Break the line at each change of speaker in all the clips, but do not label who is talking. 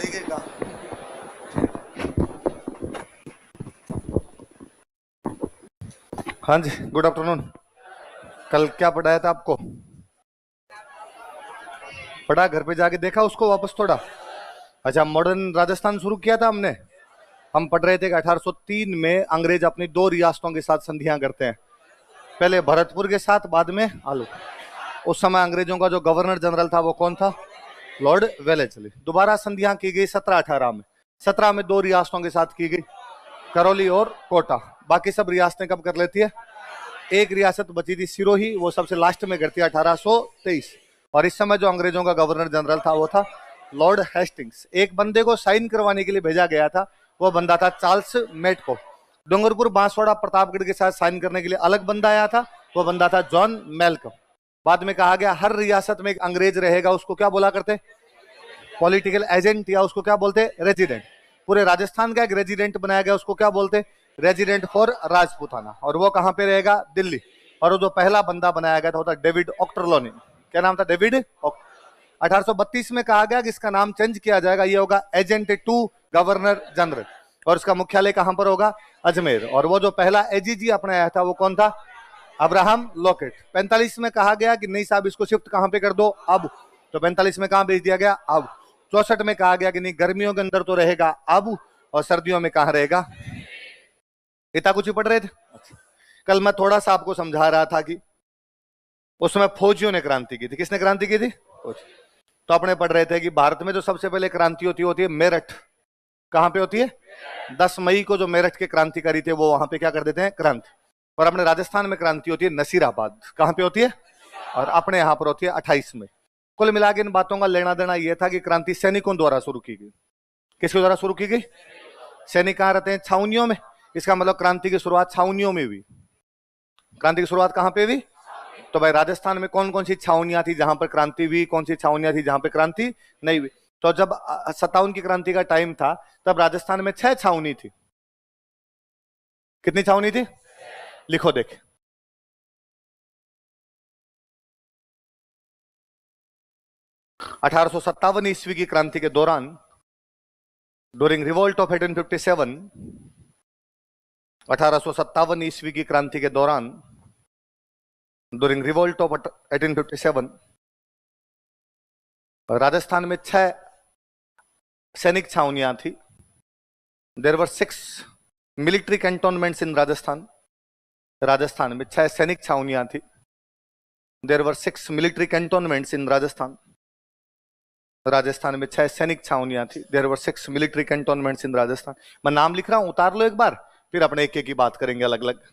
लगेगा। हाँ जी, good afternoon. कल क्या पढ़ाया था आपको? पढ़ा? घर पे जाके देखा उसको वापस थोड़ा? अच्छा, मॉडर्न राजस्थान शुरू किया था हमने। हम पढ़ रहे थे कि 1803 में अंग्रेज अपनी दो रियासतों के साथ संधियां करते हैं, पहले भरतपुर के साथ, बाद में आलू। उस समय अंग्रेजों का जो गवर्नर जनरल था वो कौन था? Lord Wellesley. दोबारा संधियां की गई 1718 में। 17 में दो रियासतों के साथ की गई, करौली और कोटा। बाकी सब रियासतें कब कर लेती है? एक रियासत बची थी सिरोही, वो सबसे लास्ट में करती है 1823। और इस समय जो अंग्रेजों का गवर्नर जनरल था वो था लॉर्ड हेस्टिंग्स। एक बंदे को साइन करवाने के लिए भेजा गया था, वो बंदा था चार्ल्स मेटको। डूंगरपुर, बांसवाड़ा, प्रतापगढ़ के साथ साइन करने के लिए अलग बंदा आया था, वो बंदा था जॉन मेलकम। बाद में कहा गया हर रियासत में एक अंग्रेज रहेगा, उसको क्या बोला करते? पॉलिटिकल एजेंट, या उसको क्या बोलते? रेजिडेंट। पूरे राजस्थान का एक रेजिडेंट बनाया गया, उसको क्या बोलते? Resident for Rajputana. और वो कहां पे रहेगा? दिल्ली। और वो जो पहला बंदा बनाया गया था वो था डेविड ऑक्टरलोनी। क्या नाम था? डेविड। 1832 में कहा गया कि इसका नाम चेंज किया जाएगा, ये होगा एजेंट टू गवर्नर जनरल, और इसका मुख्यालय कहां पर होगा? अजमेर। और वो जो पहला एजीजी अपने आया था वो कौन था? Abraham locket. 45 में कहा गया कि नहीं साहब, इसको शिफ्ट कहां पे कर दो? अब। तो 45 में कहां भेज दिया गया? अब। 64 में कहा गया कि नहीं, गर्मियों के अंदर तो रहेगा अब, और सर्दियों में कहां रहेगा? इतना कुछ ही पढ़ रहे थे। कल मैं थोड़ा सा आपको समझा रहा था कि उस समय फौजियों ने क्रांति की थी। किसने क्रांति की थी? तो अपने पढ़ रहे थे कि भारत में जो सबसे पहले क्रांति होती है मेरठ। कहां पे होती है? 10 मई को जो मेरठ के क्रांतिकारी थे वो वहां पे क्या कर देते हैं? क्रांति। और अपने राजस्थान में क्रांति होती है नसीराबाद। कहां पे होती है? और अपने यहां पर होती है 28 में। कुल मिला के इन बातों का लेना देना यह था कि क्रांति सैनिकों द्वारा शुरू की गई। किसके द्वारा शुरू की गई? सैनिक कहां रहते हैं? छावनियों में। इसका मतलब क्रांति की शुरुआत छावनियों में हुई। क्रांति की शुरुआत कहां पे हुई? तो भाई राजस्थान में कौन कौन सी छावनियां थी जहां पर क्रांति हुई, कौन सी छावनियां थी जहां पर क्रांति नहीं हुई? तो जब 57 की क्रांति का टाइम था तब राजस्थान में 6 छावनी थी। कितनी छावनी थी? लिखो देख। 1857 ईस्वी की क्रांति के दौरान, ड्यूरिंग रिवोल्ट ऑफ 1857, 1857 ईस्वी की क्रांति के दौरान, ड्यूरिंग रिवोल्ट ऑफ 1857, राजस्थान में 6 सैनिक छावनियां थी। देयर वर 6 मिलिट्री कैंटोनमेंट्स इन राजस्थान। राजस्थान में 6 सैनिक छावनियां थी। देयर वर 6 मिलिट्री कैंटोनमेंट्स इन राजस्थान। राजस्थान में 6 सैनिक छावनियां थी। देयर वर 6 मिलिट्री कैंटोनमेंट्स इन राजस्थान। मैं नाम लिख रहा हूं, उतार लो एक बार, फिर अपने एक एक की बात करेंगे अलग अलग।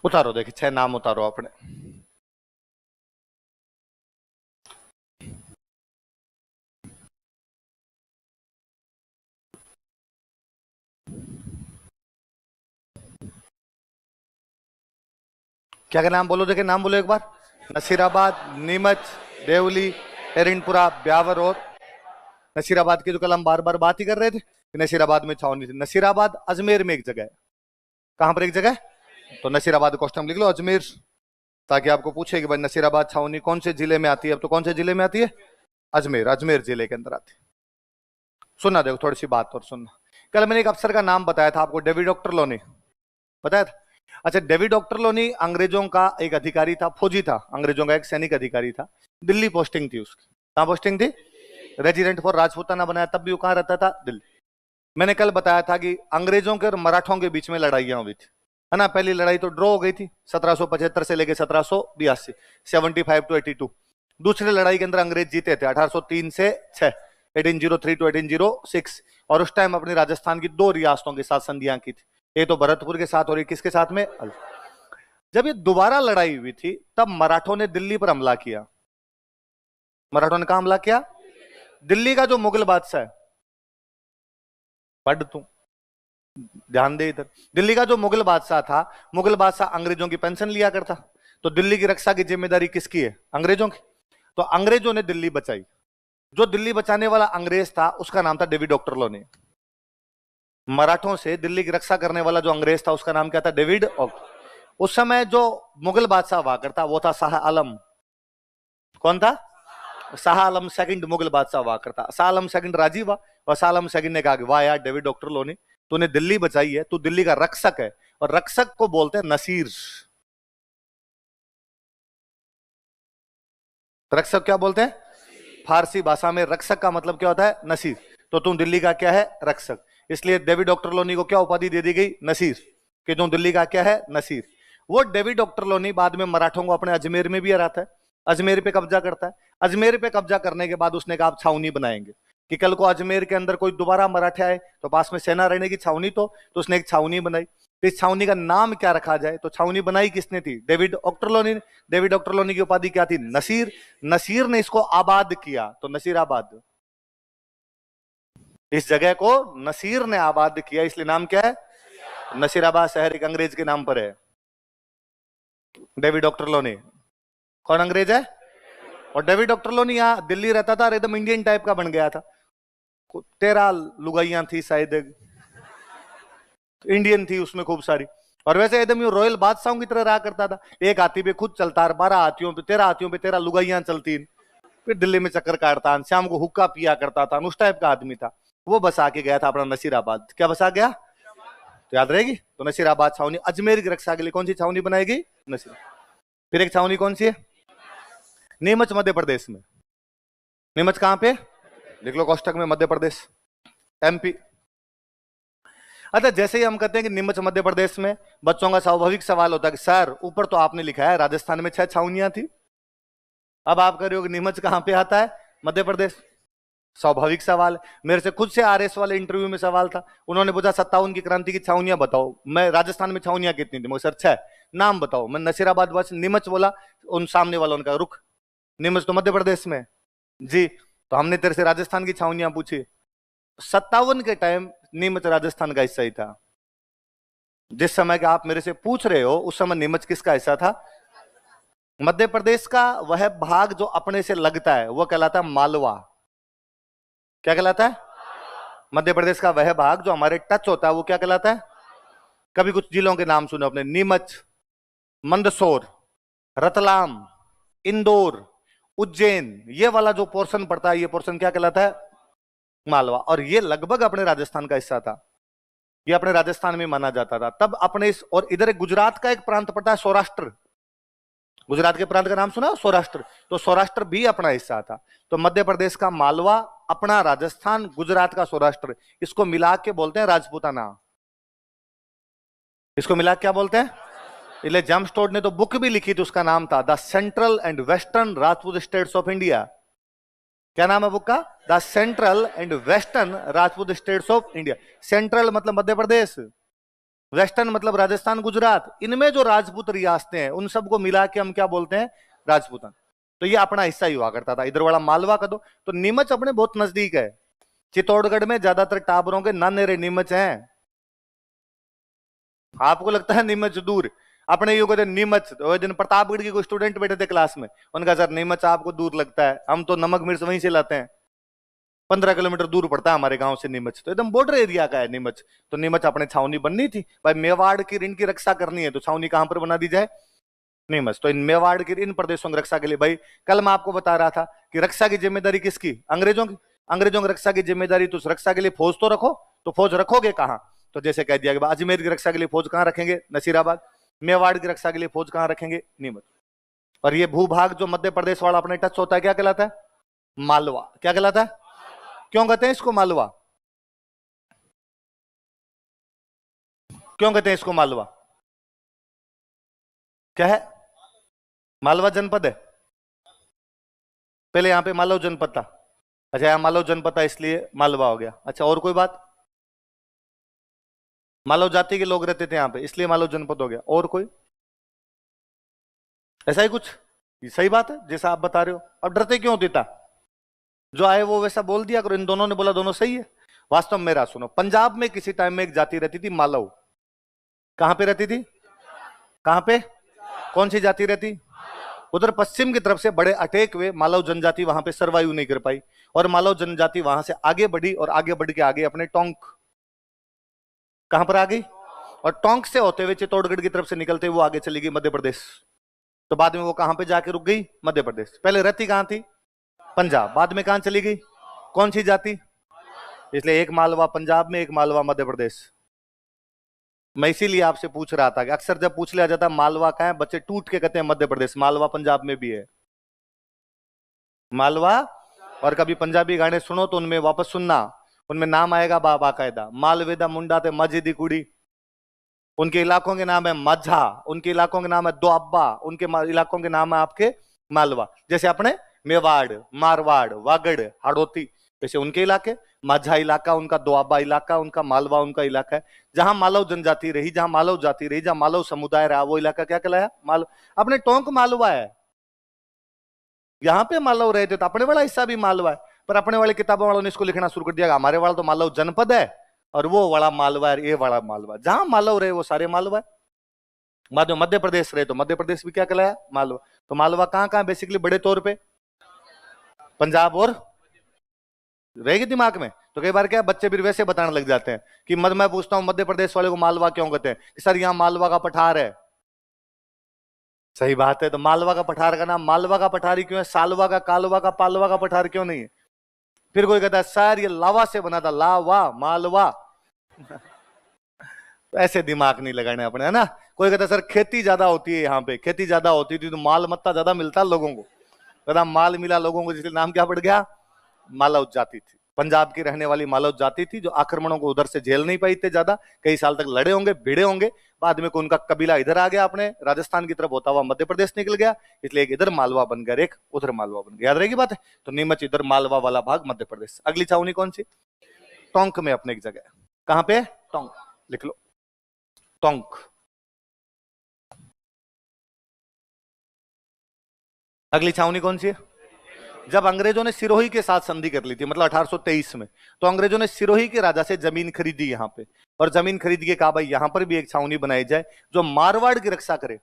उतारो, देखिए 6 नाम उतारो अपने। क्या क्या नाम बोलो? देखिए नाम बोलो एक बार। नसीराबाद, नीमच, देवली, एरिनपुरा, ब्यावर, और नसीराबाद की तो कल हम बार बार बात ही कर रहे थे। नसीराबाद में छावनी थी। नसीराबाद अजमेर में एक जगह है। कहां पर एक जगह? तो नसीराबाद क्वेश्चन लिख लो, अजमेर, ताकि आपको पूछे कि भाई नसीराबाद छावनी कौन से जिले में आती है। अब तो कौन से जिले में आती है? अजमेर। अजमेर जिले के अंदर आती है। सुनना, देखो थोड़ी सी बात और सुनना। कल मैंने एक अफसर का नाम बताया था आपको, डेविड ऑक्टरलोनी, बताया था। अच्छा, डेविड ऑक्टरलोनी अंग्रेजों का एक अधिकारी था, फौजी था, अंग्रेजों का एक सैनिक अधिकारी था। दिल्ली पोस्टिंग थी उसकी। कहां पोस्टिंग थी? रेजिडेंट फॉर राजपूताना बनाया, तब भी वो कहां रहता था? दिल्ली। मैंने कल बताया था कि अंग्रेजों के और मराठों के बीच में लड़ाइयां हुई थी। है ना। पहली लड़ाई तो ड्रॉ हो गई थी 1775 से लेके 1782, 75 to 82। दूसरी लड़ाई के अंदर अंग्रेज जीते थे 1803 से 6, 1803 to 1806। और उस टाइम अपनी राजस्थान की 2 रियासतों के साथ संधियां की थी, एक तो भरतपुर के साथ और एक किसके साथ में। जब ये दोबारा लड़ाई हुई थी तब मराठों ने दिल्ली पर हमला किया। मराठों ने कहां हमला किया? दिल्ली का जो मुगल बादशाह है, पढ़ तू, ध्यान दे इधर। दिल्ली का जो मुगल बादशाह था, मुगल बादशाह अंग्रेजों की पेंशन लिया करता, तो दिल्ली की रक्षा की जिम्मेदारी किसकी है? अंग्रेजों की। तो अंग्रेजों ने दिल्ली बचाई। जो दिल्ली बचाने वाला अंग्रेज था उसका नाम था डेविड ऑक्टरलोनी। मराठों से दिल्ली की रक्षा करने वाला जो अंग्रेज था उसका नाम क्या था? David Ochterlony. उस समय जो मुगल बादशाह हुआ करता वो था शाह आलम। कौन था? शाह आलम सेकंड मुगल बादशाह हुआ करता। शाह आलम सेकंड राजी हुआ और शाह आलम सेकंड ने कहा कि वाह यार डेविड ऑक्टरलोनी, तूने दिल्ली बचाई है, तू दिल्ली का रक्षक है। और रक्षक को बोलते हैं नसीर। रक्षक क्या बोलते हैं? फारसी भाषा में रक्षक का मतलब क्या होता है? नसीर। तो तुम दिल्ली का क्या है? रक्षक। इसलिए डेविड ऑक्टरलोनी को क्या उपाधि दे दी गई? नसीर, कि तुम दिल्ली का क्या है? नसीर। वो डेविड ऑक्टरलोनी बाद में मराठों को अपने अजमेर में भी हराता है, अजमेर पे कब्जा करता है। अजमेर पे कब्जा करने के बाद उसने कहा आप छावनी बनाएंगे कि कल को अजमेर के अंदर कोई दोबारा मराठे आए तो पास में सेना रहने की छावनी। तो उसने एक छावनी बनाई। तो इस छावनी का नाम क्या रखा जाए? तो छावनी बनाई किसने थी? डेविड ऑक्टरलोनी ने। डेविड ऑक्टरलोनी की उपाधि क्या थी? नसीर। नसीर ने इसको आबाद किया, तो नसीराबाद। इस जगह को नसीर ने आबाद किया, इसलिए नाम क्या है? नसीराबाद शहर एक अंग्रेज के नाम पर है, डेविड ऑक्टरलोनी। कौन अंग्रेज है? और डेविड ऑक्टरलोनी यहाँ दिल्ली रहता था और एकदम इंडियन टाइप का बन गया था। 13 लुगाइयां थी शायद, इंडियन थी उसमें खूब सारी। और वैसे एकदम रॉयल बादशाहों की तरह रहा करता था। एक हाथी पे खुद चलता, 12 हाथियों पे 13 हाथियों पे 13 लुगाइयां चलती। फिर दिल्ली में चक्कर काटता, शाम को हुक्का पिया करता था, उस टाइप का आदमी था वो। बसा के गया था अपना नसीराबाद। क्या बसा गया? तो याद रहेगी। तो नसीराबाद छावनी अजमेर की रक्षा के लिए कौन सी छावनी बनाएगी? नसीर। फिर एक छावनी कौन सी है? नीमच, मध्य प्रदेश में। नीमच कहां पे? लिख लो कोष्टक में, मध्य प्रदेश, एमपी। अच्छा, जैसे ही हम कहते हैं कि नीमच मध्य प्रदेश में, बच्चों का स्वाभाविक सवाल होता है कि सर ऊपर तो आपने लिखा है राजस्थान में 6 छावनियां थी, अब आप कह रहे हो कि नीमच कहां पे आता है? मध्य प्रदेश। स्वाभाविक सवाल। मेरे से खुद से आरएस वाले इंटरव्यू में सवाल था, उन्होंने पूछा 57 की क्रांति की छावनियां बताओ। मैं राजस्थान में छावनियां कितनी थी? मगर सर 6। नाम बताओ। मैं नसीराबाद बस नीमच बोला, उन सामने वालों ने कहा रुक, नीमच तो मध्य प्रदेश में जी, तो हमने तेरे से राजस्थान की छावनियां पूछी। 57 के टाइम नीमच राजस्थान का हिस्सा ही था। जिस समय का आप मेरे से पूछ रहे हो उस समय नीमच किसका हिस्सा था? मध्य प्रदेश का वह भाग जो अपने से लगता है वो कहलाता है मालवा। क्या कहलाता है? मध्य प्रदेश का वह भाग जो हमारे टच होता है वो क्या कहलाता है? कभी कुछ जिलों के नाम सुने अपने? नीमच, मंदसौर, रतलाम, इंदौर, उज्जैन, ये वाला जो पोर्शन पड़ता है ये पोर्शन क्या कहलाता है? मालवा। और ये लगभग अपने राजस्थान का हिस्सा था, ये अपने राजस्थान में माना जाता था तब अपने इस। और इधर एक गुजरात का एक प्रांत पड़ता है सौराष्ट्र। गुजरात के प्रांत का नाम सुना? सौराष्ट्र। तो सौराष्ट्र भी अपना हिस्सा था। तो मध्य प्रदेश का मालवा, अपना राजस्थान, गुजरात का सौराष्ट्र, इसको मिला के बोलते हैं राजपूताना। इसको मिला क्या बोलते हैं? इसलिए जेम्स टोड ने तो बुक भी लिखी थी, उसका नाम था the central and western Rajput states of India. क्या नाम है बुक का? The central and western Rajput states of India. Central मतलब मध्य प्रदेश, वेस्टर्न मतलब राजस्थान, गुजरात, इनमें जो राजपूत रियासतें हैं उन सबको मिला के हम क्या बोलते हैं? राजपूताना। तो ये अपना हिस्सा ही हुआ करता था। इधर वाला मालवा का दो। तो नीमच अपने बहुत नजदीक है। चित्तौड़गढ़ में ज्यादातर टाबरों के नानेरे नीमच हैं। आपको लगता है नीमच दूर? अपने युग कहते नीमच। वो दिन प्रतापगढ़ के कोई स्टूडेंट बैठे थे क्लास में, उनका सर नीमच आपको दूर लगता है, हम तो नमक मिर्च वहीं से लाते हैं, 15 किलोमीटर दूर पड़ता है हमारे गांव से नीमच। तो एकदम बॉर्डर एरिया का है नीमच। तो नीमच अपने छावनी बननी थी भाई, मेवाड़ की ऋण की रक्षा करनी है तो छावनी कहां पर बना दी जाए? नीमच। तो इन मेवाड़ की इन प्रदेशों की रक्षा के लिए भाई, कल मैं आपको बता रहा था कि रक्षा की जिम्मेदारी किसकी? अंग्रेजों की। अंग्रेजों की रक्षा की जिम्मेदारी, तो उस रक्षा के लिए फौज तो रखो। तो फौज रखोगे कहां? तो जैसे कह दिया कि अजमेर की रक्षा के लिए फौज कहां रखेंगे? नसीराबाद। मेवाड़ की रक्षा के लिए फौज कहां रखेंगे? नीमच। और ये भूभाग जो मध्य प्रदेश वाला अपने टच होता है क्या कहलाता है? मालवा। क्या कहलाता है? क्यों कहते हैं इसको मालवा? क्यों कहते हैं इसको मालवा? क्या है? मालवा जनपद है। पहले यहाँ पे मालव जनपद था। अच्छा, यहाँ मालव जनपद था इसलिए मालवा हो गया। अच्छा, और कोई बात? मालव जाति के लोग रहते थे यहाँ पे इसलिए मालव जनपद हो गया। और कोई? ऐसा ही कुछ? ये सही बात है जैसा आप बता रहे हो। अब डरते क्यों देता? जो आए वो वैसा बोल दिया करो। इन दोनों ने बोला दोनों सही है। वास्तव में मेरा सुनो, पंजाब में किसी टाइम में एक जाति रहती थी मालव। कहां पे रहती थी? कहां पे? कौन सी जाति रहती? उधर पश्चिम की तरफ से बड़े अटैक हुए, मालव जनजाति वहां पे सरवाइव नहीं कर पाई और मालव जनजाति वहां से आगे बढ़ी और आगे बढ़ के आगे अपने टोंक, कहां पर आ गई? और टोंक से होते हुए चित्तौड़गढ़ की तरफ से निकलते हुए वो आगे चली गई मध्य प्रदेश। तो बाद में वो कहां पे जाके रुक गई? मध्य प्रदेश। पहले रहती कहां थी? पंजाब। बाद में कहां चली गई? कौन सी जाति? इसलिए एक मालवा पंजाब में, एक मालवा मध्य प्रदेश। मैं इसीलिए आपसे पूछ रहा था कि अक्सर जब पूछ लिया जाता मालवा कहां है, बच्चे टूट के कहते हैं मध्य प्रदेश। मालवा पंजाब में भी है। मालवा। और कभी पंजाबी गाने सुनो तो उनमें वापस सुनना, उनमें नाम आएगा बाकायदा। मालवेदा मुंडा ते मजिदी कुड़ी, उनके इलाकों के नाम है माझा, उनके इलाकों के नाम है दोआबा, उनके इलाकों के नाम है आपके मालवा। जैसे अपने मेवाड़, मारवाड़, वागड़, हाड़ौती, वैसे उनके इलाके। माझा इलाका उनका, दोआबा इलाका उनका, मालवा उनका इलाका है। जहां मालव जनजाति रही, जहां मालव जाति रही, जहां मालव समुदाय रहा, वो इलाका क्या कहलाया? मालव। अपने टोंक मालवा है, यहां पे मालव रहे थे तो अपने वाला हिस्सा भी मालवा है। पर अपने वाले किताबों वालों ने इसको लिखना शुरू कर दिया, हमारे वाला तो मालव जनपद है और वो वाला मालवा है, ये वाला मालवा। जहां मालव रहे वो सारे मालवा है। बाद में मध्य प्रदेश रहे तो मध्य प्रदेश भी क्या कहलाया? मालवा। तो मालवा कहां कहां बेसिकली बड़े तौर पे? पंजाब और, रहेगी दिमाग में। तो कई बार क्या बच्चे भी वैसे बताने लग जाते हैं कि मैं पूछता हूं मध्य प्रदेश वाले को मालवा क्यों कहते हैं? कि सर यहाँ मालवा का पठार है। सही बात है, तो मालवा का पठार का नाम मालवा का पठार ही क्यों है? सालवा का, कालवा का, पालवा का पठार क्यों नहीं है? फिर कोई कहता है सर ये लावा से बना था, लावा मालवा। तो ऐसे दिमाग नहीं लगाने अपने, है ना। कोई कहता है सर खेती ज्यादा होती है यहाँ पे, खेती ज्यादा होती थी तो माल मत्ता ज्यादा मिलता लोगों को, कहता माल मिला लोगों को, इसलिए नाम क्या पड़ गया? मालव जाति थी। पंजाब की रहने वाली मालव जाति थी जो आक्रमणों को उधर से झेल नहीं पाई थे ज्यादा, कई साल तक लड़े होंगे, भिड़े होंगे। बाद में उनका कबीला इधर आ गया, अपने राजस्थान की तरफ होता हुआ मध्य प्रदेश निकल गया, इसलिए एक इधर मालवा बन गया, एक उधर मालवा बन गया। याद रहेगी बात है। तो नीमच इधर, मालवा वाला भाग मध्य प्रदेश। अगली छावनी कौन सी? टोंक में अपने एक जगह। कहां पे? टोंक। लिख लो, टोंक। अगली छावनी कौन सी है? जब अंग्रेजों ने सिरोही के साथ संधि कर ली थी, मतलब 1823 में, तो अंग्रेजों ने सिरोही के राजा से जमीन खरीदी यहाँ पे, और जमीन खरीद के कहा भाई यहां पर भी एक छावनी बनाई जाए जो मारवाड़ की रक्षा करे।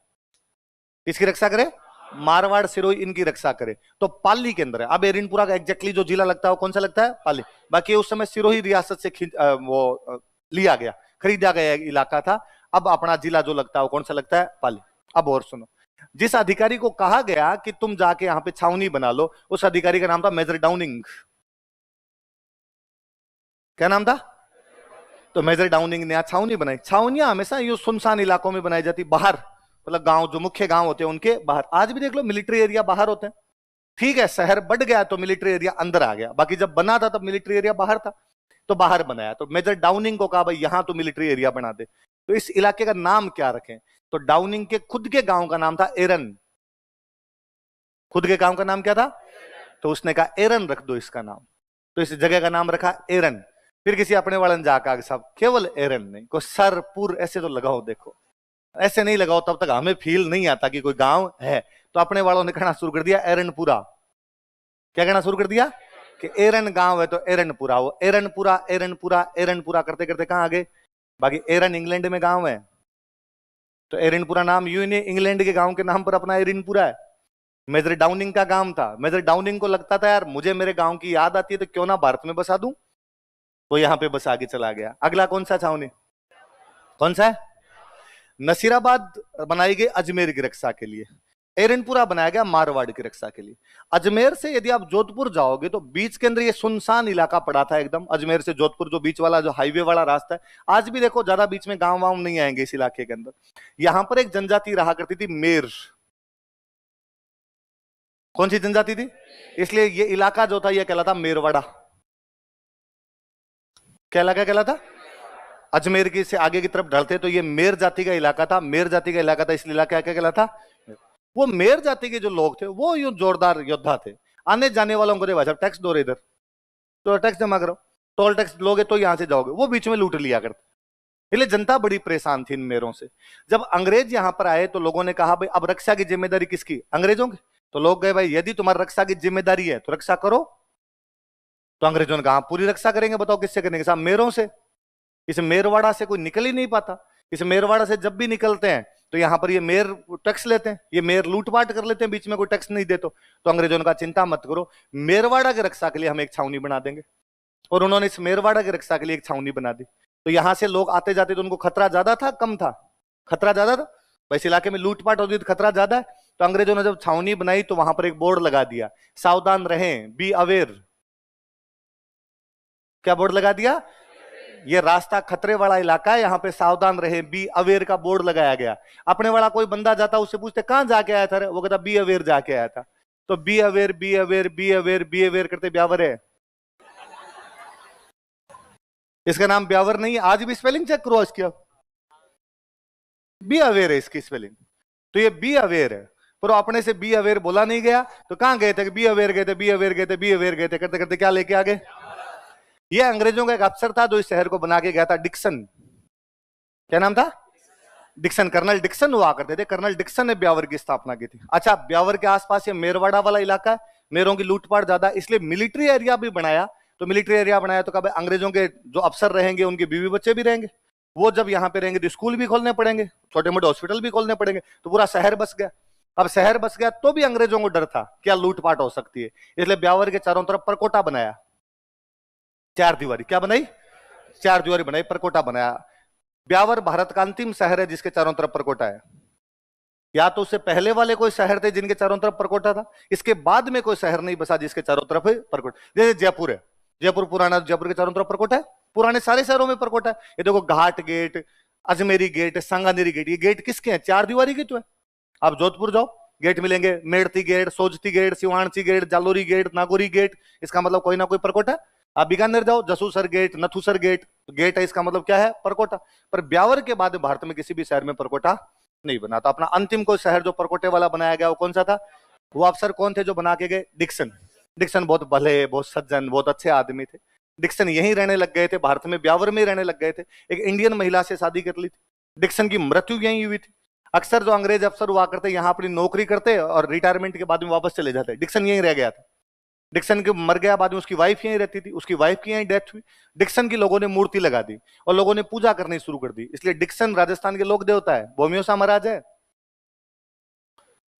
किसकी रक्षा करे? मारवाड़, सिरोही, इनकी रक्षा करे। तो पाली के अंदर है। अब एरिनपुरा का एग्जैक्टली जो जिला लगता है वो कौन सा लगता है? पाली। बाकी उस समय सिरोही रियासत से लिया गया, खरीदा गया इलाका था। अब अपना जिला जो लगता है वो कौन सा लगता है? पाली। अब और सुनो, जिस अधिकारी को कहा गया कि तुम जाके यहां पे छावनी बना लो, उस अधिकारी का नाम था मेजर डाउनिंग। क्या नाम था? तो मेजर डाउनिंग ने यहाँ छावनी बनाई। छावनियां हमेशा ये सुनसान इलाकों में बनाई जाती, बाहर, मतलब गांव, जो मुख्य गांव होते हैं उनके बाहर। आज भी देख लो मिलिट्री एरिया बाहर होते हैं। ठीक है, शहर बढ़ गया तो मिलिट्री एरिया अंदर आ गया, बाकी जब बना था तब मिलिट्री एरिया बाहर था, तो बाहर बनाया। तो मेजर डाउनिंग को कहा भाई यहां तो मिलिट्री एरिया बना दे। तो इस इलाके का नाम क्या रखें? तो डाउनिंग के खुद के गांव का नाम था एरन। खुद के गांव का नाम क्या था? तो उसने कहा एरन रख दो इसका नाम, तो इस जगह का नाम रखा एरन। फिर किसी अपने वाले ने जाकर साहब केवल एरन नहीं, को सरपुर ऐसे तो लगाओ, देखो ऐसे नहीं लगाओ तब तक हमें फील नहीं आता कि कोई गांव है। तो अपने वालों ने कहना शुरू कर दिया एरनपुरा। क्या कहना शुरू कर दिया? कि एरन गांव है तो एरनपुरा। वो एरनपुरा एरनपुरा एरनपुरा करते करते कहां आ गए? बाकी एरन इंग्लैंड में गांव है, तो एरनपुरा नाम यूं नहीं, इंग्लैंड के गांव के नाम पर अपना एरनपुरा है। मेजर डाउनिंग का गांव था। मेजर डाउनिंग को लगता था यार मुझे मेरे गांव की याद आती है तो क्यों ना भारत में बसा दूं, वो यहां पे बसा के चला गया। अगला कौन सा छावनी? कौन सा है? नसीराबाद बनाई गई अजमेर की रक्षा के लिए, एरनपुरा बनाया गया मारवाड़ की रक्षा के लिए। अजमेर से यदि आप जोधपुर जाओगे तो बीच के अंदर ये सुनसान इलाका पड़ा था एकदम। अजमेर से जोधपुर जो बीच वाला, जो हाईवे वाला रास्ता है, आज भी देखो ज्यादा बीच में गांव वाँव नहीं आएंगे इस इलाके के अंदर। यहां पर एक जनजाति रहा करती थी, मेर। कौन सी जनजाति थी? इसलिए ये इलाका जो था यह कहलाता मेरवाड़ा। क्या इलाका कहलाता? अजमेर की से आगे की तरफ ढलते तो ये मेर जाति का इलाका था। मेर जाति का इलाका था, इसलिए इलाका क्या कहलाता? वो मेर जाति के जो लोग थे वो यूं जोरदार योद्धा थे। आने जाने वालों को भाई साहब टैक्स दो रे इधर, तो टैक्स जमा करो, टोल टैक्स लोगे तो यहां से जाओगे, वो बीच में लूट लिया करते। इसलिए जनता बड़ी परेशान थी इन मेरों से। जब अंग्रेज यहां पर आए तो लोगों ने कहा भाई अब रक्षा की जिम्मेदारी किसकी? अंग्रेजों की। तो लोग गए भाई यदि तुम्हारी रक्षा की जिम्मेदारी है तो रक्षा करो। तो अंग्रेजों ने कहा पूरी रक्षा करेंगे। बताओ किससे करेंगे? साहब मेरों से। इस मेरवाड़ा से कोई निकल ही नहीं पाता। इस मेरवाड़ा से जब भी निकलते हैं तो यहां पर ये मेर टैक्स लेते हैं, ये मेर लूटपाट कर लेते हैं, बीच में कोई टैक्स नहीं दे। तो अंग्रेजों ने कहा चिंता मत करो, मेरवाड़ा की रक्षा के लिए हम एक छावनी बना देंगे। और उन्होंने इस मेरवाड़ा की रक्षा के लिए एक छावनी बना दी। तो यहां से लोग आते जाते तो उनको खतरा ज्यादा था कम था? खतरा ज्यादा था। वैसे इलाके में लूटपाट होती तो खतरा ज्यादा है। तो अंग्रेजों ने जब छावनी बनाई तो वहां पर एक बोर्ड लगा दिया, सावधान रहें, बी अवेयर। क्या बोर्ड लगा दिया? ये रास्ता खतरे वाला इलाका है, यहाँ पे सावधान रहे, बी अवेयर का बोर्ड लगाया गया। अपने वाला कोई बंदा जाता उससे पूछते कहां जाके आया था? वो कहता बी अवेयर जाके आया था। तो be aware be aware be aware be aware करते ब्यावर है। इसका नाम ब्यावर नहीं है। आज भी स्पेलिंग चेक करो इसकी, बी अवेयर है इसकी स्पेलिंग। तो ये बी अवेयर है, पर अपने से बी अवेयर बोला नहीं गया। तो कहां गए थे? बी अवेयर गए थे, बी अवेयर गए थे, बी अवेयर गए थे, करते करते क्या लेके आ गए? ये अंग्रेजों का एक अफसर था जो इस शहर को बना के गया था, डिक्सन। क्या नाम था? डिक्सन। कर्नल डिक्सन हुआ करते थे। कर्नल डिक्सन ने ब्यावर की स्थापना की थी। अच्छा, ब्यावर के आसपास ये मेरवाड़ा वाला इलाका है, मेरों की लूटपाट ज्यादा, इसलिए मिलिट्री एरिया भी बनाया। तो मिलिट्री एरिया बनाया तो कब अंग्रेजों के जो अफसर रहेंगे उनके बीवी बच्चे भी रहेंगे। वो जब यहाँ पे रहेंगे तो स्कूल भी खोलने पड़ेंगे, छोटे मोटे हॉस्पिटल भी खोलने पड़ेंगे। तो पूरा शहर बस गया। अब शहर बस गया तो भी अंग्रेजों को डर था क्या लूटपाट हो सकती है, इसलिए ब्यावर के चारों तरफ परकोटा बनाया, चार दीवारी। क्या बनाई? चार दीवारी बनाई, परकोटा बनाया। ब्यावर भारत का अंतिम शहर है जिसके चारों तरफ परकोटा है। या तो उससे पहले वाले कोई शहर थे जिनके चारों तरफ परकोटा था, इसके बाद में कोई शहर नहीं बसा जिसके चारों तरफ है परकोटा। जैसे जयपुर है, जयपुर पुराना, जयपुर के चारों तरफ परकोटा है। पुराने सारे शहरों में परकोटा है। ये देखो Ghat gate, Ajmeri gate, Sanganeri gate, ये गेट किसके हैं? चार दीवारी के तो है। आप जोधपुर जाओ, गेट मिलेंगे, Merti gate, Sojati gate, Siwanchi gate, Jalori gate, Nagauri gate. इसका मतलब कोई ना कोई परकोटा है। आप बीकानेर जाओ, जसूसर गेट, नथुसर गेट, गेट है, इसका मतलब क्या है? परकोटा। पर ब्यावर के बाद भारत में किसी भी शहर में परकोटा नहीं बना। तो अपना अंतिम कोई शहर जो परकोटे वाला बनाया गया वो कौन सा था? वो अफसर कौन थे जो बना के गए? डिक्सन। डिक्सन बहुत भले, बहुत सज्जन, बहुत अच्छे आदमी थे। डिक्सन यहीं रहने लग गए थे, भारत में ब्यावर में रहने लग गए थे। एक इंडियन महिला से शादी कर ली थी। डिक्सन की मृत्यु यहीं हुई थी। अक्सर जो अंग्रेज अफसर हुआ करते यहाँ अपनी नौकरी करते और रिटायरमेंट के बाद में वापस चले जाते। डिक्सन यहीं रह गया था। डिक्सन के मर गया, बाद में उसकी वाइफ यहीं रहती थी, उसकी वाइफ की यहीं डेथ हुई। डिक्सन की लोगों ने मूर्ति लगा दी और लोगों ने पूजा करनी शुरू कर दी। इसलिए डिक्सन राजस्थान के लोक देवता है, भूमियोसा महाराज है।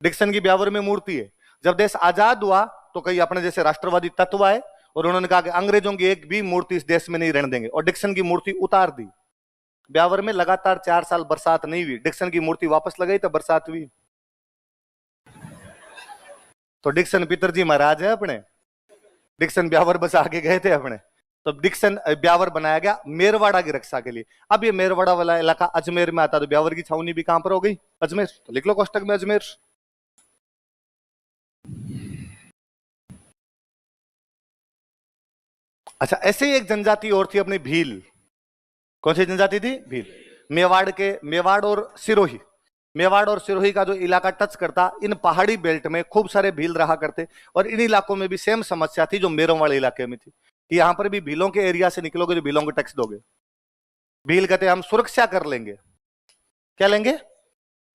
डिक्सन की ब्यावर में मूर्ति है। जब देश आजाद हुआ तो कई अपने जैसे राष्ट्रवादी तत्व आए और उन्होंने कहा कि अंग्रेजों की एक भी मूर्ति इस देश में नहीं रहने देंगे, और डिक्सन की मूर्ति उतार दी। ब्यावर में लगातार 4 साल बरसात नहीं हुई। डिक्सन की मूर्ति वापस लगाई तो बरसात हुई। तो डिक्सन पितरजी महाराज है अपने। डिक्सन ब्यावर बस आगे गए थे अपने। तो डिक्सन ब्यावर बनाया गया मेरवाड़ा की रक्षा के लिए। अब ये मेरवाड़ा वाला इलाका अजमेर में आता, तो ब्यावर की छावनी भी कहां पर हो गई? अजमेर। तो लिख लो कोष्टक में अजमेर। अच्छा, ऐसे ही एक जनजाति और थी अपनी, भील। कौन सी जनजाति थी? भील। मेवाड़ के, मेवाड़ और सिरोही, मेवाड़ और सिरोही का जो इलाका टच करता, इन पहाड़ी बेल्ट में खूब सारे भील रहा करते। और इन इलाकों में भी सेम समस्या थी जो मेरों वाले इलाके में थी कि यहां पर भी भीलों के एरिया से निकलोगे तो भीलों को टैक्स दोगे। भील कहते हम सुरक्षा कर लेंगे। क्या लेंगे?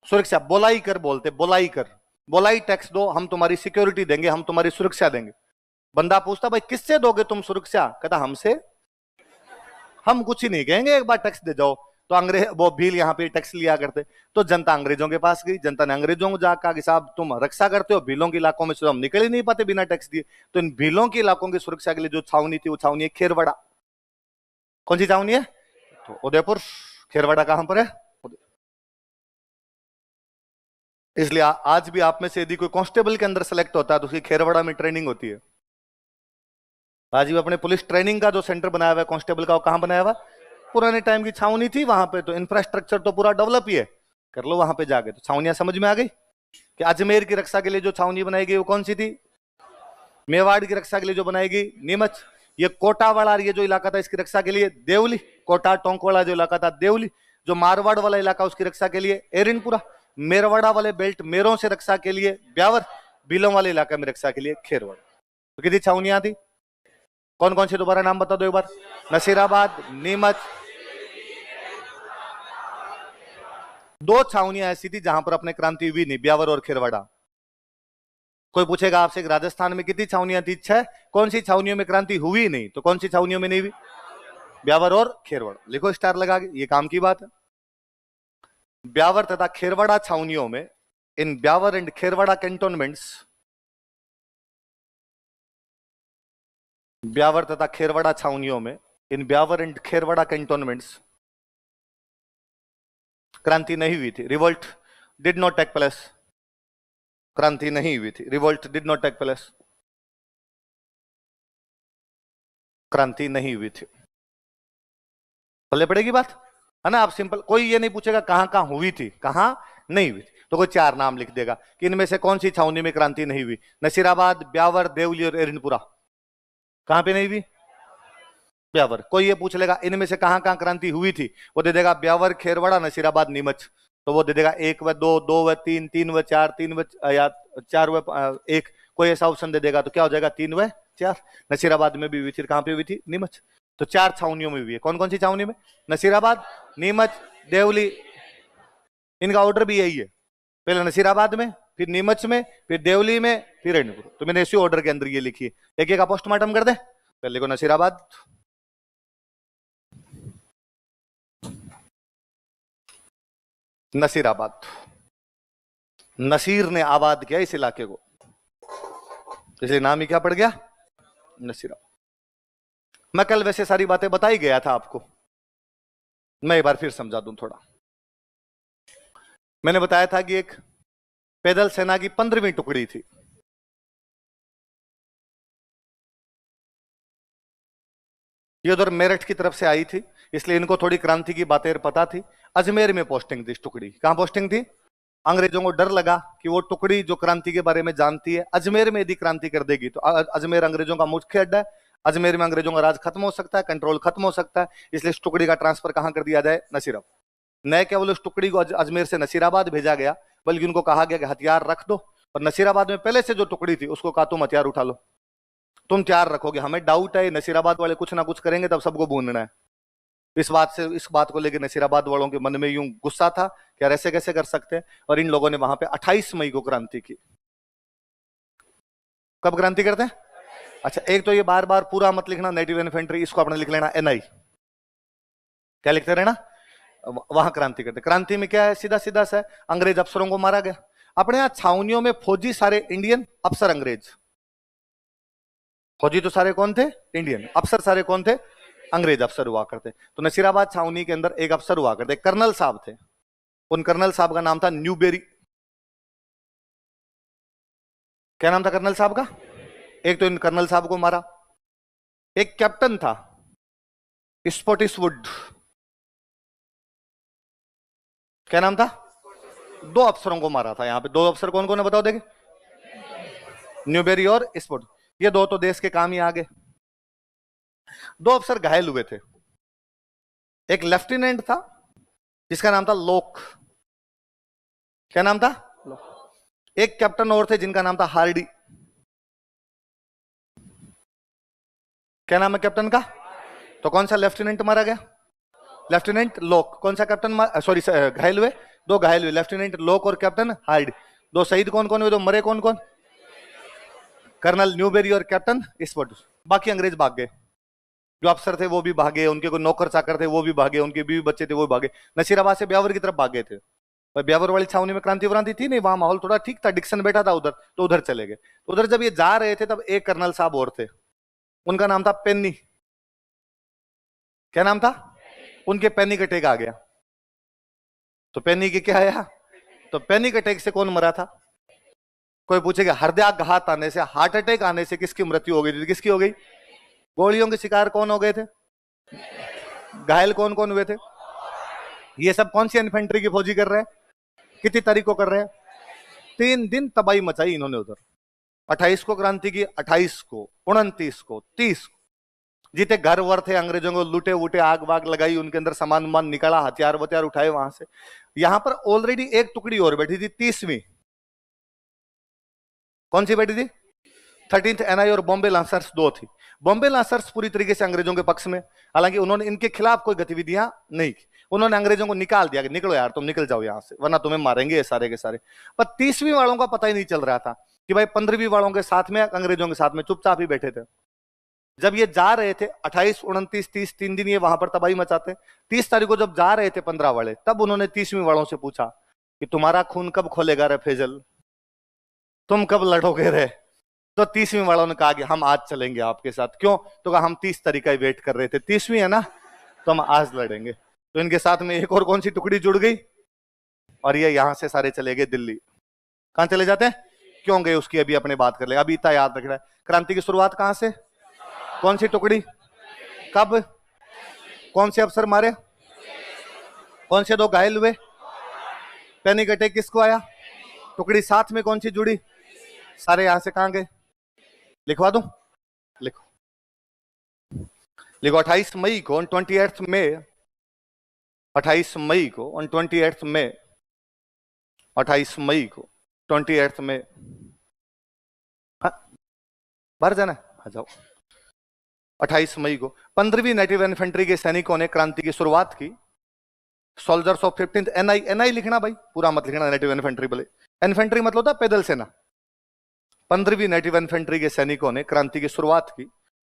सुरक्षा। बोलाई कर बोलते, बोलाई कर, बोलाई टैक्स दो, हम तुम्हारी सिक्योरिटी देंगे, हम तुम्हारी सुरक्षा देंगे। बंदा पूछता भाई किससे दोगे तुम सुरक्षा? कहता हमसे, हम कुछ ही नहीं कहेंगे, एक बार टैक्स दे जाओ। तो अंग्रेज, वो भील यहाँ पे टैक्स लिया करते। तो जनता अंग्रेजों के पास गई। जनता ने अंग्रेजों को जाकर कहा कि साहब तुम रक्षा करते हो, भीलों के इलाकों में से हम निकल ही नहीं पाते बिना टैक्स दिए। तो इन भीलों के इलाकों की सुरक्षा के लिए जो छावनी थी वो छावनी है खेरवाड़ा। कौन सी छावनी है? तो उदयपुर। खेरवाड़ा कहां पर है? इसलिए आज भी आप में से यदि कोई कांस्टेबल के अंदर सेलेक्ट होता है तो उसकी खेरवाड़ा में ट्रेनिंग होती है। आज भी अपने पुलिस ट्रेनिंग का जो सेंटर बनाया हुआ है कांस्टेबल का, वो कहां बनाया हुआ? पुराने टाइम की छावनी थी वहां पे। तो इंफ्रास्ट्रक्चर तो पूरा डेवलप ही है, कर लो वहां पे जाके। तो छावनियां समझ में आ गई कि अजमेर की रक्षा के लिए जो छावनी बनाई गई वो कौन सी थी? मेवाड़ की रक्षा के लिए जो बनाई गई नीमच। ये कोटा वाला ये जो इलाका था इसकी रक्षा के लिए देवली, कोटा टोंक वाला जो इलाका था देवली, जो मारवाड़ वाला इलाका उसकी रक्षा के लिए एरिनपुरा, मेरवाड़ा वाले बेल्ट मेरों से रक्षा के लिए ब्यावर, बिलों वाले इलाके में रक्षा के लिए खेरवाड़। तो कितनी छावनियां थी? कौन कौन से दोबारा नाम बता दो एक बार। नसीराबाद, नीमच। दो छावनियां ऐसी थी जहां पर अपने क्रांति हुई नहीं, ब्यावर और खेरवाड़ा। कोई पूछेगा आपसे कि राजस्थान में कितनी छावनियां थी? 6। कौन सी छावनियों में क्रांति हुई नहीं? तो कौन सी छावनियों में नहीं हुई? ब्यावर और खेरवाड़ा। लिखो स्टार लगा के, ये काम की बात है। ब्यावर तथा खेरवाड़ा छावनियों में, in Beawar and Kherwara cantonments, Beawar तथा खेरवाड़ा छावनियों में, in Beawar and Kherwara cantonments क्रांति नहीं हुई थी। Revolt did not take place. क्रांति नहीं हुई थी, revolt did not take place, क्रांति नहीं हुई थी। पल्ले पड़ेगी बात है ना। आप सिंपल, कोई ये नहीं पूछेगा कहां कहां हुई थी, कहां नहीं हुई थी, तो कोई 4 नाम लिख देगा कि इनमें से कौन सी छावनी में क्रांति नहीं हुई। नसीराबाद, ब्यावर, देवली और एरिनपुरा। कहां पे नहीं हुई? ब्यावर। कोई ये पूछ लेगा इनमें से कहां कहां क्रांति हुई थी, वो दे देगा ब्यावर, खेरवाड़ा, नसीराबाद, नीमच। तो वो दे देगा 1 व 2, 2 व 3, 3 व 4, 3 व या 4 व 1। कोई ऐसा ऑप्शन दे देगा तो क्या हो जाएगा? 3 व 4। नसीराबाद में भी हुई थी। कहां पे हुई थी? नीमच। तो 4 छावनियों में हुई है। कौन कौन सी छावनी में? नसीराबाद, नीमच, देवली। इनका ऑर्डर भी यही है, पहले नसीराबाद में, फिर नीमच में, फिर देवली में, फिर एर्नाकुलम। तो मैंने इसी ऑर्डर के अंदर ये लिखी है। एक एक का पोस्टमार्टम कर दे। पहले को नसीराबाद, नसीराबाद। नसीर ने आबाद किया इस इलाके को, इसलिए नाम ही क्या पड़ गया? नसीराबाद। मैं कल वैसे सारी बातें बता ही गया था आपको, मैं एक बार फिर समझा दूं थोड़ा। मैंने बताया था कि एक पैदल सेना की 15वीं टुकड़ी थी। ये उधर मेरठ की तरफ से आई थी, इसलिए इनको थोड़ी क्रांति की बातें पता थी। अजमेर में पोस्टिंग थी इस टुकड़ी। कहां पोस्टिंग थी? अंग्रेजों को डर लगा कि वो टुकड़ी जो क्रांति के बारे में जानती है, अजमेर में यदि क्रांति कर देगी तो अजमेर अंग्रेजों का मुख्य अड्डा है, अजमेर में अंग्रेजों का राज खत्म हो सकता है, कंट्रोल खत्म हो सकता है। इसलिए इस टुकड़ी का ट्रांसफर कहां कर दिया जाए? नसीराबाद। न केवल उस टुकड़ी को अजमेर से नसीराबाद भेजा गया, बल्कि उनको कहा गया कि हथियार रख दो। और नसीराबाद में पहले से जो टुकड़ी थी उसको कहा तुम हथियार उठा लो, तुम तैयार रखोगे, हमें डाउट है नसीराबाद वाले कुछ ना कुछ करेंगे, तब सबको भूनना है। इस बात को लेकर नसीराबाद वालों के मन में यूं गुस्सा था कि यार ऐसे कैसे कर सकते हैं। और इन लोगों ने वहां पे 28 मई को क्रांति की। कब क्रांति करते हैं? अच्छा, एक तो ये बार बार पूरा मत लिखना, नेटिव इन्फेंट्री, इसको आपने लिख लेना NI। क्या लिखते रहना? वहां क्रांति करते। क्रांति में क्या है? सीधा सीधा सा है, अंग्रेज अफसरों को मारा गया। अपने यहां छावनियों में फौजी सारे इंडियन, अफसर अंग्रेज। फौजी तो सारे कौन थे? इंडियन। अफसर सारे कौन थे? अंग्रेज अफसर हुआ करते। तो नसीराबाद छावनी के अंदर एक अफसर हुआ करते, कर्नल साहब थे। उन कर्नल साहब का नाम था न्यूबेरी। क्या नाम था कर्नल साहब का? एक तो इन कर्नल साहब को मारा। एक कैप्टन था स्पॉटिसवुड। क्या नाम था? 2 अफसरों को मारा था। यहां पे 2 अफसर कौन कौन है बताओ देखे? न्यूबेरी और स्पॉट। ये 2 तो देश के काम ही आ गए। 2 अफसर घायल हुए थे। एक लेफ्टिनेंट था जिसका नाम था लोक। क्या नाम था? लोक। एक कैप्टन और थे जिनका नाम था हार्डी। क्या नाम है कैप्टन का? तो कौन सा लेफ्टिनेंट मारा गया? लेफ्टिनेंट लोक। कौन सा कैप्टन सॉरी घायल हुए? 2 घायल हुए, लेफ्टिनेंट लोक और कैप्टन हार्डी। 2 शहीद कौन कौन हुए? 2 मरे कौन कौन? कर्नल न्यूबेरी और कैप्टन स्पॉट। बाकी अंग्रेज भाग गए। जो अफसर थे वो भी भागे, उनके कोई नौकर चाकर थे वो भी भागे, उनके बीवी बच्चे थे वो भी भागे। नसीराबाद से ब्यावर की तरफ भागे थे। पर ब्यावर वाली छावनी में क्रांति व्रांति थी नहीं, वहां माहौल थोड़ा ठीक था, डिक्सन बैठा था उधर, तो उधर चले गए। तो उधर जब ये जा रहे थे तब एक कर्नल साहब और थे, उनका नाम था पेन्नी। क्या नाम था? उनके पैनिक अटैक आ गया। तो पैनिक क्या आया? तो पैनिक अटैक से कौन मरा था? कोई पूछेगा हृदयाघात आने से, हार्ट अटैक आने से किसकी मृत्यु हो गई थी? किसकी हो गई? गोलियों के शिकार कौन हो गए थे? घायल कौन कौन हुए थे? ये सब कौन सी इन्फेंट्री की फौजी कर रहे हैं? कितनी तारीख को कर रहे हैं? 3 दिन तबाही मचाई इन्होंने उधर। 28 को क्रांति की, 28 को, 29 को, 30 को। जीते घर वर थे, अंग्रेजों को लूटे वूटे, आग वाग लगाई, उनके अंदर सामान वामान निकाला, हथियार वथियार उठाए वहां से। यहां पर ऑलरेडी एक टुकड़ी और बैठी थी, 30वीं। कौन सी बैठी थी? 13th एनआई, और बॉम्बे लांसर्स 2 थी। बॉम्बे लांसर्स पूरी तरीके से अंग्रेजों के पक्ष में, हालांकि उन्होंने इनके खिलाफ कोई गतिविधियां नहीं की। उन्होंने अंग्रेजों को निकाल दिया कि निकलो यार, तुम निकल जाओ यहां से, वरना तुम्हें मारेंगे ये सारे के सारे। पर 30वीं वालों का पता ही नहीं चल रहा था कि भाई 15वीं वालों के साथ में, अंग्रेजों के साथ में चुपचाप ही बैठे थे। जब ये जा रहे थे 28, 29, 30, 3 दिन ये वहां पर तबाही मचाते। 30 तारीख को जब जा रहे थे 15 वाले, तब उन्होंने 30वीं वालों से पूछा कि तुम्हारा खून कब खोलेगा रे फैजल, तुम कब लड़ोगे रे? तो 30वीं वालों ने कहा कि हम आज चलेंगे आपके साथ। क्यों? तो कहा हम 30 तारीख का ही वेट कर रहे थे, 30वीं है ना, तो हम आज लड़ेंगे। तो इनके साथ में एक और कौन सी टुकड़ी जुड़ गई, और ये यहां से सारे चले गए दिल्ली। कहां चले जाते हैं? क्यों गए उसकी अभी अपने बात कर ले, अभी इतना याद रखना है। क्रांति की शुरुआत कहां से? कौन सी टुकड़ी? कब? कौन से अफसर मारे? कौन से 2 घायल हुए? पैनिक अटैक किसको आया? टुकड़ी साथ में कौन सी जुड़ी? सारे यहां से कहां गए? लिखवा दूं? लिखो, लिखो। 28 मई को, ऑन 28 मई, 28 मई को, ऑन 28 मई, 28 मई को, 28 मई, हाँ बाहर जाना है, आ जाओ। 28 मई को 15वीं नेटिव इन्फेंट्री के सैनिकों ने क्रांति की शुरुआत की। Soldiers of 15th NI, NI लिखना भाई, पूरा मत लिखना नेटिव इन्फेंट्री बोले। इन्फेंट्री मतलब होता पैदल सेना। 15वीं नेटिव इन्फेंट्री के सैनिकों ने क्रांति की शुरुआत की।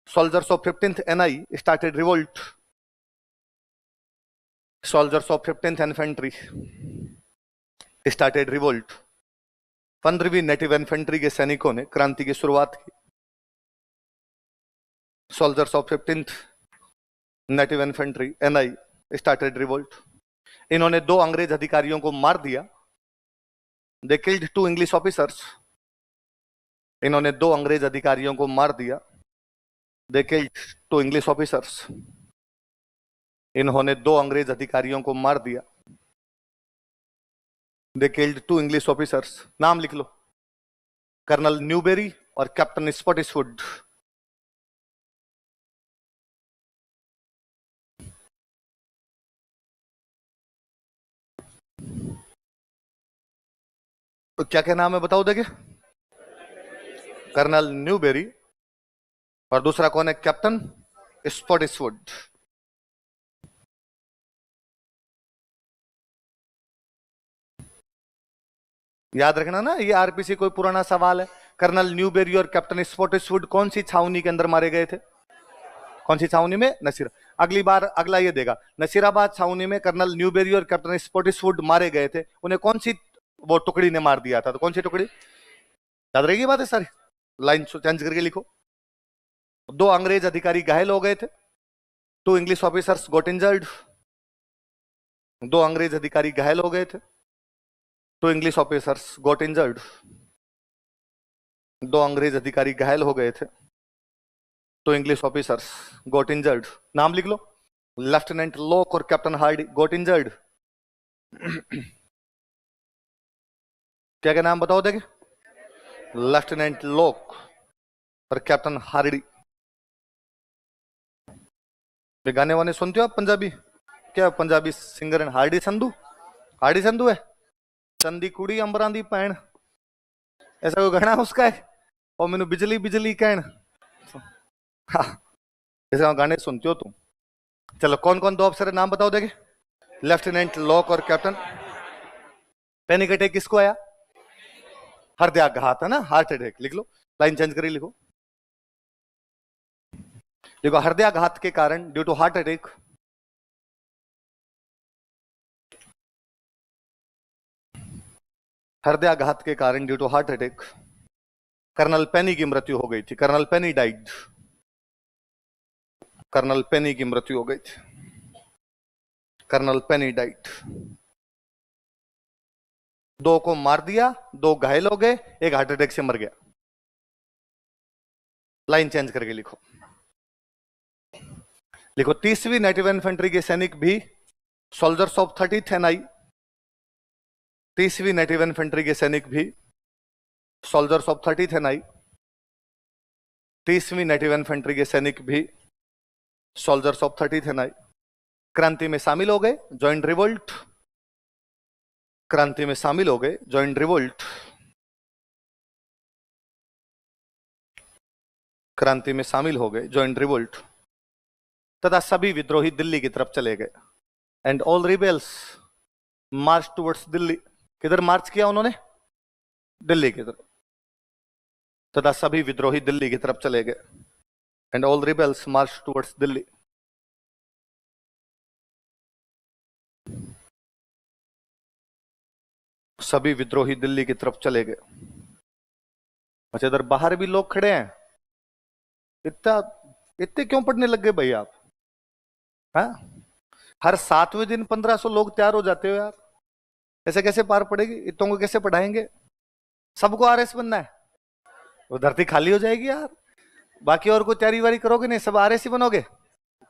Soldiers of 15th NI started revolt. Soldiers of 15th infantry started revolt. 15वीं नेटिव इन्फेंट्री के सैनिकों ने क्रांति की शुरुआत की। सोल्जर्स ऑफ 15th नेटिव इन्फेंट्री एनआई स्टार्टेड रिवोल्ट। इन्होंने 2 अंग्रेज अधिकारियों को मार दिया। They killed 2 English officers. इन्होंने 2 अंग्रेज अधिकारियों को मार दिया। They killed 2 English officers. इन्होंने 2 अंग्रेज अधिकारियों को मार दिया। They killed 2 English officers. नाम लिख लो, कर्नल न्यूबेरी और कैप्टन स्पॉटिसवुड। तो क्या क्या नाम है बताओ देखे? कर्नल न्यूबेरी, और दूसरा कौन है? Captain Spottiswood. याद रखना ना, ये आरपीसी कोई पुराना सवाल है। कर्नल न्यूबेरी और कैप्टन स्पॉटिसवुड कौन सी छावनी के अंदर मारे गए थे? कौन सी छावनी में? नसीरा। अगली बार अगला ये देगा, नसीराबाद छावनी में कर्नल न्यूबेरी और कैप्टन स्पॉटिसवुड मारे गए थे। उन्हें कौन सी वो टुकड़ी ने मार दिया था? तो कौन सी टुकड़ी? याद रहेगी बात है सारी, लाइन चेंज करके लिखो। 2 अंग्रेज अधिकारी घायल हो गए थे। 2 इंग्लिश ऑफिसर्स गॉट इंजर्ड। 2 अंग्रेज अधिकारी घायल हो गए थे। 2 इंग्लिश ऑफिसर्स गॉट इंजर्ड। 2 अंग्रेज अधिकारी घायल हो गए थे। 2 इंग्लिश ऑफिसर्स गॉट इंजर्ड। नाम लिख लो, लेफ्टिनेंट लॉक और कैप्टन हार्डी गॉट इंजर्ड। क्या क्या नाम बताओ देखे? लेफ्टिनेंट लॉक और कैप्टन हार्डी। गाने वाने सुनते हो आप पंजाबी? क्या पंजाबी सिंगर है? हार्डी संधू? हार्डी संधू है? चंदी कुड़ी अंबरां दी भैन, ऐसा कोई गाना उसका है? और मैनू बिजली बिजली कहन। हाँ, ऐसे गाने सुनते हो तुम? चलो, कौन कौन 2 अफसर है नाम बताओ देखे? लेफ्टिनेंट लॉक और कैप्टन। पैनिक अटैक किसको आया? हृदयाघात है ना, हार्ट अटैक। लिख लो, लाइन चेंज करके लिखो। देखो, हृदयाघात के कारण, ड्यू टू हार्ट अटैक, हृदयाघात के कारण due to heart attack colonel Penny की मृत्यु हो गई थी। Colonel Penny died. Colonel Penny की मृत्यु हो गई थी। Colonel Penny died. 2 को मार दिया, 2 घायल हो गए, 1 हार्ट अटैक से मर गया। लाइन चेंज करके लिखो। लिखो, 30वीं नेटिव इन्फेंट्री के सैनिक भी सोल्जर्स ऑफ 30th एनआई। 30वीं नेटिव इन्फेंट्री के सैनिक भी सोल्जर्स ऑफ 30th एनआई। 30वीं नेटिव इन्फेंट्री के सैनिक भी सोल्जर्स ऑफ 30th नाइट क्रांति में शामिल हो गए, ज्वाइंट रिवोल्ट, क्रांति में शामिल हो गए, ज्वाइंट रिवोल्ट, क्रांति में शामिल हो गए, ज्वाइंट रिवोल्ट, तथा सभी विद्रोही दिल्ली की तरफ चले गए। And all rebels March towards Delhi. किधर मार्च किया उन्होंने? दिल्ली की तरफ। तथा सभी विद्रोही दिल्ली की तरफ चले गए। And all rebels March towards Delhi. सभी विद्रोही दिल्ली की तरफ चले गए। अच्छा, इधर बाहर भी लोग खड़े हैं। इतना इतने क्यों पढ़ने लग गए भाई आप? हाँ, हर 7वें दिन 1500 लोग तैयार हो जाते हो यार। ऐसे कैसे पार पड़ेगी? इतनों को कैसे पढ़ाएंगे? सबको आरएस बनना है? वो धरती खाली हो जाएगी यार। बाकी और कोई तैयारी वारी करोगे नहीं, सब आरएस ही बनोगे।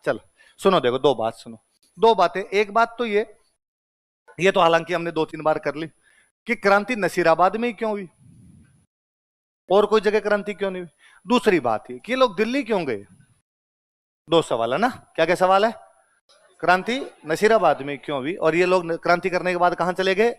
चलो सुनो, देखो दो बात सुनो, दो बातें। एक बात तो ये तो हालांकि हमने 2-3 बार कर ली कि क्रांति नसीराबाद में ही क्यों हुई, और कोई जगह क्रांति क्यों नहीं हुई। दूसरी बात है कि लोग दिल्ली क्यों गए। दो सवाल है ना? क्या क्या सवाल है? क्रांति नसीराबाद में क्यों हुई, और ये लोग क्रांति करने के बाद कहां चले गए?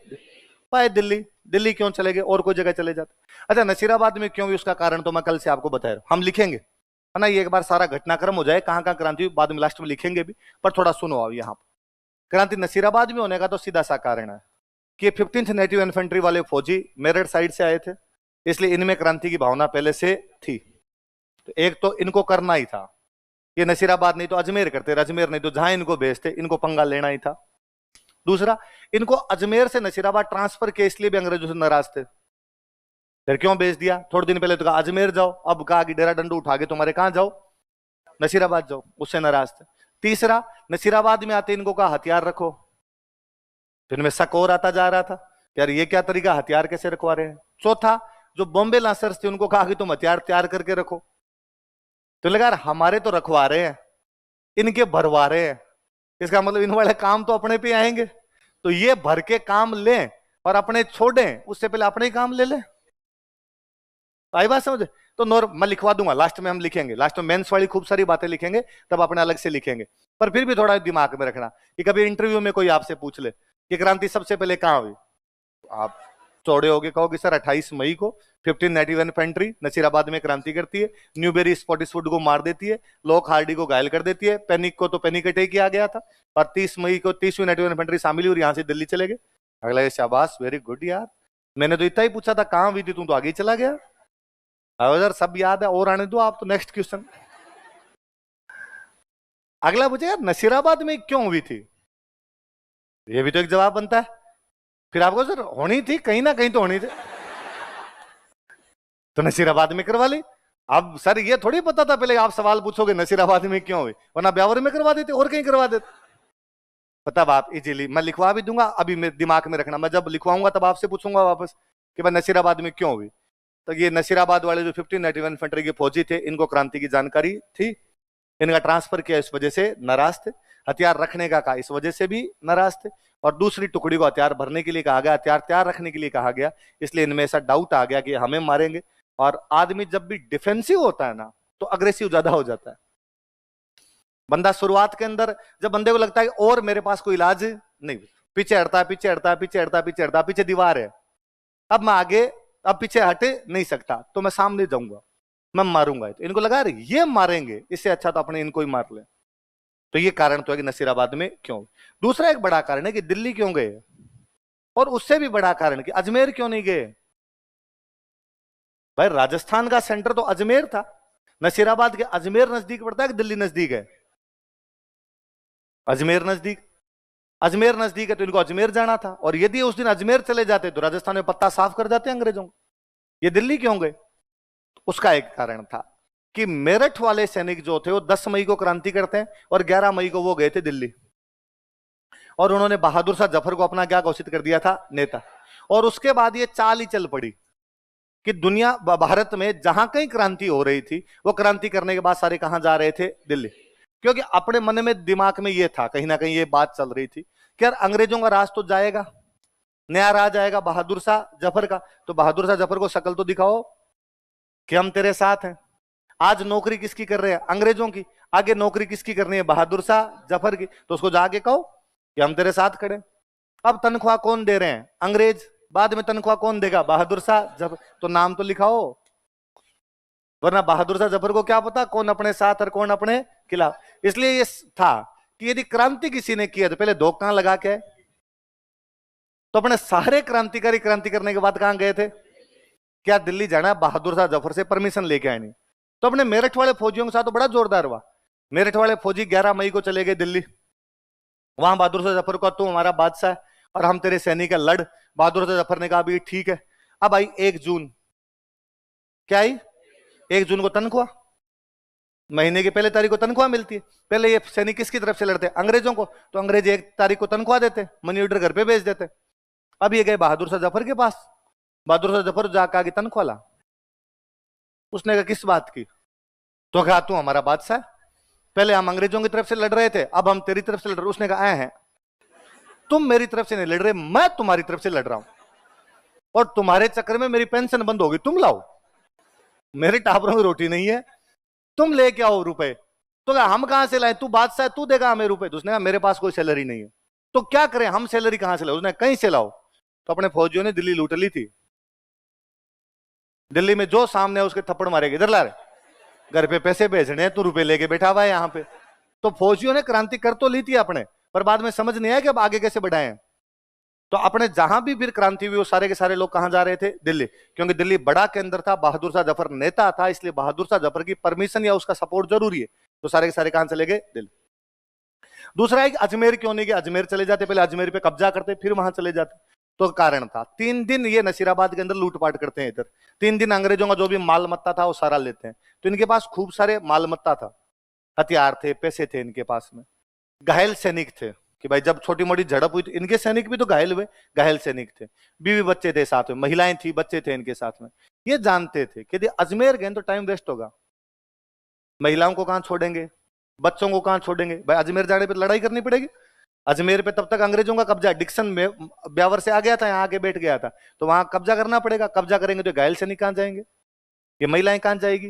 पाए दिल्ली। दिल्ली क्यों चले गए, और कोई जगह चले जाते? अच्छा, नसीराबाद में क्यों हुई उसका कारण तो मैं कल से आपको बता रहा हूं, हम लिखेंगे, है ना। ये एक बार सारा घटनाक्रम हो जाए, कहां कहां क्रांति हुई, बाद में लास्ट में लिखेंगे भी, पर थोड़ा सुनो। अब यहाँ क्रांति नसीराबाद में होने का तो सीधा सा कारण है कि 15th नेटिव इन्फेंट्री वाले फौजी मेरठ साइड से आए थे, इसलिए इनमें क्रांति की भावना पहले से थी। तो एक तो इनको करना ही था, ये नसीराबाद नहीं तो अजमेर करते, अजमेर नहीं तो जहां इनको भेजते, इनको पंगा लेना ही था। दूसरा, इनको अजमेर से नसीराबाद ट्रांसफर के इसलिए भी अंग्रेजों से नाराज थे। फिर क्यों भेज दिया? थोड़े दिन पहले तो कहा अजमेर जाओ, अब कहा कि डेरा डंडू उठा के तुम्हारे कहां जाओ, नसीराबाद जाओ, उससे नाराज थे। तीसरा, नसीराबाद में आते इनको कहा हथियार रखो, तो इनमें शक और आता जा रहा था, यार ये क्या तरीका, हथियार कैसे रखवा रहे हैं। चौथा, जो बॉम्बे लांसर्स थे उनको कहा कि तुम हथियार तैयार करके रखो, तो लगा यार हमारे तो रखवा रहे हैं, इनके भरवा रहे हैं, इसका मतलब इन वाले काम तो अपने पे आएंगे, तो ये भर के काम लें और अपने छोड़ें, उससे पहले अपने ही काम ले लें। आई बात समझे? तो मैं लिखवा दूंगा, लास्ट में हम लिखेंगे, लास्ट में मेंस वाली खूब सारी बातें लिखेंगे, तब अपने अलग से लिखेंगे। पर फिर भी थोड़ा दिमाग में रखना कि कभी इंटरव्यू में कोई आपसे पूछ ले कि क्रांति सबसे पहले कहां हुई, आप चौड़े होगे कहोगे सर 28 मई को 15 नेटिव इन्फेंट्री नसीराबाद में क्रांति करती है, न्यूबेरी स्पॉटिसवुड को मार देती है, लॉक हार्डी को घायल कर देती है, पैनिक को तो पैनिक अटैक किया गया था, और 30 मई को 30वीं नेटिव इन्फेंट्री शामिल हुई और यहां से दिल्ली चले गए। अगला, शाबाश, वेरी गुड यार, मैंने तो इतना ही पूछा था कहां हुई थी, तुम तो आगे ही चला गया। सर सब याद है, और आने दो आप तो। नेक्स्ट क्वेश्चन, अगला पूछे यार नसीराबाद में क्यों हुई थी, ये भी तो एक जवाब बनता है। फिर आपको सर होनी थी, कहीं ना कहीं तो होनी थी, तो नसीराबाद में करवा ली। अब सर ये थोड़ी पता था पहले आप सवाल पूछोगे नसीराबाद में क्यों हुई, वरना ब्यावर में करवा देते और कहीं करवा देते। पता आप इजीली, मैं लिखवा भी दूंगा, अभी मेरे दिमाग में रखना, मैं जब लिखवाऊंगा तब आपसे पूछूंगा वापस कि भाई नसीराबाद में क्यों हुई। तो ये नसीराबाद वाले जो 15 नेटिव इन्फेंट्री के फौजी थे, इनको क्रांति की जानकारी थी, इनका ट्रांसफर किया इस वजह से नाराज थे, हथियार रखने का कहा इस वजह से भी नाराज थे, और दूसरी टुकड़ी को हथियार भरने के लिए कहा गया, हथियार तैयार रखने के लिए कहा गया, इसलिए इनमें ऐसा डाउट आ गया कि हमें मारेंगे। और आदमी जब भी डिफेंसिव होता है ना तो अग्रेसिव ज्यादा हो जाता है। बंदा शुरुआत के अंदर जब बंदे को लगता है और मेरे पास कोई इलाज नहीं, पीछे हटता है, पीछे हटता है, पीछे हटता है, पीछे हटता है, पीछे दीवार है, अब मैं आगे, अब पीछे हटे नहीं सकता, तो मैं सामने जाऊंगा, मैं मारूंगा। तो इनको लगा रही ये मारेंगे, इससे अच्छा तो अपने इनको ही मार ले। तो ये कारण तो है कि नसीराबाद में क्यों। दूसरा एक बड़ा कारण है कि दिल्ली क्यों गए, और उससे भी बड़ा कारण कि अजमेर क्यों नहीं गए। भाई राजस्थान का सेंटर तो अजमेर था, नसीराबाद के अजमेर नजदीक पड़ता है कि दिल्ली नजदीक है? अजमेर नजदीक, अजमेर नजदीक है तो इनको अजमेर जाना था, और यदि उस दिन अजमेर चले जाते तो राजस्थान में पत्ता साफ कर जाते अंग्रेजों को। ये दिल्ली क्यों गए? उसका एक कारण था कि मेरठ वाले सैनिक जो थे वो 10 मई को क्रांति करते हैं और 11 मई को वो गए थे दिल्ली, और उन्होंने बहादुर शाह जफर को अपना क्या घोषित कर दिया था, नेता। और उसके बाद ये चाल ही चल पड़ी कि दुनिया भारत में जहां कहीं क्रांति हो रही थी वो क्रांति करने के बाद सारे कहां जा रहे थे, दिल्ली। क्योंकि अपने मन में दिमाग में ये था, कहीं ना कहीं ये बात चल रही थी कि यार अंग्रेजों का राज तो जाएगा, नया राज आएगा बहादुर शाह जफर का, तो बहादुर शाह जफर को शक्ल तो दिखाओ कि हम तेरे साथ हैं। आज नौकरी किसकी कर रहे हैं? अंग्रेजों की। आगे नौकरी किसकी करनी है? बहादुर शाह जफर की। तो उसको जाके कहो कि हम तेरे साथ खड़े। अब तनख्वाह कौन दे रहे हैं? अंग्रेज। बाद में तनख्वाह कौन देगा? बहादुर शाह जफर। तो नाम तो लिखाओ, वरना बहादुर शाह जफर को क्या पता कौन अपने साथ और कौन अपने खिलाफ। इसलिए ये था कि यदि क्रांति किसी ने किया तो पहले दो कहां लगा के, तो अपने सारे क्रांतिकारी क्रांति करने के बाद कहां गए थे? क्या दिल्ली जाना? बहादुर शाह जफर से परमिशन लेके आए नहीं। तो अपने मेरठ वाले फौजियों के साथ तो बड़ा जोरदार हुआ। मेरठ वाले फौजी 11 मई को चले गए दिल्ली। वहां बहादुर शाह जफर को, तू हमारा बादशाह है और हम तेरे सैनिक है, लड़। बहादुर शाह जफर ने कहा भी ठीक है। अब आई 1 जून। क्या आई? 1 जून को तनख्वाह, महीने की पहले तारीख को तनख्वाह मिलती है। पहले ये सैनिक किसकी तरफ से लड़ते? अंग्रेजों को। तो अंग्रेज 1 तारीख को तनख्वाह देते, मनी ऑर्डर घर पे भेज देते। अब ये गए बहादुर शाह जफर के पास। बहादुर शाह जफर जाकर आगे तनख्वाह ला। उसने कहा किस बात की? तो कहा तू हमारा बादशाह है, पहले हम अंग्रेजों की तरफ से लड़ रहे थे, अब हम तेरी तरफ से लड़ रहे। उसने कहा हैं, तुम मेरी तरफ से नहीं लड़ रहे, मैं तुम्हारी तरफ से लड़ रहा हूं, और तुम्हारे चक्कर में मेरी पेंशन बंद होगी। तुम लाओ, मेरे टाबरों की रोटी नहीं है, तुम लेके आओ रुपए। तो क्या हम कहां से लाए? तू बादशाह है, तू देगा हमें रुपए। तो उसने कहा मेरे पास कोई सैलरी नहीं है। तो क्या करें, हम सैलरी कहां से लाओ? उसने कहीं से लाओ। तो अपने फौजियों ने दिल्ली लूट ली थी। दिल्ली में जो सामने है उसके थप्पड़ मारेगा, इधर ला रहे, घर पे पैसे भेजने हैं, तू रुपए लेके बैठा हुआ है यहाँ पे। तो फौजियों ने क्रांति कर तो ली थी अपने, पर बाद में समझ नहीं आया कि अब आगे कैसे बढ़ाएं। तो अपने जहां भी फिर क्रांति हुई वो सारे के सारे लोग कहां जा रहे थे? दिल्ली। क्योंकि दिल्ली बड़ा केंद्र था, बहादुर शाह जफर नेता था, इसलिए बहादुर शाह जफर की परमिशन या उसका सपोर्ट जरूरी है। तो सारे के सारे कहां चले गए? दिल्ली। दूसरा है कि अजमेर क्यों नहीं गए? अजमेर चले जाते, पहले अजमेर पे कब्जा करते, फिर वहां चले जाते। तो कारण था 3 दिन ये नसीराबाद के अंदर लूटपाट करते हैं इधर। 3 दिन अंग्रेजों का जो भी माल मत्ता था वो सारा लेते हैं। तो इनके पास खूब सारे माल मत्ता था, हथियार थे, पैसे थे इनके पास में। घायल सैनिक थे कि भाई जब छोटी मोटी झड़प हुई तो इनके सैनिक भी तो घायल हुए, घायल सैनिक थे। बीवी बच्चे थे साथ में, महिलाएं थी, बच्चे थे इनके साथ में। ये जानते थे कि यदि अजमेर गए तो टाइम वेस्ट होगा, महिलाओं को कहां छोड़ेंगे, बच्चों को कहां छोड़ेंगे? भाई अजमेर जाने पर लड़ाई करनी पड़ेगी। अजमेर पे तब तक अंग्रेजों का कब्जा, डिक्सन में ब्यावर से आ गया था, यहाँ आके बैठ गया था, तो वहां कब्जा करना पड़ेगा। कब्जा करेंगे तो घायल सैनिक कहां जाएंगे, ये महिलाएं कहां जाएगी,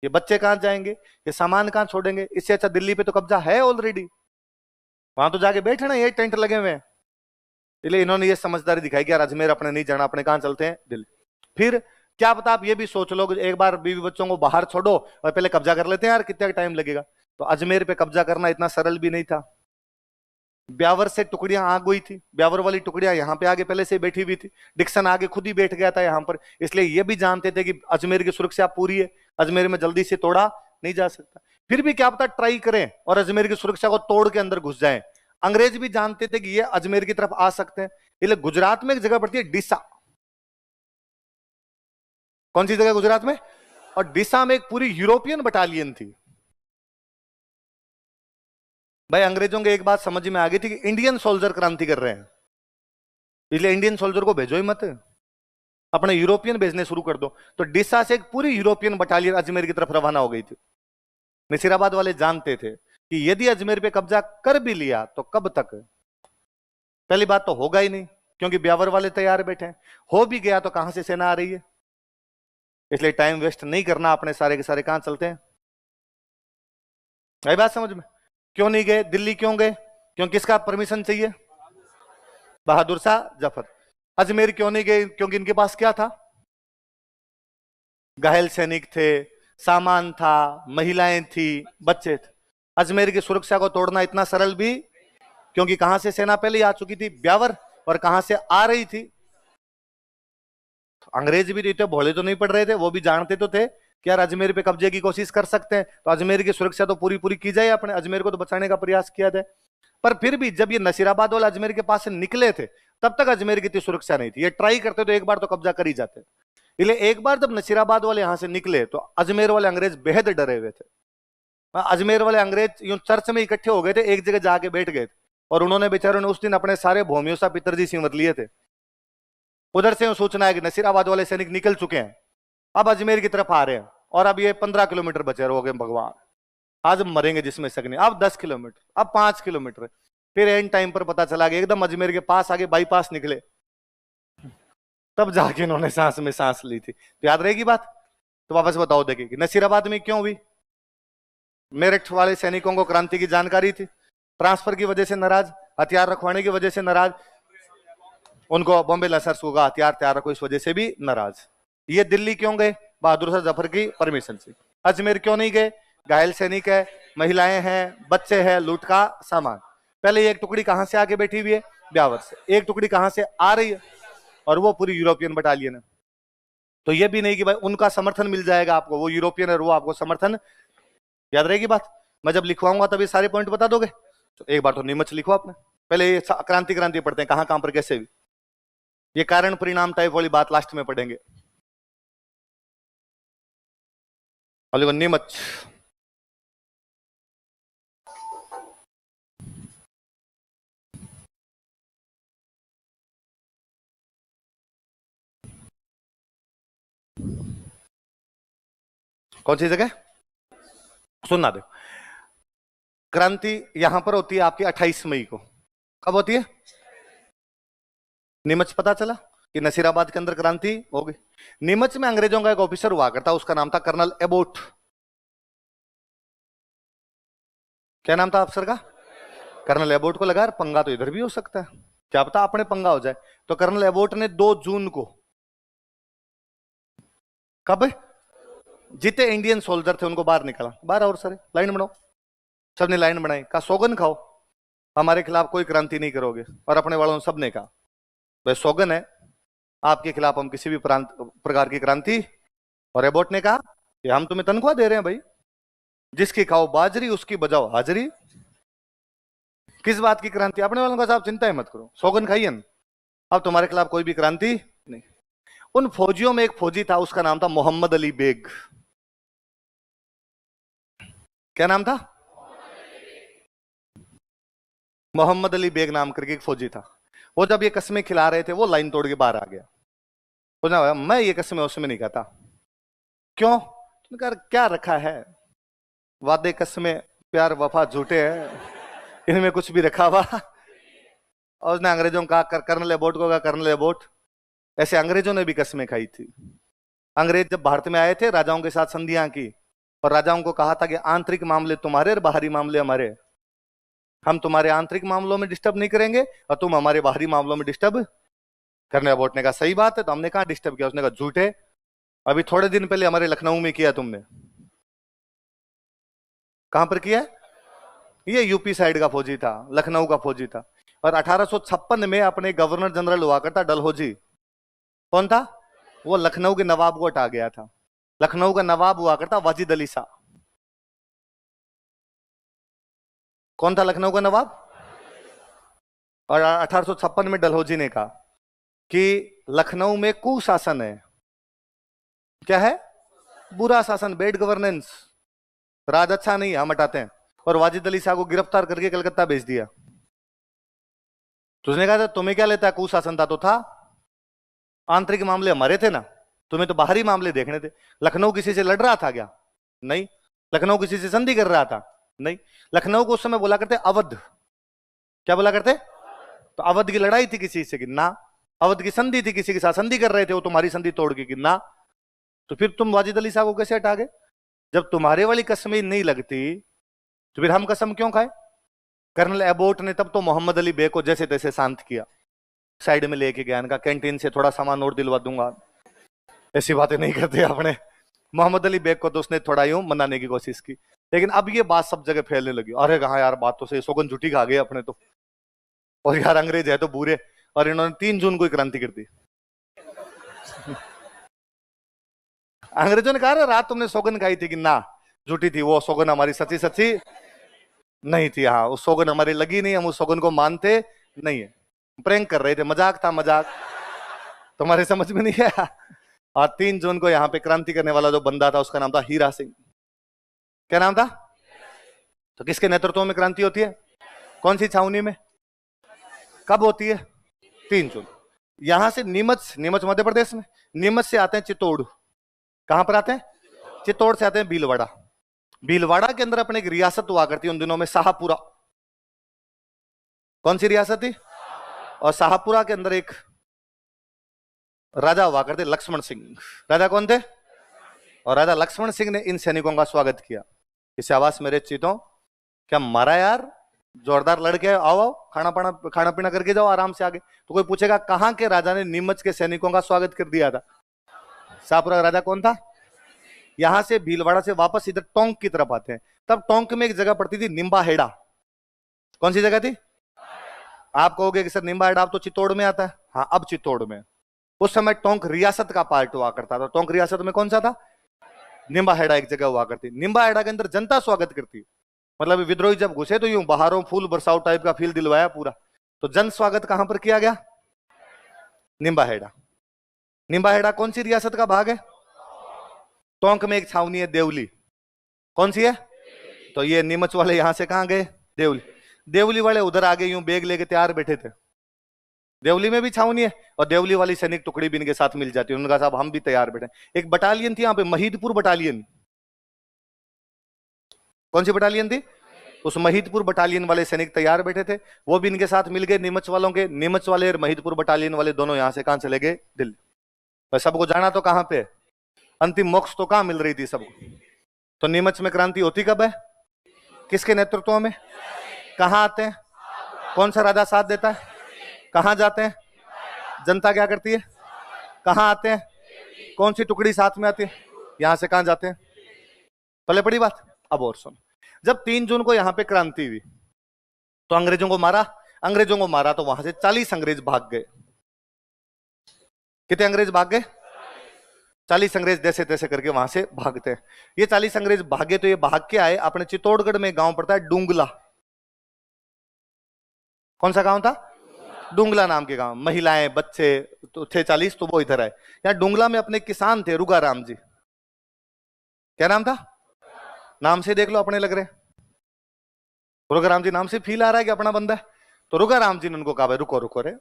ये बच्चे कहां जाएंगे, ये सामान कहां छोड़ेंगे? इससे अच्छा दिल्ली पे तो कब्जा है ऑलरेडी, वहां तो जाके बैठे ना, ये टेंट लगे हुए हैं। इसलिए इन्होंने ये समझदारी दिखाई कि यार अजमेर अपने नहीं जाना, अपने कहां चलते हैं? दिल्ली। फिर क्या पता आप ये भी सोच लो कि एक बार बीवी बच्चों को बाहर छोड़ो और पहले कब्जा कर लेते हैं, यार कितना टाइम लगेगा। तो अजमेर पे कब्जा करना इतना सरल भी नहीं था। ब्यावर से टुकड़ियां आ गई थी, ब्यावर वाली टुकड़ियां यहाँ पे आगे पहले से बैठी हुई थी, डिक्सन आगे खुद ही बैठ गया था यहाँ पर। इसलिए ये भी जानते थे कि अजमेर की सुरक्षा पूरी है, अजमेर में जल्दी से तोड़ा नहीं जा सकता। फिर भी क्या पता ट्राई करें और अजमेर की सुरक्षा को तोड़ के अंदर घुस जाएं। अंग्रेज भी जानते थे कि ये अजमेर की तरफ आ सकते हैं। इसलिए गुजरात में एक जगह पड़ती है डीसा। कौन सी जगह गुजरात में? और डीसा में एक पूरी यूरोपियन बटालियन थी। भाई अंग्रेजों के एक बात समझ में आ गई थी कि इंडियन सोल्जर क्रांति कर रहे हैं, इसलिए इंडियन सोल्जर को भेजो ही मत, अपने यूरोपियन भेजने शुरू कर दो। तो डिसा से एक पूरी यूरोपियन बटालियन अजमेर की तरफ रवाना हो गई थी। नसीराबाद वाले जानते थे कि यदि अजमेर पे कब्जा कर भी लिया तो कब तक, पहली बात तो होगा ही नहीं क्योंकि ब्यावर वाले तैयार बैठे हैं, हो भी गया तो कहां से सेना आ रही है। इसलिए टाइम वेस्ट नहीं करना, अपने सारे के सारे कहां चलते हैं। आई बात समझ में? क्यों नहीं गए दिल्ली? क्यों गए? क्यों, किसका परमिशन चाहिए? बहादुर शाह जफर। अजमेर क्यों नहीं गए? क्योंकि इनके पास क्या था? घायल सैनिक थे, सामान था, महिलाएं थी, बच्चे थे। अजमेर की सुरक्षा को तोड़ना इतना सरल भी, क्योंकि कहां से सेना पहले आ चुकी थी? ब्यावर। और कहां से आ रही थी? अंग्रेज भी तो इतने भोले तो नहीं पड़ रहे थे, वो भी जानते तो थे कि यार अजमेर पे कब्जे की कोशिश कर सकते हैं, तो अजमेर की सुरक्षा तो पूरी पूरी की जाए, अपने अजमेर को तो बचाने का प्रयास किया जाए। पर फिर भी जब ये नसीराबाद वाले अजमेर के पास से निकले थे तब तक अजमेर की इतनी सुरक्षा नहीं थी। ये ट्राई करते तो एक बार तो कब्जा कर ही जाते। इसलिए एक बार जब नसीराबाद वाले यहां से निकले तो अजमेर वाले अंग्रेज बेहद डरे हुए थे। अजमेर वाले अंग्रेज यूं चर्च में इकट्ठे हो गए थे, एक जगह जाके बैठ गए थे, और उन्होंने बेचारों ने उस दिन अपने सारे भूमियों सा पितरजी सिमर लिए थे। उधर से सूचना है कि नसीराबाद वाले सैनिक निकल चुके हैं, अब अजमेर की तरफ आ रहे हैं, और अब ये 15 किलोमीटर बचे रहोगे भगवान, आज हम मरेंगे जिसमें शक नहीं। अब 10 किलोमीटर, अब 5 किलोमीटर। फिर एंड टाइम पर पता चला कि एकदम अजमेर के पास आगे बाईपास निकले, तब जाके इन्होंने सांस में सांस ली थी। तो याद रहेगी बात। तो वापस बताओ देखिए कि नसीराबाद में क्यों हुई? मेरठ वाले सैनिकों को क्रांति की जानकारी थी, ट्रांसफर की वजह से नाराज, हथियार रखवाने की वजह से नाराज, उनको बॉम्बे लसर्स को हथियार तैयार रखो इस वजह से भी नाराज। ये दिल्ली क्यों गए? बहादुर शाह जफर की परमिशन से। अजमेर क्यों नहीं गए? घायल सैनिक है, महिलाएं हैं, बच्चे हैं, लूट का सामान। पहले एक टुकड़ी कहां से आके बैठी हुई है? ब्यावर से। एक टुकड़ी कहां से आ रही है? और वो पूरी यूरोपियन बटालियन है। तो ये भी नहीं कि भाई उनका समर्थन मिल जाएगा आपको, वो यूरोपियन है वो आपको समर्थन। याद रहेगी बात? मैं जब लिखवाऊंगा तब ये सारे पॉइंट बता दोगे। तो एक बार तो नीमच लिखो आपने, पहले ये क्रांति क्रांति पढ़ते हैं कहां कहां पर कैसे भी, ये कारण परिणाम टाइप वाली बात लास्ट में पढ़ेंगे। नीमच कौन सी जगह? सुनना दो। क्रांति यहां पर होती है आपकी 28 मई को। कब होती है? नीमच पता चला कि नसीराबाद के अंदर क्रांति हो गई। नीमच में अंग्रेजों का एक ऑफिसर हुआ करता, उसका नाम था कर्नल एबोट। क्या नाम था अफसर का? कर्नल एबोट को लगा पंगा तो इधर भी हो सकता है, क्या पता अपने पंगा हो जाए। तो कर्नल एबोट ने 2 जून को, कब? जितने इंडियन सोल्जर थे उनको बाहर निकाला, बाहर और सारे लाइन बनाओ। सबने लाइन बनाई, कहा सौगन खाओ हमारे खिलाफ कोई क्रांति नहीं करोगे। और अपने वालों ने सबने कहा भाई सौगन है आपके खिलाफ हम किसी भी प्रकार की क्रांति। और एबोट ने कहा कि हम तुम्हें तनख्वाह दे रहे हैं भाई, जिसकी खाओ बाजरी उसकी बजाओ हाजरी। किस बात की क्रांति? अपने वालों का साहब चिंता ही मत करो, सौगन खाइए न, अब तुम्हारे खिलाफ कोई भी क्रांति नहीं। उन फौजियों में एक फौजी था, उसका नाम था मोहम्मद अली बेग। क्या नाम था? मोहम्मद अली बेग नाम करके एक फौजी था। वो जब ये कस्में खिला रहे थे वो लाइन तोड़ के बाहर आ गया। बोला मैं ये कस्में उसमें नहीं खाता। क्यों? क्या रखा है? वादे कस्में प्यार वफा झूठे हैं, इनमें कुछ भी रखा हुआ। और उसने अंग्रेजों को कहा, कर्नल एबोट को कहा कर्नल एबोट, ऐसे अंग्रेजों ने भी कस्में खाई थी। अंग्रेज जब भारत में आए थे राजाओं के साथ संधियां की, और राजाओं को कहा था कि आंतरिक मामले तुम्हारे और बाहरी मामले हमारे, हम तुम्हारे आंतरिक मामलों में डिस्टर्ब नहीं करेंगे और तुम हमारे बाहरी मामलों में डिस्टर्ब। कर्नल एबोट ने कहा सही बात है, तो हमने कहा डिस्टर्ब किया? उसने कहा झूठे, अभी थोड़े दिन पहले हमारे लखनऊ में किया तुमने। कहां पर किया? ये यूपी साइड का फौजी था, लखनऊ का फौजी था। और 1856 में अपने गवर्नर जनरल हुआ करता डलहौजी। कौन था वो? लखनऊ के नवाब को हटा गया था। लखनऊ का नवाब हुआ करता वाजिद अली शाह। कौन था लखनऊ का नवाब? और 1856 में डलहौजी ने कहा कि लखनऊ में कुशासन है। क्या है? बुरा शासन, बेड गवर्नेंस, राज अच्छा नहीं, हम हटाते हैं। और वाजिद अली शाह को गिरफ्तार करके कलकत्ता भेज दिया। तो उसने कहा था तुम्हें क्या लेता है, कुशासन था तो था, आंतरिक मामले हमारे थे ना, तुम्हें तो बाहरी मामले देखने थे। लखनऊ किसी से लड़ रहा था क्या? नहीं। लखनऊ किसी से संधि कर रहा था? नहीं। लखनऊ को उस समय बोला करते अवध। क्या बोला करते? तो अवध की लड़ाई थी किसी से कि ना, अवध की संधि थी किसी के साथ, संधि कर रहे थे वो, तुम्हारी संधि तोड़ के कि ना। तो फिर तुम वाजिद अली साहब को कैसे हटा गए? जब तुम्हारे वाली कसमें नहीं लगती तो फिर हम कसम क्यों खाए? कर्नल एबोट ने तब तो मोहम्मद अली बेग को जैसे तैसे शांत किया, साइड में लेके गया, इनका कैंटीन से थोड़ा सामान और दिलवा दूंगा, ऐसी बातें नहीं करते अपने। मोहम्मद अली बेग को तो उसने थोड़ा यूं मनाने की कोशिश की, लेकिन अब ये बात सब जगह फैलने लगी। अरे कहा यार, बात तो सही, सौगन झूठी खा गए अपने तो, और यार अंग्रेज है तो बुरे, और इन्होंने 3 जून को क्रांति कर दी। अंग्रेजों ने कहा रात तुमने सौगन खाई थी कि ना, झूठी थी वो सौगन, हमारी सच्ची सच्ची नहीं थी। हाँ, उस सौगन हमारी लगी नहीं, हम उस सौगन को मानते नहीं है, प्रैंक कर रहे थे, मजाक था, मजाक तुम्हारे समझ में नहीं आया। और 3 जून को यहाँ पे क्रांति करने वाला जो बंदा था उसका नाम था हीरा सिंह। क्या नाम था? तो किसके नेतृत्व में क्रांति होती है? कौन सी छावनी में? कब होती है? 3 जून। यहां से नीमच, नीमच मध्य प्रदेश में, नीमच से आते हैं चित्तौड़। कहां पर आते हैं? चित्तौड़ से आते हैं भीलवाड़ा। भीलवाड़ा के अंदर अपने एक रियासत हुआ करती उन दिनों में, शाहपुरा। कौन सी रियासत थी? और शाहपुरा के अंदर एक राजा हुआ करते लक्ष्मण सिंह। राजा कौन थे? और राजा लक्ष्मण सिंह ने इन सैनिकों का स्वागत किया कि शाबाश मेरे चीतों, क्या मारा यार, जोरदार लड़के, आओ आओ, खाना पीना करके जाओ आराम से आगे। तो कोई पूछेगा कहां के राजा ने नीमच के सैनिकों का स्वागत कर दिया था? शाहपुरा का राजा कौन था? यहां से भीलवाड़ा से वापस इधर टोंक की तरफ आते हैं, तब टोंक में एक जगह पड़ती थी निम्बाहेड़ा। कौन सी जगह थी? आप कहोगे कि सर निम्बाहेड़ा अब तो चित्तौड़ में आता है। हाँ, अब चित्तौड़ में। उस समय टोंक रियासत का पार्ट हुआ करता था। टोंक रियासत में कौन सा था? निम्बाहेड़ा एक जगह हुआ करती। निम्बाहेड़ा के अंदर जनता स्वागत करती, मतलब विद्रोही जब घुसे तो यूं बाहरों फूल बरसाव टाइप का फील दिलवाया पूरा। तो जन स्वागत कहां पर किया गया? निम्बाहेड़ा। निम्बाहेड़ा कौन सी रियासत का भाग है? टोंक में एक छावनी है देवली। कौन सी है? तो ये नीमच वाले यहां से कहां गए? देवली। देवली वाले उधर आगे यूं बैग लेके तैयार बैठे थे। देवली में भी छावनी है और देवली वाली सैनिक टुकड़ी भी इनके साथ मिल जाती है। उनका साहब हम भी तैयार बैठे। एक बटालियन थी यहां पे, महीदपुर बटालियन। कौन सी बटालियन थी? उस महीदपुर बटालियन वाले सैनिक तैयार बैठे थे, वो भी इनके साथ मिल गए नीमच वालों के। नीमच वाले और महीदपुर बटालियन वाले दोनों यहां से कहां चले गए? दिल्ली। पर सबको जाना तो कहां पे? अंतिम मोक्ष तो कहां मिल रही थी सबको? तो नीमच में क्रांति होती कब है? किसके नेतृत्व में? कहां आते हैं? कौन सा राजा साथ देता है? कहां जाते हैं? जनता क्या करती है? कहां आते हैं? कौन सी टुकड़ी साथ में आती है? यहां से कहां जाते हैं? पहले पड़ी बात। अब और सुन, जब 3 जून को यहां पे क्रांति हुई तो अंग्रेजों को मारा। अंग्रेजों को मारा तो वहां से 40 अंग्रेज भाग गए। कितने अंग्रेज भाग गए? 40 अंग्रेज जैसे तैसे करके वहां से भागते हैं। ये 40 अंग्रेज भागे तो ये भाग के आए अपने चित्तौड़गढ़ में। गांव पड़ता है डूंगला। कौन सा गांव था? डूंगला नाम के गांव। महिलाएं बच्चे तो थे 40, तो वो इधर आए। यहाँ डूंगला में अपने किसान थे रुगाराम जी। क्या नाम था? नाम से देख लो अपने लग रहे। रुगाराम जी नाम से फील आ रहा है कि अपना बंदा है। तो रुगाराम जी ने उनको कहा भाई रुको रुको रे,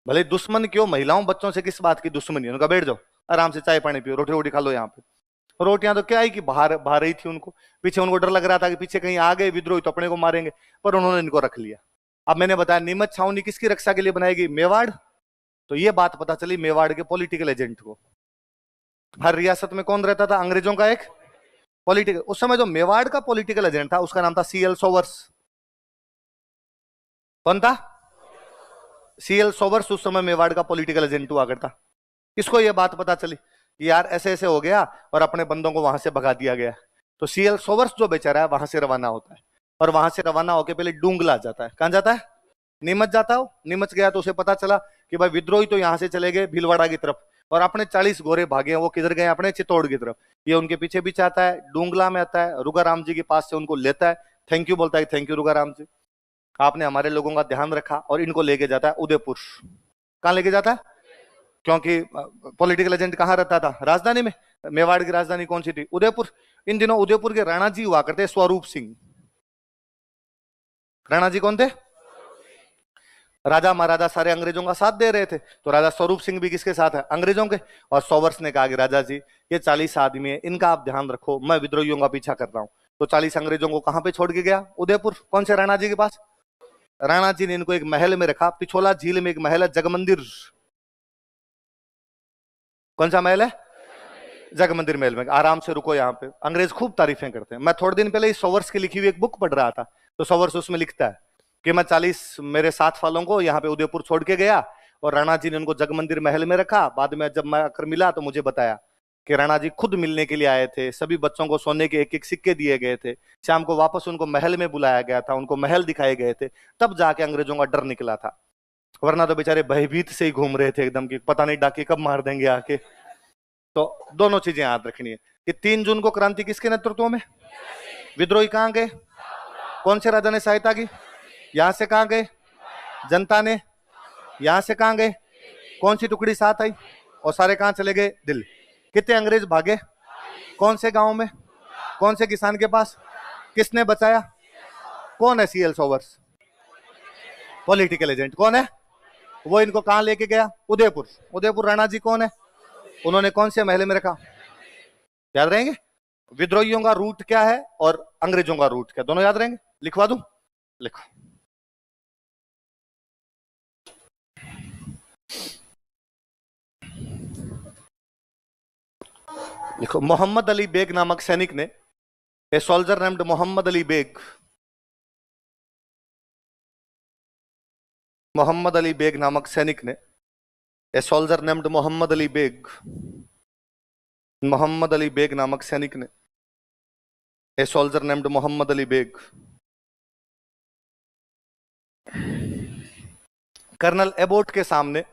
भले दुश्मन क्यों, महिलाओं बच्चों से किस बात की दुश्मनी है? उनका बैठ जाओ आराम से, चाय पानी पियो, रोटी रोटी खा लो। यहाँ पे रोटियां तो क्या है कि बाहर बाहर रही थी उनको। पीछे उनको डर लग रहा था कि पीछे कहीं आ गए विद्रोही तो अपने को मारेंगे, पर उन्होंने इनको रख लिया। अब मैंने बताया नीमच छावनी किसकी रक्षा के लिए बनाएगी? मेवाड़। तो ये बात पता चली मेवाड़ के पॉलिटिकल एजेंट को। हर रियासत में कौन रहता था? अंग्रेजों का एक पॉलिटिकल। उस समय जो मेवाड़ का पॉलिटिकल एजेंट था उसका नाम था सीएल सोवर्स। कौन था? सीएल सोवर्स उस समय मेवाड़ का पॉलिटिकल एजेंट हुआ करता। किसको ये बात पता चली कि यार ऐसे ऐसे हो गया और अपने बंदों को वहां से भगा दिया गया, तो सीएल सोवर्स जो बेचारा है वहां से रवाना होता है। और वहां से रवाना होकर पहले डूंगला जाता है। कहां जाता है? नीमच जाता हो। नीमच गया तो उसे पता चला कि भाई विद्रोही तो यहां से चले गए भीलवाड़ा की तरफ, और अपने 40 गोरे भागे हैं वो किधर गए? अपने चित्तौड़ की तरफ। ये उनके पीछे पीछे आता है, डूंगला में आता है, रुगाराम जी के पास से उनको लेता है। थैंक यू बोलता है, थैंक यू रुगाराम जी, आपने हमारे लोगों का ध्यान रखा। और इनको लेके जाता है उदयपुर। कहां लेके जाता है? क्योंकि पॉलिटिकल एजेंट कहां रहता था? राजधानी में। मेवाड़ की राजधानी कौन सी थी? उदयपुर। इन दिनों उदयपुर के राणा जी हुआ करते स्वरूप सिंह। राणा जी कौन थे? राजा महाराजा सारे अंग्रेजों का साथ दे रहे थे, तो राजा स्वरूप सिंह भी किसके साथ है? अंग्रेजों के। और सोवर्स ने कहा कि राजा जी ये 40 आदमी है, इनका आप ध्यान रखो, मैं विद्रोहियों का पीछा कर रहा हूं। तो 40 अंग्रेजों को कहां पे छोड़ के गया? उदयपुर। कौन से? राणा जी के पास। राणा जी ने इनको एक महल में रखा, पिछोला झील में एक महल है जगमंदिर। कौन सा महल है? जगमंदिर महल में। आराम से रुको, यहाँ पे अंग्रेज खूब तारीफें करते हैं। मैं थोड़े दिन पहले इस सोवर्स की लिखी हुई एक बुक पढ़ रहा था, तो सोवर्स उसमें लिखता है कि मैं 40 मेरे साथ वालों को यहाँ पे उदयपुर छोड़ के गया और राणा जी ने उनको जगमंदिर महल में रखा। बाद में जब मैं आकर मिला तो मुझे बताया कि राणा जी खुद मिलने के लिए आए थे, सभी बच्चों को सोने के एक एक सिक्के दिए गए थे, शाम को वापस उनको महल में बुलाया गया था, उनको महल दिखाए गए थे, तब जाके अंग्रेजों का डर निकला था। वरना तो बेचारे भयभीत से ही घूम रहे थे एकदम, कि पता नहीं डाके कब मार देंगे आके। तो दोनों चीजें याद रखनी है कि 3 जून को क्रांति किसके नेतृत्व में? विद्रोही कहां गए? कौन से राजा ने सहायता की? यहां से कहां गए? जनता ने। यहां से कहां गए? कौन सी टुकड़ी साथ आई? और सारे कहां चले गए? दिल्ली। कितने अंग्रेज भागे? कौन से गांव में? कौन से किसान के पास? किसने बचाया? कौन है सीएल सोवर्स? Political agent. कौन है वो? इनको कहां लेके गया? उदयपुर। उदयपुर राणा जी कौन है? उन्होंने कौन से महल में रखा? याद रहेंगे? विद्रोहियों का रूट क्या है और अंग्रेजों का रूट क्या, दोनों याद रहेंगे? लिखवा दूं? लिखो। लिखो, मोहम्मद अली बेग नामक सैनिक ने, a soldier named Mohammad Ali Baig, Mohammad Ali Baig नामक सैनिक ने, a soldier named Mohammad Ali Baig, Mohammad Ali Baig नामक सैनिक ने, a soldier named Mohammad Ali Baig, colonel Abbott के सामने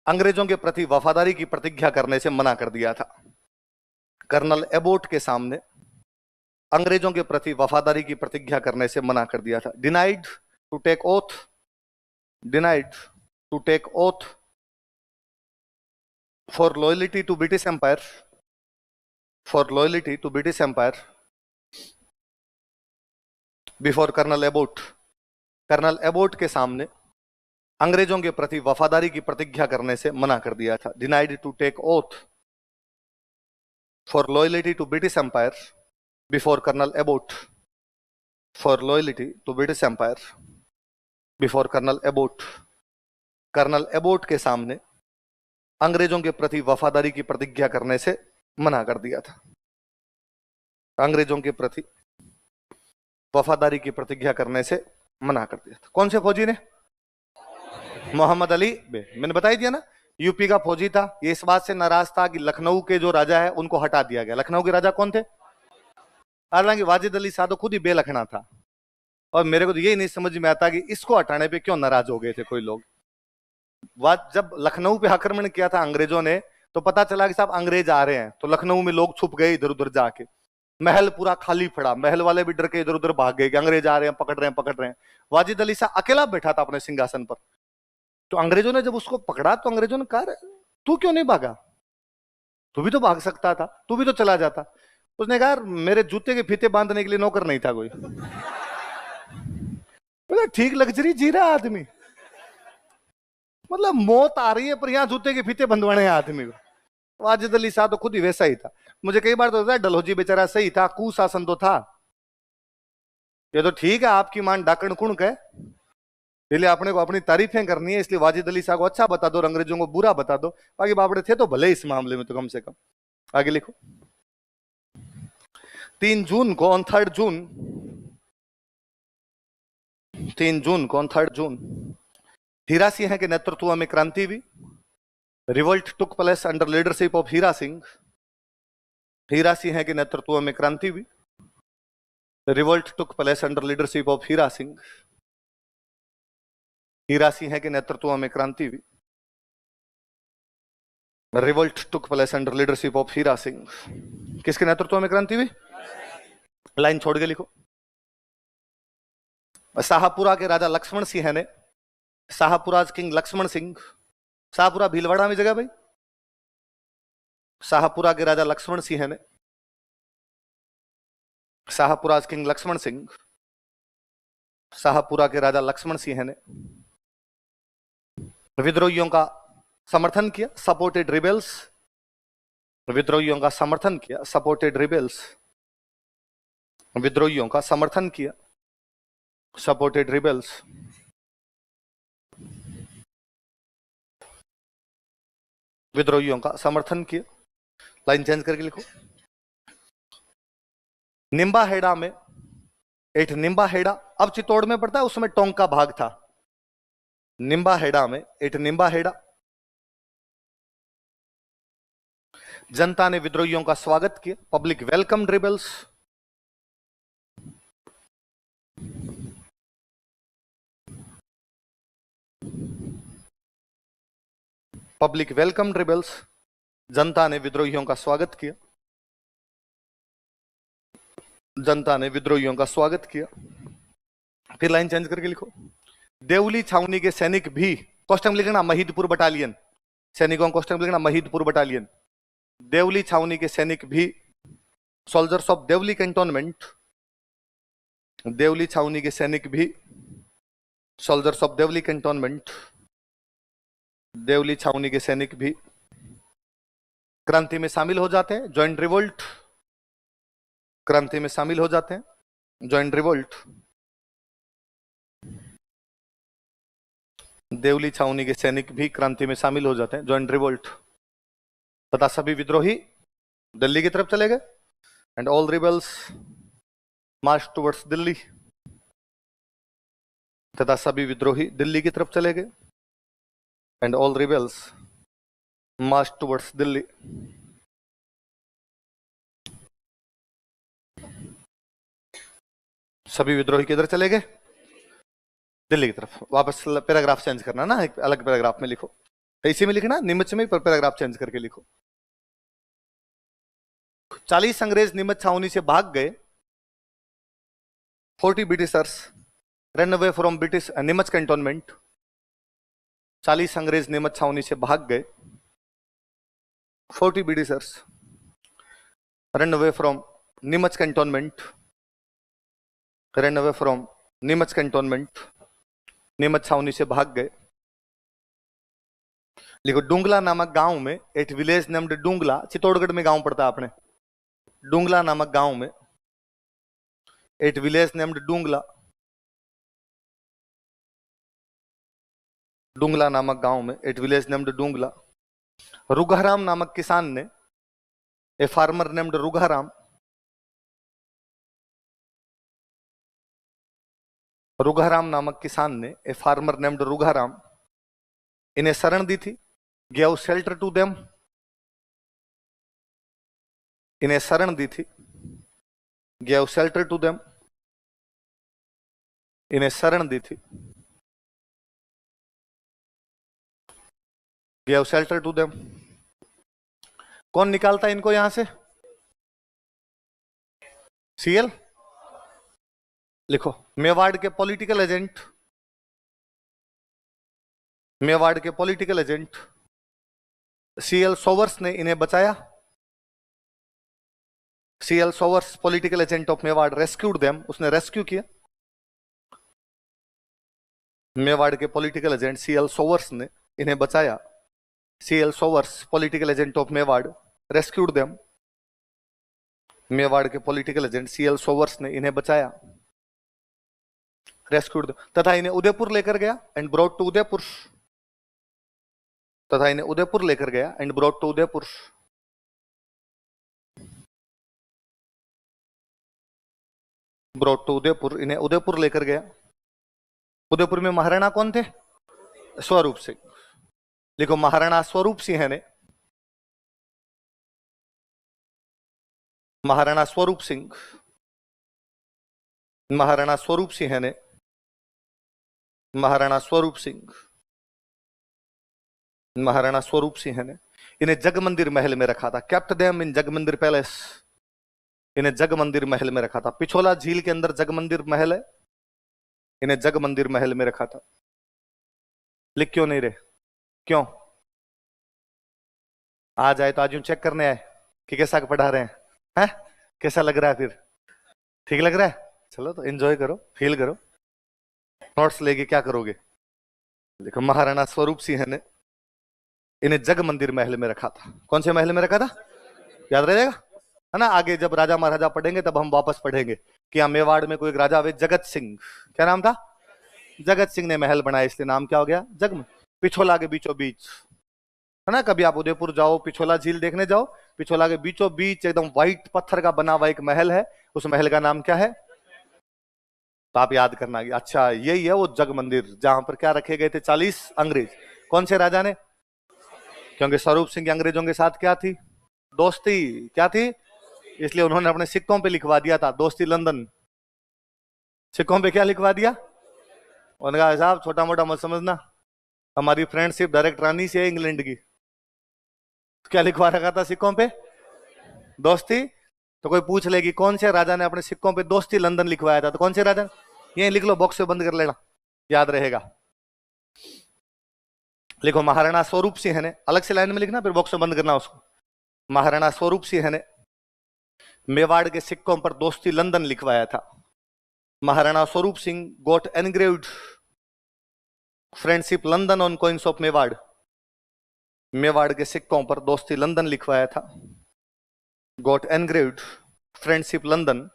अंग्रेजों के प्रति वफादारी की प्रतिज्ञा करने से मना कर दिया था। कर्नल एबोट के सामने अंग्रेजों के प्रति वफादारी की प्रतिज्ञा करने से मना कर दिया था। Denied to take oath, denied to take oath for loyalty to British empire, for loyalty to British empire before colonel Abbott, colonel Abbott के सामने अंग्रेजों के प्रति वफादारी की प्रतिज्ञा करने से मना कर दिया था। Denied to take oath for loyalty to British empire before colonel Abbott, for loyalty to British empire before colonel Abbott, colonel Abbott के सामने अंग्रेजों के प्रति वफादारी की प्रतिज्ञा करने से मना कर दिया था। अंग्रेजों के प्रति वफादारी की प्रतिज्ञा करने से मना कर दिया था। कौन से फौजी ने? मोहम्मद अली बेग। मैंने बताई दिया ना, यूपी का फौजी था। ये इस बात से नाराज था कि लखनऊ के जो राजा है उनको हटा दिया गया। लखनऊ के राजा कौन थे? हालांकि वाजिद अली शाह तो खुद ही बेलखना था, और मेरे को तो यही नहीं समझ में आता कि इसको हटाने पे क्यों नाराज हो गए थे कोई लोग। जब लखनऊ पे आक्रमण किया था अंग्रेजों ने, तो पता चला कि साहब अंग्रेज आ रहे हैं, तो लखनऊ में लोग छुप गए इधर उधर जाके। महल पूरा खाली पड़ा, महल वाले भी डर के इधर उधर भाग गए कि अंग्रेज आ रहे हैं, पकड़ रहे हैं, पकड़ रहे हैं। वाजिद अली शाह अकेला बैठा था अपने सिंहासन पर। तो अंग्रेजों ने जब उसको पकड़ा तो अंग्रेजों ने कहा, तू क्यों नहीं भागा? तू भी तो भाग सकता था, तू भी तो चला जाता। उसने कहा, मेरे जूते के फीते बांधने के लिए नौकर नहीं था कोई। ठीक लग्जरी जी रहा आदमी, मतलब मौत आ रही है पर यहां जूते के फीते बंधवाने हैं आदमी को। वाजिद अली शाह तो खुद ही वैसा ही था। मुझे कई बार तो होता है डलहौजी बेचारा सही था, कुशासन तो था। ये तो ठीक है, आपकी मान डाकण कुणक है, इसलिए अपने को अपनी तारीफें करनी है, इसलिए वाजिद अली शाह को अच्छा बता दो और अंग्रेजों को बुरा बता दो। बाकी बापड़े थे तो भले इस मामले में तो कम से कम। आगे लिखो, 3 जून को ऑन 3 जून, 3 जून को ऑन 3 जून हीरा सिंह के नेतृत्व में क्रांति हुई। Revolt took place under leadership of Hira Singh, Hira Singh के नेतृत्व में क्रांति हुई। Revolt took place under leadership of Hira Singh, Hira Singh के नेतृत्व में क्रांति हुई। Revolt took place under leadership of Hira Singh, किसके नेतृत्व में क्रांति हुई? लाइन छोड़ के लिखो। शाहपुरा के राजा लक्ष्मण सिंह ने, शाहपुरा किंग लक्ष्मण सिंह, शाहपुरा भीलवाड़ा में जगह भाई। शाहपुरा के राजा लक्ष्मण सिंह ने, शाहपुरा किंग लक्ष्मण सिंह, शाहपुरा के राजा लक्ष्मण सिंह ने विद्रोहियों का समर्थन किया, सपोर्टेड रिबेल्स, विद्रोहियों का समर्थन किया, सपोर्टेड रिबेल्स, विद्रोहियों का समर्थन किया, सपोर्टेड रिबेल्स, विद्रोहियों का समर्थन किया। लाइन चेंज करके लिखो। निम्बा हेड़ा में, एक निम्बा हेड़ा अब चित्तौड़ में पड़ता है, उसमें टोंक का भाग था। निम्बा हेड़ा में, एक निम्बा हेड़ा, जनता ने विद्रोहियों का स्वागत किया। Public welcome rebels, public welcome rebels, जनता ने विद्रोहियों का स्वागत किया, जनता ने विद्रोहियों का स्वागत किया। फिर लाइन चेंज करके लिखो। देवली छावनी के सैनिक भी, कॉस्टम लिखना महीदपुर बटालियन, सैनिकों कॉस्टम लिखना महीदपुर बटालियन। देवली छावनी के सैनिक भी, soldiers of Deoli cantonment, Deoli छावनी के सैनिक भी, soldiers of Deoli cantonment, Deoli छावनी के सैनिक भी क्रांति में शामिल हो जाते हैं। ज्वाइंट रिवोल्ट, क्रांति में शामिल हो जाते हैं, ज्वाइंट रिवोल्ट। देवली छावनी के सैनिक भी क्रांति में शामिल हो जाते हैं, ज्वाइंट रिवोल्ट तथा सभी विद्रोही दिल्ली की तरफ चले गए and all rebels March towards Delhi, तथा सभी विद्रोही दिल्ली की तरफ चले गए and all rebels March towards Delhi. सभी विद्रोही किधर चले गए? दिल्ली की तरफ। वापस पैराग्राफ चेंज करना ना, एक अलग पैराग्राफ में लिखो, इसी में लिखना, नीमच में पैराग्राफ चेंज करके लिखो। 40 अंग्रेज नीमच छावनी से भाग गए। 40 Britishers run away from British Neemuch cantonment. 40 अंग्रेज नीमच छावनी से भाग गए। 40 Britishers run away from Neemuch cantonment, run away from Neemuch cantonment, Neemuch छावनी से भाग गए। लिखो, डुंगला नामक गांव में, at village named Dungla, Chittorgarh में गांव पड़ता है अपने, डुंगला नामक गांव में, at village named Dungla, Dungla नामक गांव में, एट विलेज नेम्ड डुंगला, रुघाराम नामक किसान ने, ए फार्मर नेम्ड रुघाराम, रुघाराम नामक किसान ने, ए फार्मर नेम्ड रुघाराम, इन्हें शरण दी थी, gave shelter to them, इन्हें शरण दी थी, gave shelter to them, इन्हें शरण दी थी, gave shelter to them। कौन निकालता है इनको यहां से? सीएल। लिखो, मेवाड़ के पॉलिटिकल एजेंट, मेवाड़ के पॉलिटिकल एजेंट सीएल सोवर्स ने इन्हें बचाया। CL Showers, political agent of Mewar, rescued them, उसने रेस्क्यू किया। मेवाड़ के पॉलिटिकल एजेंट सीएल सोवर्स ने इन्हें बचाया। CL Showers, political agent of Mewar, rescued them. Mewar के पॉलिटिकल एजेंट सीएल सोवर्स ने इन्हें बचाया, रेस्क्यूड तथा इन्हें उदयपुर लेकर गया एंड ब्रॉट टू उदयपुर, तथा इन्हें उदयपुर लेकर गया and brought to Udaipur. Brought to Udaipur, इन्हें उदयपुर लेकर गया। उदयपुर में महाराणा कौन थे? स्वरूप सिंह। लिखो, महाराणा स्वरूप सिंह ने, महाराणा स्वरूप सिंह, महाराणा स्वरूप सिंह ने, महाराणा स्वरूप सिंह, महाराणा स्वरूप सिंह ने इन्हें जगमंदिर महल में रखा था। Kept them in Jag Mandir palace, इन्हें जगमंदिर महल में रखा था। पिछोला झील के अंदर जगमंदिर महल है, इन्हें जगमंदिर महल में रखा था। लिख क्यों नहीं रहे? क्यों? आ जाए तो आज यूं चेक करने आए कि कैसा पढ़ा रहे हैं? कैसा लग रहा है? फिर ठीक लग रहा है? चलो तो एंजॉय करो, फील करो। नोट्स लेके क्या करोगे? देखो, महाराणा स्वरूप सिंह ने इन्हें जगमंदिर महल में रखा था। कौन से महल में रखा था? याद रहेगा, है ना? आगे जब राजा महाराजा पढ़ेंगे तब हम वापस पढ़ेंगे कि यहाँ मेवाड़ में कोई एक राजा हुए, जगत सिंह। क्या नाम था? जगत सिंह ने महल बनाया, इसलिए नाम क्या हो गया? पिछोला के बीचों बीच, है ना? कभी आप उदयपुर जाओ, पिछोला झील देखने जाओ, पिछोला के बीचों बीच एकदम व्हाइट पत्थर का बना हुआ एक महल है, उस महल का नाम क्या है? तो आप याद करना कि अच्छा यही है वो जग मंदिर जहां पर क्या रखे गए थे? 40 अंग्रेज। कौन से राजा ने? क्योंकि स्वरूप सिंह की अंग्रेजों के साथ क्या थी? दोस्ती। क्या थी? इसलिए उन्होंने अपने सिक्कों पे लिखवा दिया था, दोस्ती लंदन। सिक्कों पे क्या लिखवा दिया? उन्होंने कहा, साहब छोटा मोटा मत समझना, हमारी फ्रेंडशिप डायरेक्ट रानी से है इंग्लैंड की। क्या लिखवा रखा था सिक्कों पे? दोस्ती। तो कोई पूछ लेगी कौन से राजा ने अपने सिक्कों पे दोस्ती लंदन लिखवाया था, तो कौन से राजा? ये लिख लो, बॉक्स से बंद कर लेना, याद रहेगा। लिखो, महाराणा स्वरूप सिंह ने, अलग से लाइन में लिखना, फिर बॉक्स से बंद करना उसको। महाराणा स्वरूप सिंह ने मेवाड़ के सिक्कों पर दोस्ती लंदन लिखवाया था। Maharana Swaroop Singh got engraved friendship London on coins of Mewar. Mewar के सिक्कों पर दोस्ती लंदन लिखवाया था। Got engraved friendship London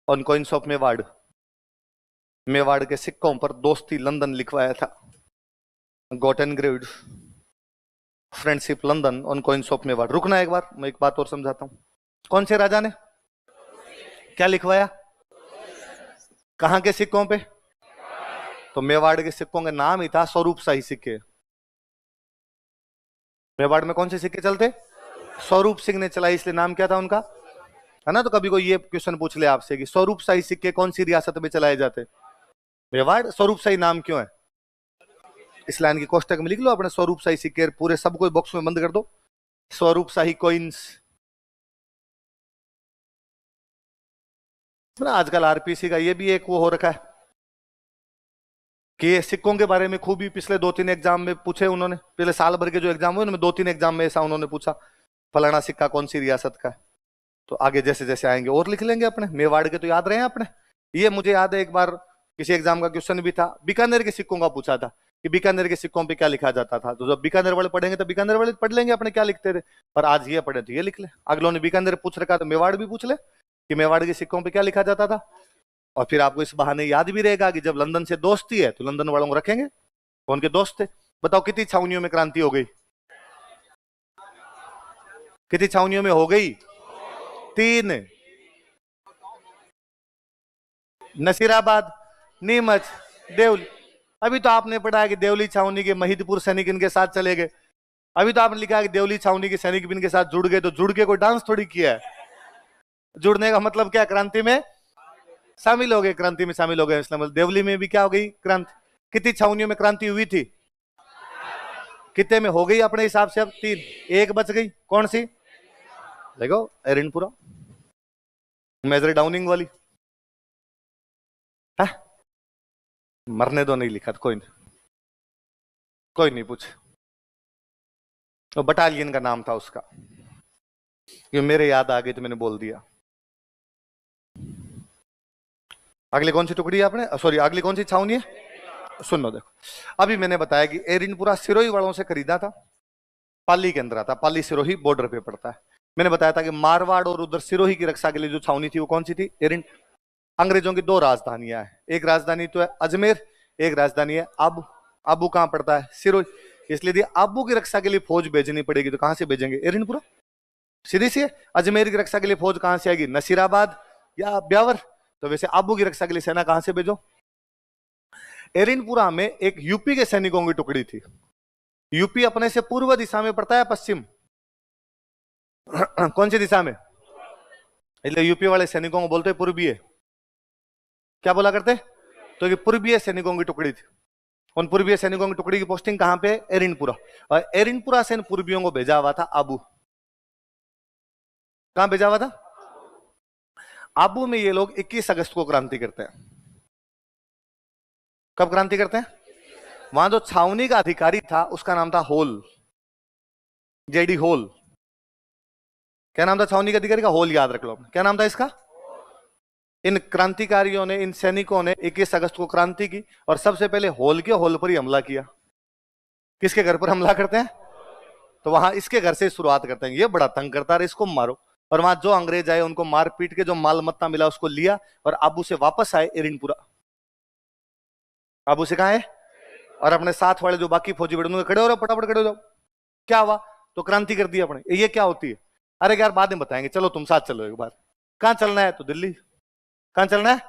on coins of Mewar. Mewar के सिक्कों पर दोस्ती लंदन लिखवाया था। Got engraved friendship London on coins of Mewar. रुकना एक बार, मैं एक बात और समझाता हूं। कौन से राजा ने क्या लिखवाया, कहां के सिक्कों पे? तो मेवाड़ के सिक्कों का नाम ही था स्वरूप शाही सिक्के। मेवाड़ में कौन से सिक्के चलते? स्वरूप सिंह ने चलाई, इसलिए नाम क्या था उनका, है ना। तो कभी कोई ये क्वेश्चन पूछ ले आपसे कि स्वरूप शाही सिक्के कौन सी रियासत में चलाए जाते? मेवाड़। स्वरूप शाही नाम क्यों है? इस लाइन की कोष्टक में लिख लो अपने, स्वरूप शाही सिक्के पूरे सब कोई बॉक्स में बंद कर दो, स्वरूप शाही कॉइन्स। आजकल आरपीसी का ये भी एक वो हो रखा है कि सिक्कों के बारे में खूब ही पिछले 2-3 एग्जाम में पूछे उन्होंने, पिछले साल भर के जो एग्जाम हुए उनमें 2-3 एग्जाम में ऐसा उन्होंने पूछा फलाना सिक्का कौन सी रियासत का है। तो आगे जैसे जैसे आएंगे और लिख लेंगे अपने। मेवाड़ के तो याद रहे हैं अपने। ये मुझे याद है एक बार किसी एग्जाम का क्वेश्चन भी था, बीकानेर के सिक्कों का पूछा था कि बीकानेर के सिक्कों पे क्या लिखा जाता था। तो जब बीकानेर वाले पढ़ेंगे तो बीकानेर वाले पढ़ लेंगे अपने क्या लिखते थे, पर आज ये पढ़े तो ये लिख ले। अगलों ने बीकानेर पूछ रखा तो मेवाड़ भी पूछ ले कि मेवाड़ के सिक्कों पे क्या लिखा जाता था। और फिर आपको इस बहाने याद भी रहेगा कि जब लंदन से दोस्ती है तो लंदन वालों को रखेंगे कौन के दोस्त थे। बताओ कितनी छावनियों में क्रांति हो गई? कितनी छावनियों में हो गई? 3। नसीराबाद, नीमच, देवली। अभी तो आपने पढ़ा है कि देवली छावनी के महिदपुर सैनिक इनके साथ चले गए। अभी तो आपने लिखा है कि देवली छावनी के सैनिक भी इनके साथ जुड़ गए। तो जुड़ के कोई डांस थोड़ी किया है। जुड़ने का मतलब क्या? क्रांति में शामिल हो गए, क्रांति में शामिल हो गए। इसलिए देवली में भी क्या हो गई? क्रांति। कितनी छावनियों में क्रांति हुई थी? कितने में हो गई अपने हिसाब से? अब 3, एक बच गई। कौन सी? देखो, एरिनपुरा, मेजर डाउनिंग वाली है। मरने दो, नहीं लिखा तो कोई नहीं, कोई नहीं पूछे। तो बटालियन का नाम था उसका, ये मेरे याद आ गई तो मैंने बोल दिया। अगली कौन सी टुकड़ी है आपने, सॉरी अगली कौन सी छावनी है? सुनो देखो, अभी मैंने बताया कि एरिनपुरा सिरोही वालों से खरीदा था, पाली के अंदर आता, पाली सिरोही बॉर्डर पे पड़ता है। मैंने बताया था कि मारवाड़ और उधर सिरोही की रक्षा के लिए जो छावनी थी वो कौन सी थी? एरिन। अंग्रेजों की 2 राजधानियां हैं, एक राजधानी तो है अजमेर, एक राजधानी है आबू। आबू कहां पड़ता है? सिरोही। इसलिए यदि आबू की रक्षा के लिए फौज भेजनी पड़ेगी तो कहां से भेजेंगे? एरिनपुरा। सीधी सी है। अजमेर की रक्षा के लिए फौज कहां से आएगी? नसीराबाद या ब्यावर। तो वैसे आबू की रक्षा के लिए सेना कहां से भेजो? एरिनपुरा में एक यूपी के सैनिकों की टुकड़ी थी। यूपी अपने से पूर्व दिशा में पड़ता है, पश्चिम कौन सी दिशा में? इसलिए यूपी वाले सैनिकों को बोलते पूर्वीय। क्या बोला करते? तो ये पूर्वीय सैनिकों की टुकड़ी थी। उन पूर्वीय सैनिकों की टुकड़ी की पोस्टिंग कहां पे? एरिनपुरा। और एरिनपुरा से इन पूर्वियों को भेजा हुआ था आबू। कहां भेजा हुआ था? आबू में ये लोग 21 अगस्त को क्रांति करते हैं। कब क्रांति करते हैं? वहां जो छावनी का अधिकारी था उसका नाम था होल, जेडी होल। क्या नाम था छावनी के अधिकारी का? होल, याद रख लो। क्या नाम था इसका? इन क्रांतिकारियों ने, इन सैनिकों ने 21 अगस्त को क्रांति की और सबसे पहले होल के होल पर ही हमला किया। किसके घर पर हमला करते हैं? तो वहां इसके घर से शुरुआत करते हैं। ये बड़ा तंग करता है, इसको मारो। और वहां जो अंग्रेज आए उनको मार पीट के जो माल मत्ता मिला उसको लिया और आबू से वापस आए एरिनपुरा। आबू से कहा है और अपने साथ वाले जो बाकी फौजी बड़े उन्होंने खड़े हो रहे, फटाफट खड़े हो जाओ। क्या हुआ? तो क्रांति कर दी अपने। ये क्या होती है? अरे यार बाद में बताएंगे, चलो तुम साथ चलो एक बार। कहां चलना है? तो दिल्ली। कहां चलना है?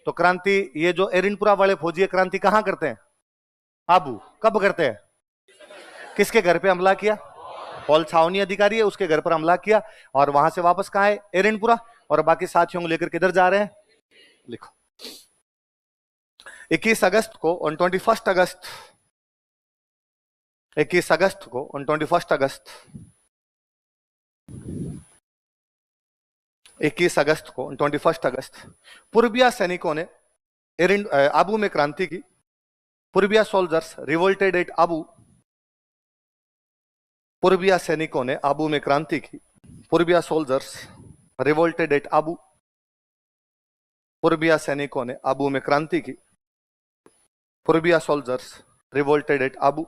तो क्रांति, ये जो एरिनपुरा वाले फौजी क्रांति कहां करते हैं? आबू। कब करते हैं? किसके घर पे हमला किया? हॉल छावनी अधिकारी है उसके घर पर हमला किया और वहां से वापस कहां है? एरिनपुरा। और बाकी साथियों को लेकर किधर जा रहे हैं? लिखो, 21 अगस्त को ऑन 21 अगस्त 21 अगस्त को ऑन 21 अगस्त 21 अगस्त को 21 अगस्त पूर्बिया सैनिकों ने आबू में क्रांति की। Purbia soldiers revolted at Abu. Purbia सैनिकों ने आबू में क्रांति की। Purbia soldiers revolted at Abu. Purbia सैनिकों ने आबू में क्रांति की। Purbia soldiers revolted at Abu.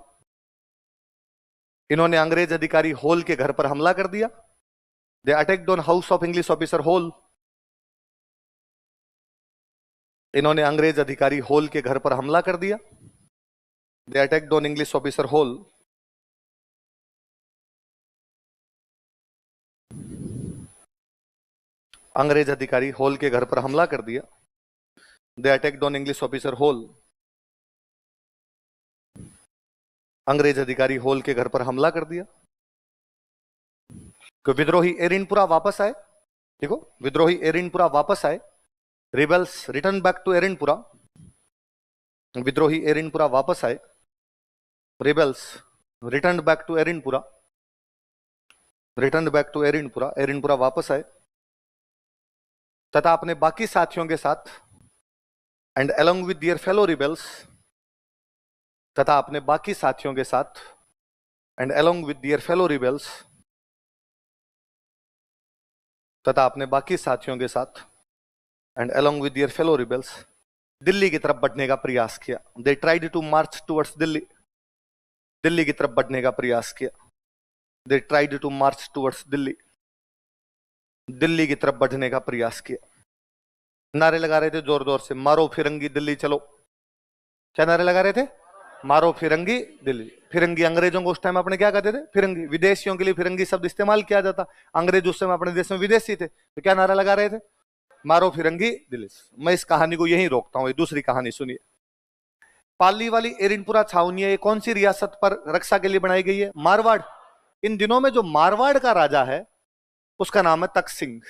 इन्होंने अंग्रेज अधिकारी होल के घर पर हमला कर दिया। They attacked on house of English officer Hole. इन्होंने अंग्रेज अधिकारी होल के घर पर हमला कर दिया। They attacked on English officer Hole. अंग्रेज अधिकारी होल के घर पर हमला कर दिया। They attacked on English officer Hole. अंग्रेज अधिकारी होल के घर पर हमला कर दिया। विद्रोही एरिनपुरा वापस आए। देखो, विद्रोही एरिनपुरा वापस आए। Rebels return back to Erinpura. विद्रोही एरिनपुरा वापस आए। Rebels return back to Erinpura. Return back to Erinpura. Erinpura वापस आए तथा अपने बाकी साथियों के साथ and along with their fellow rebels, तथा अपने बाकी साथियों के साथ and along with their fellow rebels, तथा अपने बाकी साथियों के साथ and along with their fellow rebels Delhi की तरफ बढ़ने का प्रयास किया। They tried to march towards Delhi. Delhi की तरफ बढ़ने का प्रयास किया। They tried to march towards Delhi. Delhi की तरफ बढ़ने का प्रयास किया। नारे लगा रहे थे जोर जोर से, मारो फिरंगी दिल्ली चलो। क्या नारे लगा रहे थे? मारो फिरंगी दिल्ली। फिरंगी अंग्रेजों को उस टाइम अपने क्या कहते थे? फिरंगी। विदेशियों के लिए फिरंगी शब्द इस्तेमाल किया जाता। अंग्रेज उस समय अपने देश में विदेशी थे, तो क्या नारा लगा रहे थे? मारो फिरंगी दिल्ली। मैं इस कहानी को यहीं रोकता हूं, दूसरी कहानी सुनिए। पाली वाली एरिनपुरा छावनी है, ये कौन सी रियासत पर रक्षा के लिए बनाई गई है? मारवाड़। इन दिनों में जो मारवाड़ का राजा है उसका नाम है तख्त सिंह।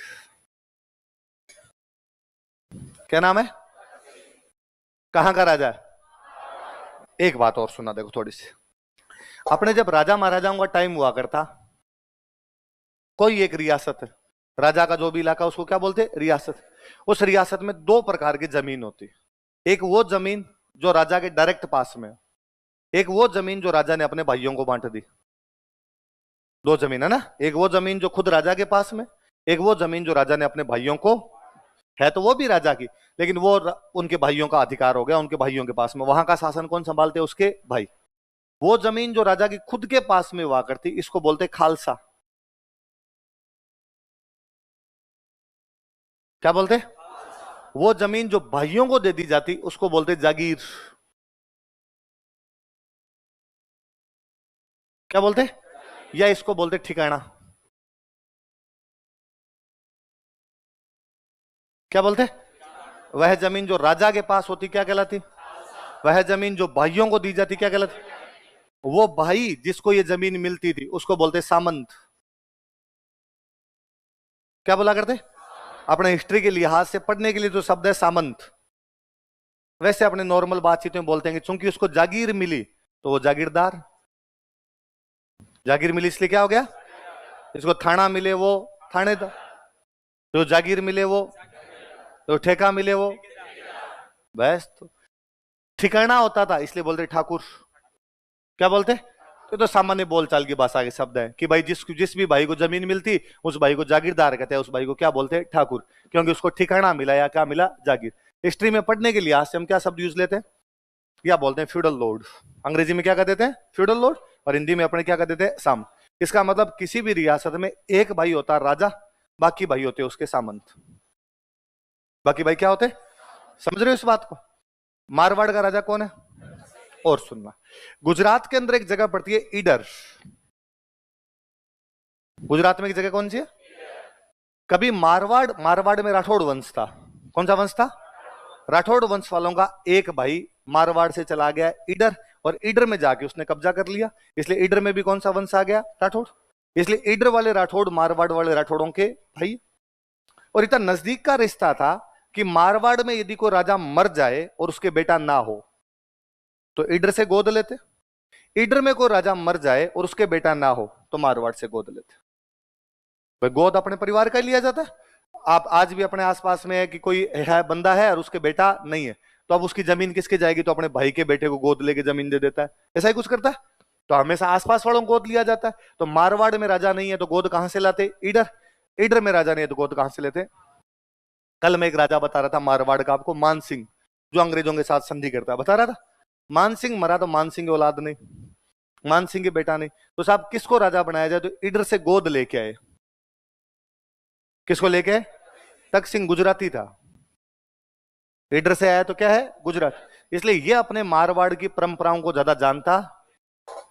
क्या नाम है? कहां का राजा है? एक बात और सुना देखो थोड़ी सी। अपने जब राजा महाराजाओं का टाइम हुआ करता, कोई एक रियासत है, राजा का जो भी इलाका उसको क्या बोलते? रियासत। उस रियासत में दो प्रकार की जमीन होती। एक वो जमीन जो राजा के डायरेक्ट पास में, एक वो जमीन जो राजा ने अपने भाइयों को बांट दी। दो जमीन है ना, एक वो जमीन जो खुद राजा के पास में, एक वो जमीन जो राजा ने अपने भाइयों को, है तो वो भी राजा की, लेकिन वो उनके भाइयों का अधिकार हो गया, उनके भाइयों के पास में। वहां का शासन कौन संभालते? उसके भाई। वो जमीन जो राजा की खुद के पास में हुआ करती, इसको बोलते खालसा। क्या बोलते? वो जमीन जो भाइयों को दे दी जाती उसको बोलते जागीर। क्या बोलते? या इसको बोलते ठिकाना। क्या बोलते? वह जमीन जो राजा के पास होती क्या कहलाती? वह जमीन जो भाइयों को दी जाती क्या कहलाती? वो भाई जिसको ये जमीन मिलती थी उसको बोलते सामंत। क्या बोला करते? अपने हिस्ट्री के लिहाज से पढ़ने के लिए जो शब्द है सामंत, वैसे अपने नॉर्मल बातचीत में बोलते हैं कि चूंकि उसको जागीर मिली तो वो जागीरदार। जागीर मिली इसलिए क्या हो गया? इसको थाना मिले वो थानेदार, जो जागीर मिले वो, तो ठेका मिले वो, बस। तो ठिकाना होता था इसलिए बोलते ठाकुर। क्या बोलते? तो सामान्य बोलचाल की भाषा के शब्द है कि भाई जिस भी भाई को जमीन मिलती उस भाई को जागीरदार कहते हैं, उस भाई को क्या बोलते? ठाकुर। क्योंकि उसको ठिकाना मिला या क्या मिला? जागीर। हिस्ट्री में पढ़ने के लिहाज से हम क्या शब्द यूज लेते हैं? क्या बोलते हैं? Feudal Lord. अंग्रेजी में क्या कहते थे? Feudal Lord. और हिंदी में अपने क्या कहते थे? साम। इसका मतलब किसी भी रियासत में एक भाई होता है राजा, बाकी भाई होते उसके सामंत। बाकी भाई क्या होते? समझ रहे हो इस बात को? मारवाड़ का राजा कौन है? और सुनना, गुजरात के अंदर एक जगह पड़ती है ईडर। गुजरात में एक जगह कौन सी है? कभी मारवाड़ में राठौड़ वंश था। कौन सा वंश था? राठौड़ वंश वालों का एक भाई मारवाड़ से चला गया ईडर, और ईडर में जाके उसने कब्जा कर लिया। इसलिए ईडर में भी कौन सा वंश आ गया? राठौड़। इसलिए ईडर वाले राठौड़ मारवाड़ वाले राठौड़ों के भाई। और इतना नजदीक का रिश्ता था कि मारवाड़ में यदि कोई राजा मर जाए और उसके बेटा ना हो तो ईडर से गोद लेते। ईडर में कोई राजा मर जाए और उसके बेटा ना हो तो मारवाड़ से गोद लेते। भाई गोद अपने परिवार का लिया जाता है। आप आज भी अपने आसपास में है कि कोई है बंदा है और उसके बेटा नहीं है, तो अब उसकी जमीन किसके जाएगी? तो अपने भाई के बेटे को गोद लेके जमीन दे देता है। ऐसा ही कुछ करता है। तो हमेशा आसपास वालों को गोद लिया जाता है। तो मारवाड़ में राजा नहीं है तो गोद कहां से लाते? ईडर। ईडर में राजा नहीं है तो गोद कहां से लेते? कल मैं एक राजा बता रहा था मारवाड़ का आपको, मान सिंह, जो अंग्रेजों के साथ संधि करता है, बता रहा था। मान सिंह मरा तो मान सिंह की औलाद नहीं, मान सिंह के बेटा नहीं, तो साहब किसको राजा बनाया जाए? तो ईडर से गोद लेके आए। किसको लेके? तख्त सिंह गुजराती था, ईडर से आया तो क्या है? गुजरात। इसलिए ये अपने मारवाड़ की परंपराओं को ज्यादा जानता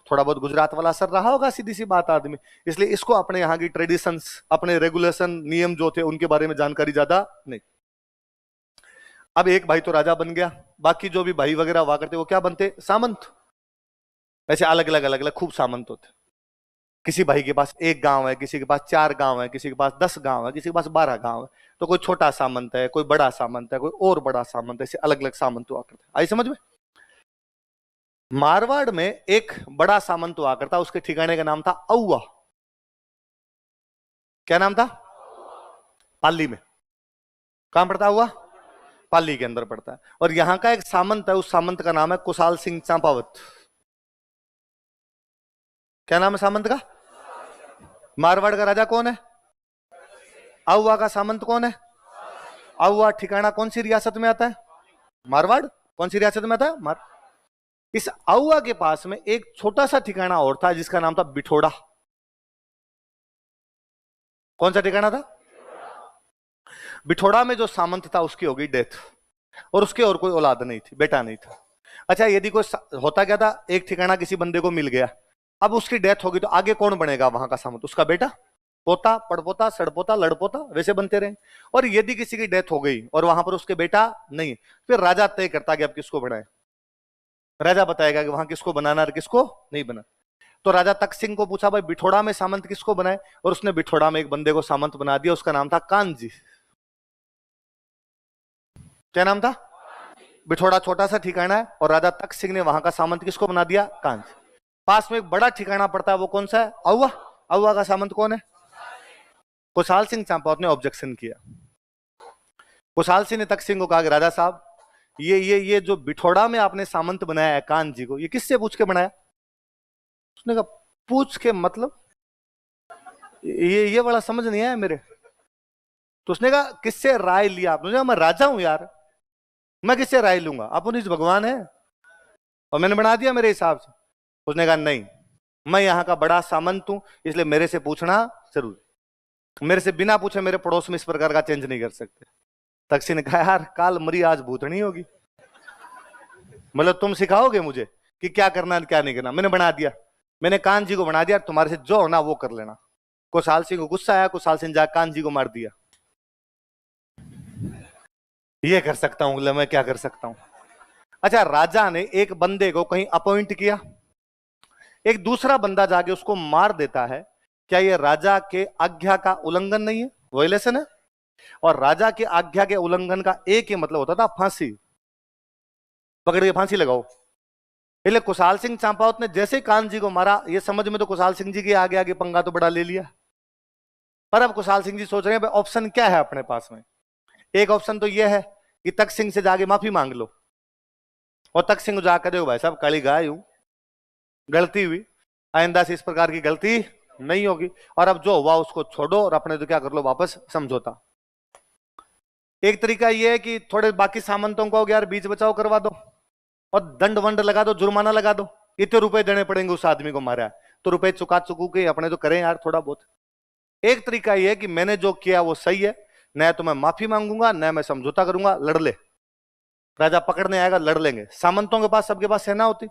थोड़ा बहुत गुजरात वाला असर रहा होगा, सीधी सी बात आदमी, इसलिए इसको अपने यहाँ की ट्रेडिशंस, अपने रेगुलेशन, नियम जो थे उनके बारे में जानकारी ज्यादा नहीं। अब एक भाई तो राजा बन गया, बाकी जो भी भाई वगैरह हुआ करते वो क्या बनते, सामंत। ऐसे अलग अलग अलग अलग खूब सामंत होते। किसी भाई के पास एक गांव है, किसी के पास 4 गांव है, किसी के पास 10 गांव है, किसी के पास 12 गांव है। तो कोई छोटा सामंत है, कोई बड़ा सामंत है, कोई और बड़ा सामंत है, ऐसे अलग अलग सामंत हुआ करते। आई समझ में? मारवाड़ में एक बड़ा सामंत हुआ करता, उसके ठिकाने का नाम था औवा। क्या नाम था? पाली में। कहां पड़ता हुआ? पाली के अंदर पड़ता है। और यहां का एक सामंत है, उस सामंत का नाम है कुशाल सिंह चांपावत। क्या नाम है सामंत का? मारवाड़ का राजा कौन है? औवा का सामंत कौन है? औवा ठिकाना कौन सी रियासत में आता है? मारवाड़। कौन सी रियासत में आता है? इस औवा के पास में एक छोटा सा ठिकाना और था जिसका नाम था बिठोड़ा। कौन सा ठिकाना था? बिठोड़ा में जो सामंत था उसकी हो गई डेथ, और उसके और कोई औलाद नहीं थी, बेटा नहीं था। अच्छा, यदि कोई होता क्या था, एक ठिकाना किसी बंदे को मिल गया, अब उसकी डेथ होगी तो आगे कौन बनेगा वहां का सामंत? उसका बेटा, पोता, पड़पोता, सड़पोता, लड़पोता, वैसे बनते रहे। और यदि किसी की डेथ हो गई और वहां पर उसके बेटा नहीं, फिर राजा तय करता कि अब किसको बनाए। राजा बताएगा कि वहां किसको बनाना और किसको नहीं बना। तो राजा तख्त सिंह को पूछा, भाई बिठोड़ा में सामंत किसको बनाए? और उसने बिठोड़ा में एक बंदे को सामंत बना दिया, उसका नाम था कानजी। क्या नाम था? बिठोड़ा छोटा सा ठिकाना है, और राजा तख्त सिंह ने वहां का सामंत किसको बना दिया? कांजी। पास में एक बड़ा ठिकाना पड़ता है, वो कौन सा है? औवा। औवा का सामंत कौन है? कुशाल सिंह चांपावत ने ऑब्जेक्शन किया। कुशाल सिंह ने तख्त सिंह को कहा कि राजा साहब, ये जो बिठोड़ा में आपने सामंत बनाया है कान जी को, ये किससे पूछ के बनाया? उसने कहा पूछ के मतलब ये बड़ा समझ नहीं आया मेरे। तो उसने कहा किससे राय लिया आपने? मैं राजा हूं यार, मैं किससे राय लूंगा? आप उन्नीस भगवान है और मैंने बना दिया मेरे हिसाब से। उसने कहा नहीं, मैं यहां का बड़ा सामंत हूं, इसलिए मेरे से पूछना जरूरी। मेरे से बिना पूछे मेरे पड़ोस में इस प्रकार का चेंज नहीं कर सकते। तक्षी ने कहा यार काल मरी आज भूतनी होगी, मतलब तुम सिखाओगे मुझे कि क्या करना है क्या नहीं करना? मैंने बना दिया, मैंने कान जी को बना दिया, तुम्हारे से जो होना वो कर लेना। कुशाल सिंह को गुस्सा आया, कुशाल सिंह जाकर कान जी को मार दिया। ये कर सकता हूं, मैं क्या कर सकता हूं? अच्छा, राजा ने एक बंदे को कहीं अपॉइंट किया, एक दूसरा बंदा जाके उसको मार देता है। क्या ये राजा के आज्ञा का उल्लंघन नहीं है? वायलेशन है। और राजा के आज्ञा के उल्लंघन का एक ही मतलब होता था फांसी, पकड़ के फांसी लगाओ। इसलिए कुशाल सिंह चांपावत ने जैसे कान जी को मारा, ये समझ में तो कुशाल सिंह जी के आगे आगे पंगा तो बड़ा ले लिया। पर अब कुशाल सिंह जी सोच रहे हैं भाई ऑप्शन क्या है अपने पास में? एक ऑप्शन तो यह है कि तख्त सिंह से जाके माफी मांग लो, और तख्त सिंह जाकर देखो भाई साहब काली गाय हूं, गलती हुई, आइंदा से इस प्रकार की गलती नहीं होगी, और अब जो हुआ उसको छोड़ो और अपने तो क्या कर लो वापस समझौता। एक तरीका यह है कि थोड़े बाकी सामंतों को यार बीच बचाव करवा दो और दंड वंड लगा दो, जुर्माना लगा दो, इतने रुपए देने पड़ेंगे उस आदमी को मारा तो रुपए चुका चुकू के अपने तो करें यार थोड़ा बहुत। एक तरीका यह है कि मैंने जो किया वो सही है, न तो मैं माफी मांगूंगा न मैं समझौता करूंगा, लड़ ले। राजा पकड़ने आएगा, लड़ लेंगे। सामंतों के पास सबके पास सेना होती,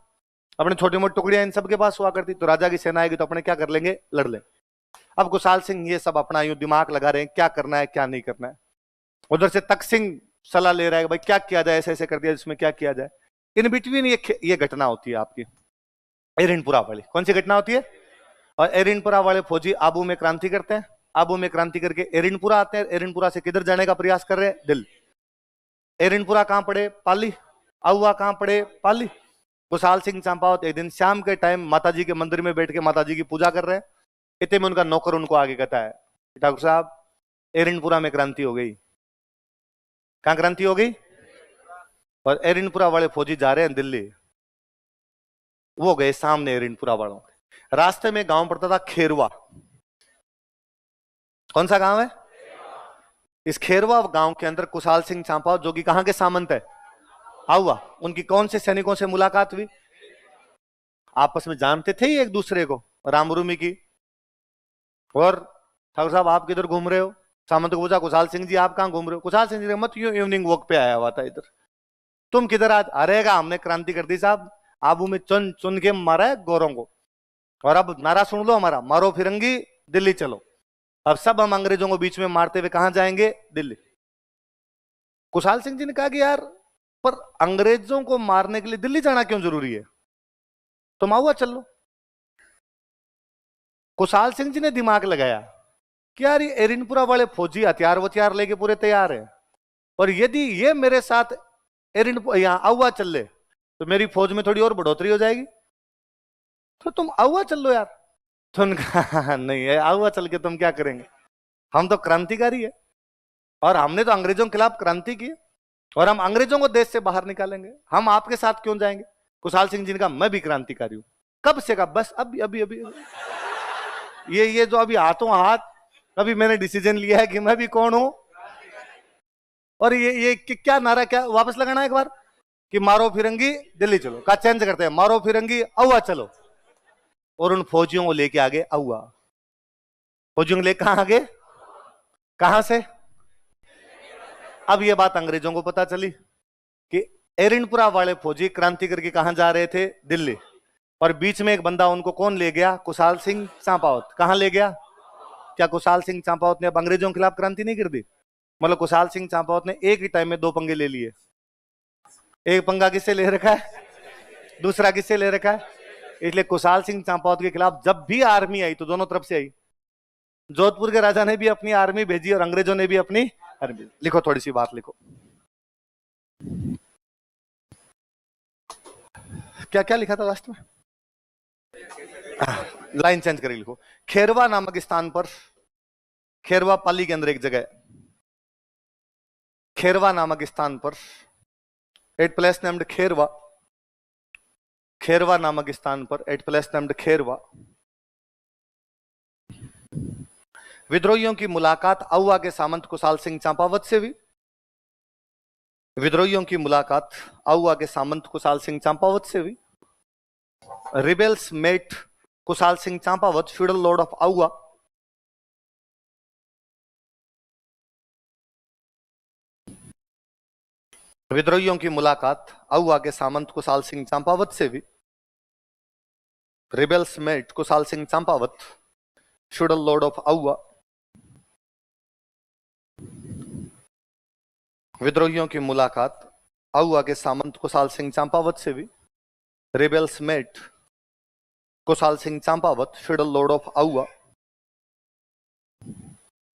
अपने छोटी मोटी टुकड़ियां इन सबके पास हुआ करती, तो राजा की सेना आएगी तो अपने क्या कर लेंगे, लड़ लेंगे। अब कुशाल सिंह ये सब अपना यूं दिमाग लगा रहे हैं क्या करना है क्या नहीं करना है। उधर से तख्त सिंह सलाह ले रहा है भाई क्या किया जाए, ऐसे ऐसे कर दिया जिसमें क्या किया जाए। इन बिटवीन ये घटना होती है आपकी एरिनपुरा वाली। कौन सी घटना होती है? और एरिनपुरा वाले फौजी आबू में क्रांति करते हैं, आबू में क्रांति करके एरिनपुरा आते हैं। एरिनपुरा से किधर जाने का प्रयास कर रहे हैं? दिल्ली। एरिनपुरा कहां पड़े? पाली। औवा कहां पड़े? पाली। कुशाल सिंह चांपावत एक दिन शाम के टाइम माताजी के मंदिर में बैठ के माताजी की पूजा कर रहे हैं। इतने में उनका नौकर उनको आगे कहता है ठाकुर साहब एरिनपुरा में क्रांति हो गई। कहां क्रांति हो गई? और एरिनपुरा वाले फौजी जा रहे हैं दिल्ली। वो गए सामने एरिनपुरा वालों के। रास्ते में गांव पड़ता था खेरवा। कौन सा गांव है? इस खेरवा गांव के अंदर कुशाल सिंह चांपावत जो कि कहां के सामंत है? औवा। उनकी कौन से सैनिकों से मुलाकात हुई? आपस में जानते थे ही एक दूसरे को, रामरूमी की। और ठाकुर साहब आप किधर घूम रहे हो? सामंत को पूछा कुशाल सिंह जी आप कहां घूम रहे हो? कुशाल सिंह जी मत यूं इवनिंग वॉक पे आया हुआ था इधर। तुम किधर आज? अरेगा हमने क्रांति कर दी साहब, आबू में चुन चुन के मारा है गोरों को। और अब नारा सुन लो हमारा, मारो फिरंगी दिल्ली चलो। अब सब हम अंग्रेजों को बीच में मारते हुए कहां जाएंगे? दिल्ली। कुशाल सिंह जी ने कहा कि यार, पर अंग्रेजों को मारने के लिए दिल्ली जाना क्यों जरूरी है? तुम आउआ चल लो। कुशाल सिंह जी ने दिमाग लगाया कि यार ये एरिनपुरा वाले फौजी हथियार वथियार लेके पूरे तैयार है, और यदि ये मेरे साथ यहां आउआ चल ले तो मेरी फौज में थोड़ी और बढ़ोतरी हो जाएगी, तो तुम आउआ चल लो यार। तो उन्होंने कहा नहीं है, आउआ चल के तुम क्या करेंगे, हम तो क्रांतिकारी है और हमने तो अंग्रेजों के खिलाफ क्रांति की है, और हम अंग्रेजों को देश से बाहर निकालेंगे, हम आपके साथ क्यों जाएंगे? कुशाल सिंह जी ने कहा मैं भी क्रांतिकारी हूं। कब से? कहा बस अभी अभी अभी, ये जो अभी हाथों हाथ अभी मैंने डिसीजन लिया है कि मैं भी कौन हूं। और ये क्या नारा, क्या वापस लगाना है एक बार कि मारो फिरंगी दिल्ली चलो का चेंज करते हैं, मारो फिरंगी अहुआ चलो। और उन फौजियों को लेके आगे अहुआ, फौजियों को लेके कहां आगे, कहां से? अब ये बात अंग्रेजों को पता चली कि एरिनपुरा वाले फौजी क्रांति करके कहां जा रहे थे? दिल्ली। और बीच में एक बंदा उनको कौन ले गया? कुशाल सिंह चांपावत। कहां ले गया? क्या कुशाल सिंह चांपावत ने अब अंग्रेजों के खिलाफ क्रांति नहीं कर दी? मतलब कुशाल सिंह चांपावत ने एक ही टाइम में दो पंगे ले लिए। एक पंगा किससे ले रखा है, दूसरा किससे ले रखा है। इसलिए कुशाल सिंह चांपावत के खिलाफ जब भी आर्मी आई तो दोनों तरफ से आई। जोधपुर के राजा ने भी अपनी आर्मी भेजी और अंग्रेजों ने भी अपनी आर्मी। लिखो, थोड़ी सी बात लिखो, क्या क्या लिखा था लास्ट में? लाइन चेंज करके लिखो। खेरवा नामक स्थान पर, खेरवा पाली के अंदर एक जगह, खेरवा नामक स्थान पर, at place named Kherwa, Kherwa नामक स्थान पर, एट प्लेस नेम्ड खेरवा, विद्रोहियों की मुलाकात अहुआ के सामंत कुशाल सिंह चांपावत से हुई। विद्रोहियों की मुलाकात अहुआ के सामंत कुशाल सिंह चांपावत से हुई। Rebels met Kushal Singh Champawat, feudal lord of Auwa. विद्रोहियों की मुलाकात अहुआ के सामंत कुशाल सिंह चांपावत से हुई। Rebels met Kushal Singh Champawat, feudal lord of Auwa. विद्रोहियों की मुलाकात अहुआ के सामंत कुशाल सिंह चांपावत से हुई। Rebels met Kushal Singh Champawat, feudal lord of Auwa,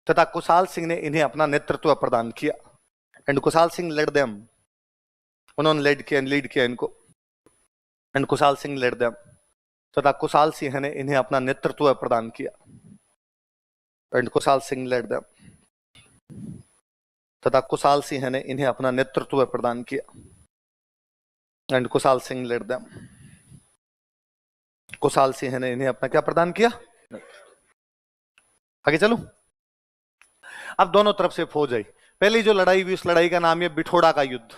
तथा कुशाल सिंह ने इन्हें अपना नेतृत्व प्रदान किया। And Kushal Singh led them, उन्होंने लीड किया इनको। And Kushal Singh led them, तथा कुशाल सिंह ने इन्हें अपना नेतृत्व प्रदान किया। And Kushal Singh led them, तथा कुशाल सिंह ने इन्हें अपना नेतृत्व प्रदान किया। And Kushal Singh led them, Kushal Singh ने इन्हें अपना क्या प्रदान किया? आगे चलूं। अब दोनों तरफ से फौज आई। पहली जो लड़ाई हुई, उस लड़ाई का नाम है बिठोड़ा का युद्ध।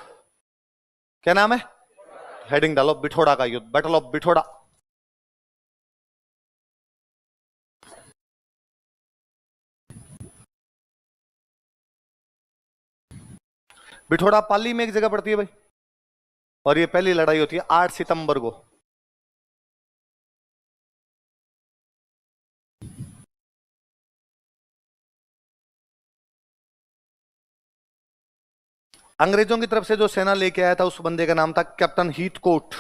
क्या नाम है? हेडिंग डालो, बिठोड़ा का युद्ध, बैटल ऑफ बिठोड़ा। बिठोड़ा पाली में एक जगह पड़ती है भाई, और ये पहली लड़ाई होती है 8 सितंबर को। अंग्रेजों की तरफ से जो सेना लेके आया था उस बंदे का नाम था कैप्टन हीथकोट।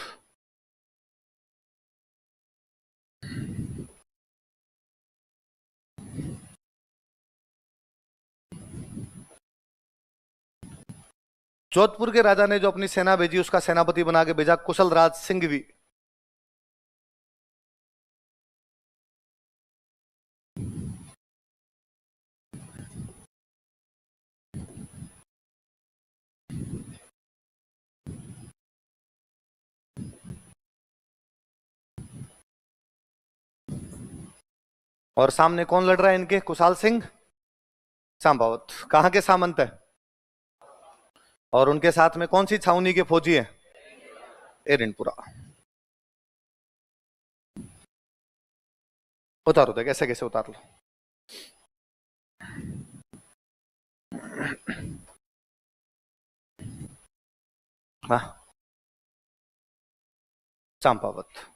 जोधपुर के राजा ने जो अपनी सेना भेजी, उसका सेनापति बना के भेजा कुशल राज सिंघवी। और सामने कौन लड़ रहा है इनके? कुशाल सिंह चांपावत। कहां के सामंत है? और उनके साथ में कौन सी छावनी के फौजी हैं? एरिनपुरा। उतारो, देख कैसे कैसे उतार लो। हाँ, चांपावत।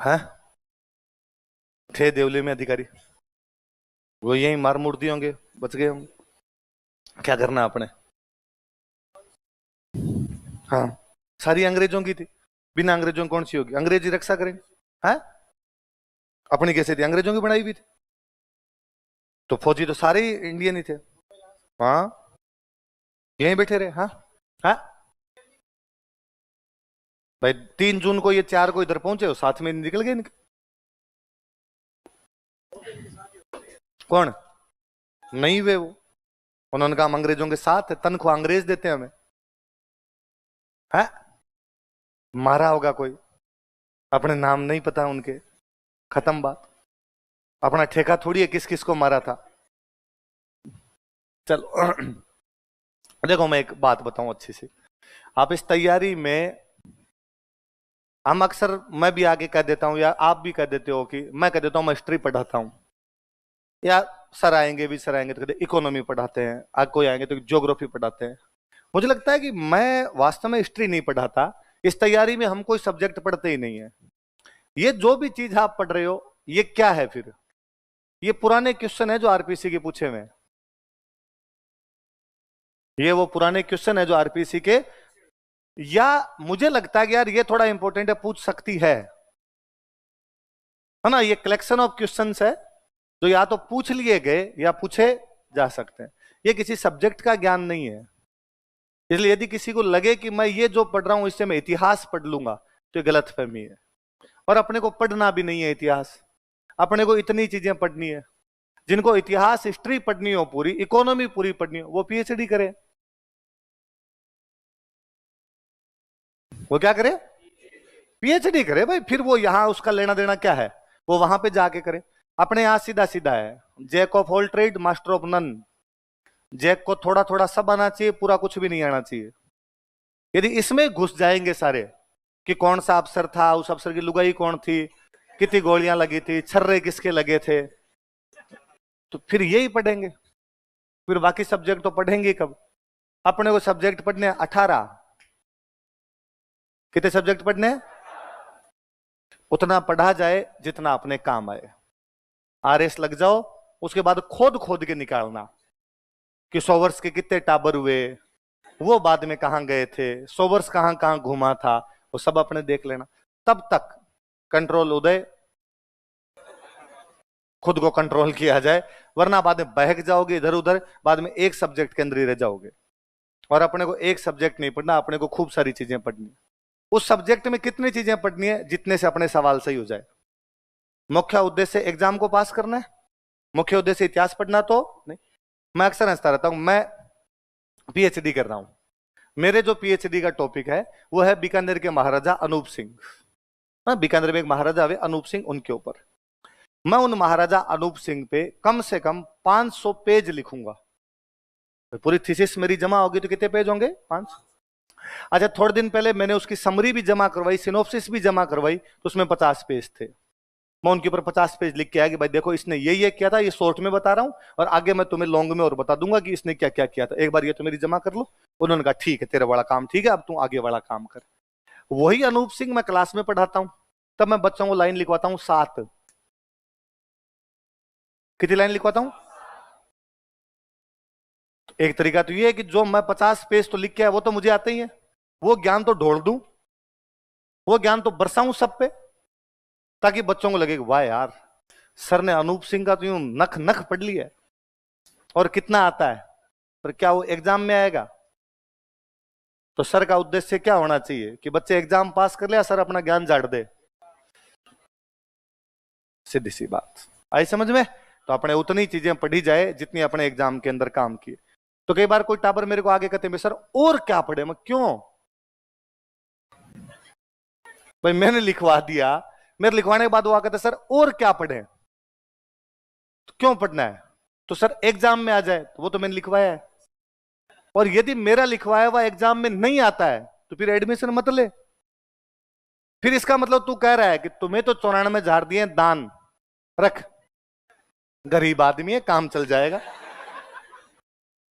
है, थे देवली में अधिकारी, वो यही मार मूर्ति होंगे, बच गए हम। क्या करना आपने? हाँ, सारी अंग्रेजों की थी, बिना अंग्रेजों की कौन सी होगी? अंग्रेजी रक्षा करेंगे? हाँ, अपनी कैसे थी? अंग्रेजों की बनाई हुई थी। तो फौजी तो सारे ही इंडियन ही थे। हाँ, यहीं बैठे रहे। हाँ हाँ भाई, 3 जून को ये 4 को इधर पहुंचे, हो साथ में निकल गए इनके। कौन? नहीं वे वो, उन्होंने कहा हम अंग्रेजों के साथ है, तनख्वाह अंग्रेज देते हैं हमें। है, मारा होगा कोई, अपने नाम नहीं पता उनके, खत्म बात। अपना ठेका थोड़ी है किस किस को मारा था। चलो देखो, मैं एक बात बताऊं अच्छी सी। आप इस तैयारी में, हम अक्सर, मैं भी आगे कह देता हूं या आप भी कह देते हो कि मैं कह देता हूं मैं हिस्ट्री पढ़ाता हूं, या सर आएंगे भी, सर आएंगे तो कहते इकोनॉमी पढ़ाते हैं, आगे कोई आएंगे तो ज्योग्राफी पढ़ाते हैं। मुझे लगता है कि मैं वास्तव में हिस्ट्री नहीं पढ़ाता। इस तैयारी में हम कोई सब्जेक्ट पढ़ते ही नहीं है। ये जो भी चीज आप पढ़ रहे हो, ये क्या है फिर? ये पुराने क्वेश्चन है जो आरपीसी के पूछे हुए हैं। ये वो पुराने क्वेश्चन है जो आरपीसी के, या मुझे लगता है कि यार ये थोड़ा इंपॉर्टेंट है, पूछ सकती है ना? ये कलेक्शन ऑफ क्वेश्चंस है जो या तो पूछ लिए गए या पूछे जा सकते हैं। ये किसी सब्जेक्ट का ज्ञान नहीं है। इसलिए यदि किसी को लगे कि मैं ये जो पढ़ रहा हूं इससे मैं इतिहास पढ़ लूंगा, तो ये गलत फहमी है। और अपने को पढ़ना भी नहीं है इतिहास, अपने को इतनी चीजें पढ़नी है। जिनको इतिहास हिस्ट्री पढ़नी हो, पूरी इकोनॉमी पूरी पढ़नी हो, वो पीएचडी करे। वो क्या करे? पीएचडी करे भाई। फिर वो यहां उसका लेना देना क्या है? वो वहां पे जाके करे। अपने यहां सीधा सीधा है, jack of all trade master of none. Jack को थोड़ा थोड़ा सब आना चाहिए, पूरा कुछ भी नहीं आना चाहिए। यदि इसमें घुस जाएंगे सारे कि कौन सा अफसर था, उस अफसर की लुगाई कौन थी, कितनी गोलियां लगी थी, छर्रे किसके लगे थे, तो फिर यही पढ़ेंगे। फिर बाकी सब्जेक्ट तो पढ़ेंगे कब? अपने को सब्जेक्ट पढ़ने 18। कितने सब्जेक्ट पढ़ने हैं? उतना पढ़ा जाए जितना अपने काम आए। आरएस लग जाओ, उसके बाद खोद खोद के निकालना कि 100 वर्ष के कितने टाबर हुए, वो बाद में कहां गए थे, 100 वर्ष कहां कहां घुमा था, वो सब अपने देख लेना। तब तक कंट्रोल उदय, खुद को कंट्रोल किया जाए, वरना बाद में बहक जाओगे इधर उधर, बाद में एक सब्जेक्ट के अंदर ही रह जाओगे। और अपने को एक सब्जेक्ट नहीं पढ़ना, अपने को खूब सारी चीजें पढ़नी है। उस सब्जेक्ट में कितनी चीजें पढ़नी है? जितने से अपने सवाल सही हो जाए। मुख्य उद्देश्य एग्जाम को पास करना है, मुख्य उद्देश्य इतिहास पढ़ना तो नहीं। मैं अक्सर हंसता रहता हूं, मैं पीएचडी कर रहा हूं, मेरे जो पीएचडी का टॉपिक है वो है बीकानेर के महाराजा अनूप सिंह। बीकानेर में एक महाराजा हुए अनूप सिंह, उनके ऊपर मैं उन महाराजा अनूप सिंह पे कम से कम 500 पेज लिखूंगा। पूरी थीसिस मेरी जमा होगी तो कितने पेज होंगे? 5। अच्छा, थोड़े दिन पहले मैंने उसकी समरी भी जमा करवाई, सिनोप्सिस भी जमा करवाई, तो उसमें 50 पेज थे। मैं उनके ऊपर 50 पेज लिख के आया कि भाई देखो इसने ये किया था, ये शॉर्ट में बता रहा हूं, और आगे मैं तुम्हें लॉन्ग में और बता दूंगा कि इसने क्या क्या किया था। एक बार ये तो मेरी जमा कर लो। उन्होंने कहा ठीक है, तेरा वाला काम ठीक है, अब तू आगे वाला काम कर। वही अनूप सिंह मैं क्लास में पढ़ाता हूं, तब मैं बच्चों को लाइन लिखवाता हूं 7। कितनी लाइन लिखवाता हूं? एक तरीका तो ये है कि जो मैं 50 पेज तो लिख के आया वो तो मुझे आते ही है, वो ज्ञान तो ढोल दूं, वो ज्ञान तो बरसाऊं सब पे, ताकि बच्चों को लगे वाह यार, सर ने अनूप सिंह का तो यूं नख नख पढ़ लिया है और कितना आता है। पर क्या वो एग्जाम में आएगा? तो सर का उद्देश्य क्या होना चाहिए कि बच्चे एग्जाम पास कर ले, सर अपना ज्ञान झाड़ दे। सीधी सी बात आई समझ में? तो अपने उतनी चीजें पढ़ी जाए जितनी अपने एग्जाम के अंदर काम की। तो कई बार कोई टाबर मेरे को आगे कहते हैं सर और क्या पढ़े? मैं क्यों भाई, मैंने लिखवा दिया, मेरे लिखवाने के बाद वो आकर सर और क्या पढ़े? तो क्यों पढ़ना है? तो सर एग्जाम में आ जाए, तो वो तो मैंने लिखवाया है। और यदि मेरा लिखवाया हुआ एग्जाम में नहीं आता है तो फिर एडमिशन मत ले। फिर इसका मतलब तू कह रहा है कि तुम्हें तो 94 झाड़ दिए दान, रख, गरीब आदमी है, काम चल जाएगा,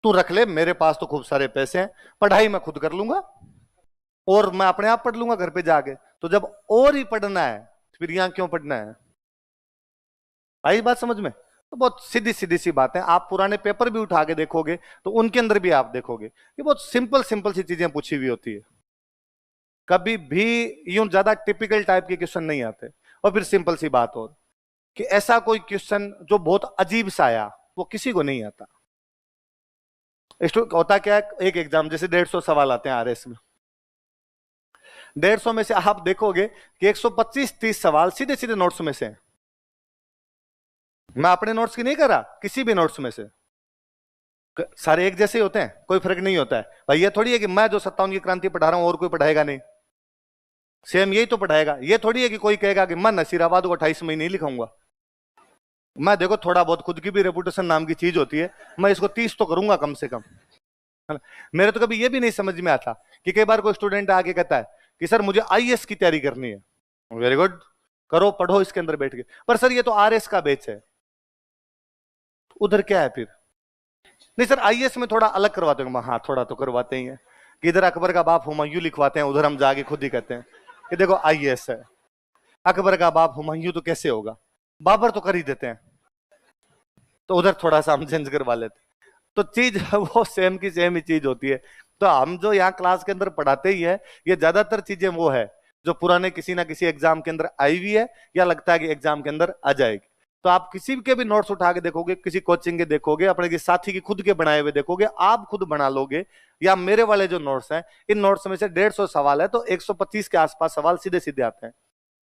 तू रख ले, मेरे पास तो खूब सारे पैसे हैं, पढ़ाई मैं खुद कर लूंगा और मैं अपने आप पढ़ लूंगा घर पे जाके। तो जब और ही पढ़ना है फिर यहाँ क्यों पढ़ना है? आई बात समझ में? तो बहुत सीधी सीधी सी बात है। आप पुराने पेपर भी उठा के देखोगे तो उनके अंदर भी आप देखोगे ये बहुत सिंपल सिंपल सी चीजें पूछी हुई होती है। कभी भी यूं ज्यादा टिपिकल टाइप के क्वेश्चन नहीं आते। और फिर सिंपल सी बात और कि ऐसा कोई क्वेश्चन जो बहुत अजीब सा आया वो किसी को नहीं आता। होता क्या है, एक एग्जाम जैसे 150 सवाल आते हैं आरएस में, 150 में से आप देखोगे कि 125-30 सवाल सीधे सीधे नोट्स में से हैं। मैं अपने नोट्स की नहीं कर रहा, किसी भी नोट्स में से सारे एक जैसे ही होते हैं, कोई फर्क नहीं होता है भाई। ये थोड़ी है कि मैं जो 57 की क्रांति पढ़ा रहा हूं और कोई पढ़ाएगा नहीं, सेम यही तो पढ़ाएगा। ये थोड़ी है कि कोई कहेगा कि मैं नसीराबाद को 28 महीने नहीं लिखाऊंगा। मैं देखो थोड़ा बहुत खुद की भी रेपुटेशन नाम की चीज होती है, मैं इसको 30 तो करूंगा कम से कम। मेरे तो कभी ये भी नहीं समझ में आता कि कई बार कोई स्टूडेंट आके कहता है कि सर मुझे आईएएस की तैयारी करनी है। वेरी गुड, करो, पढ़ो इसके अंदर बैठ के। पर सर ये तो आरएस का बैच है, उधर क्या है फिर? नहीं सर आईएएस में थोड़ा अलग करवाते हैं। हाँ थोड़ा तो करवाते ही हैं कि इधर अकबर का बाप हुमायूं लिखवाते हैं, उधर हम जाके खुद ही कहते हैं कि देखो आईएएस है। अकबर का बाप हुमायूं तो कैसे होगा, बाबर तो कर ही देते हैं, तो उधर थोड़ा सा हम चेंज करवा लेते। तो चीज वो सेम की सेम ही चीज होती है। तो हम जो यहाँ क्लास के अंदर पढ़ाते ही है, ये ज्यादातर चीजें वो है जो पुराने किसी ना किसी एग्जाम के अंदर आई हुई है या लगता है कि एग्जाम के अंदर आ जाएगी। तो आप किसी के भी नोट्स उठा के देखोगे, किसी कोचिंग के देखोगे, अपने के साथी की खुद के बनाए हुए देखोगे, आप खुद बना लोगे, या मेरे वाले जो नोट्स हैं, इन नोट्स में से 150 सवाल है तो 125 के आसपास सवाल सीधे सीधे आते हैं।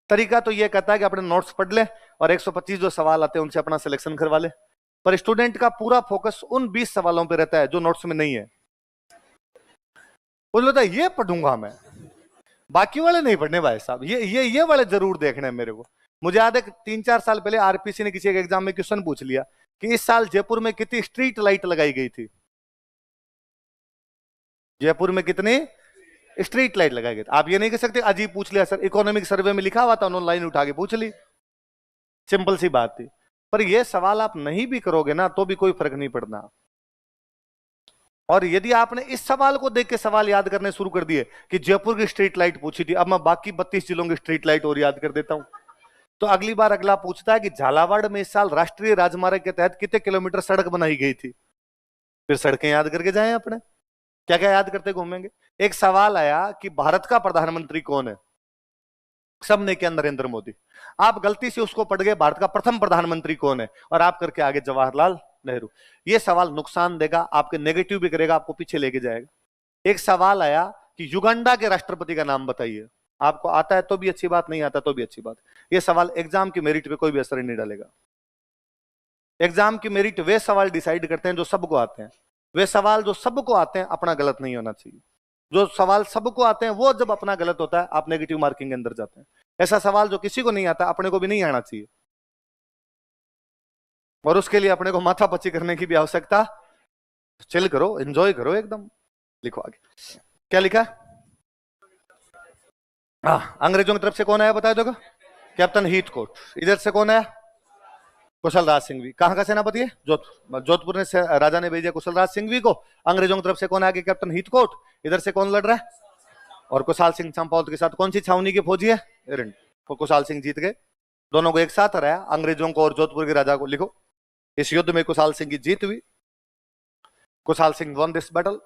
तरीका तो ये कहता है कि अपने नोट्स पढ़ ले और 125 जो सवाल आते हैं उनसे अपना सिलेक्शन करवा ले। पर स्टूडेंट का पूरा फोकस उन 20 सवालों पर रहता है जो नोट्स में नहीं है। वो बोलता है ये पढ़ूंगा मैं, बाकी वाले नहीं पढ़ने भाई साहब, ये वाले जरूर देखने हैं मेरे को। मुझे याद है 3-4 साल पहले आरपीसी ने किसी एक एग्जाम में क्वेश्चन पूछ लिया कि इस साल जयपुर में कितनी स्ट्रीट लाइट लगाई गई थी। जयपुर में कितनी स्ट्रीट लाइट लगाई गई थी? आप ये नहीं कह सकते अजीब पूछ लिया सर, इकोनॉमिक सर्वे में लिखा हुआ था, उन्होंने लाइन उठा के पूछ ली, सिंपल सी बात थी। पर यह सवाल आप नहीं भी करोगे ना तो भी कोई फर्क नहीं पड़ना। और यदि आपने इस सवाल को देख के सवाल याद करने शुरू कर दिए कि जयपुर की स्ट्रीट लाइट पूछी थी, अब मैं बाकी 32 जिलों की स्ट्रीट लाइट और याद कर देता हूं, तो अगली बार अगला पूछता है कि झालावाड़ में इस साल राष्ट्रीय राजमार्ग के तहत कितने किलोमीटर सड़क बनाई गई थी। फिर सड़कें याद करके जाएं अपने, क्या क्या याद करते घूमेंगे। एक सवाल आया कि भारत का प्रधानमंत्री कौन है, सबने किया नरेंद्र मोदी। आप गलती से उसको पढ़ गए भारत का प्रथम प्रधानमंत्री कौन है, और आप करके आगे जवाहरलाल नेहरू। ये सवाल नुकसान देगा, आपके नेगेटिव भी करेगा, आपको पीछे लेके जाएगा। एक सवाल आया कि युगांडा के राष्ट्रपति का नाम बताइए, आपको आता है तो भी अच्छी बात, नहीं आता तो भी अच्छी बात। ये सवाल एग्जाम की मेरिट पे कोई भी असर नहीं डालेगा। एग्जाम की मेरिट वे सवाल डिसाइड करते हैं जो सबको आते हैं। वे सवाल जो सबको आते हैं अपना गलत नहीं होना चाहिए। जो सवाल सबको आते हैं वो जब अपना गलत होता है आप नेगेटिव मार्किंग के अंदर जाते हैं। ऐसा सवाल जो किसी को नहीं आता अपने को भी नहीं आना चाहिए, और उसके लिए अपने को माथा पच्ची करने की भी आवश्यकता। चिल करो, एंजॉय करो एकदम। लिखो आगे क्या लिखा है। अंग्रेजों की तरफ से कौन आया बताया देखो, कैप्टन हीथकोट। इधर से कौन आया, कुशलराज सिंघवी। कहां का सेनापति है, जोधपुर। जोधपुर ने राजा ने भेजा कुशलराज सिंघवी को। अंग्रेजों की तरफ से कौन आया, कैप्टन हीथकोट। इधर से कौन लड़ रहा है, और कुशाल सिंह चंपावत के साथ कौन सी छावनी के फौजी है, एरंड। तो कुशाल सिंह जीत गए, दोनों को एक साथ हराया, अंग्रेजों को और जोधपुर के राजा को। लिखो इस युद्ध में कुशाल सिंह की जीत हुई। Kushal Singh won this battle.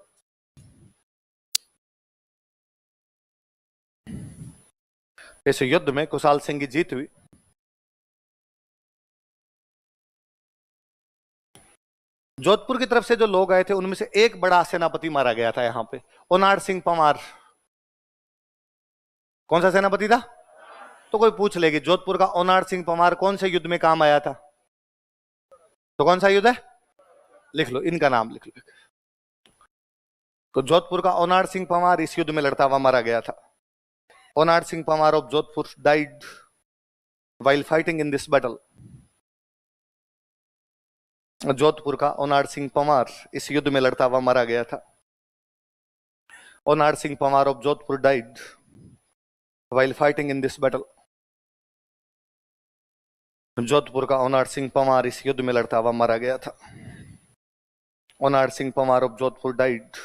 इस युद्ध में कुशाल सिंह की जीत हुई। जोधपुर की तरफ से जो लोग आए थे उनमें से एक बड़ा सेनापति मारा गया था यहां पे, ओनाड सिंह पंवार। कौन सा सेनापति था, तो कोई पूछ लेगी जोधपुर का ओनाड सिंह पंवार कौन से युद्ध में काम आया था, तो कौन सा युद्ध है, लिख लो, इनका नाम लिख लो। तो जोधपुर का ओनाड सिंह पंवार इस युद्ध में लड़ता हुआ मारा गया था। Onad Singh Panwar of Jodhpur died while fighting in this battle। Jodhpur का ओनाड सिंह पंवार इस युद्ध में लड़ता हुआ मारा गया था। Onad Singh Panwar of Jodhpur died while fighting in this battle। Jodhpur का ओनाड सिंह पंवार इस युद्ध में लड़ता हुआ मारा गया था। Onad Singh Panwar of Jodhpur died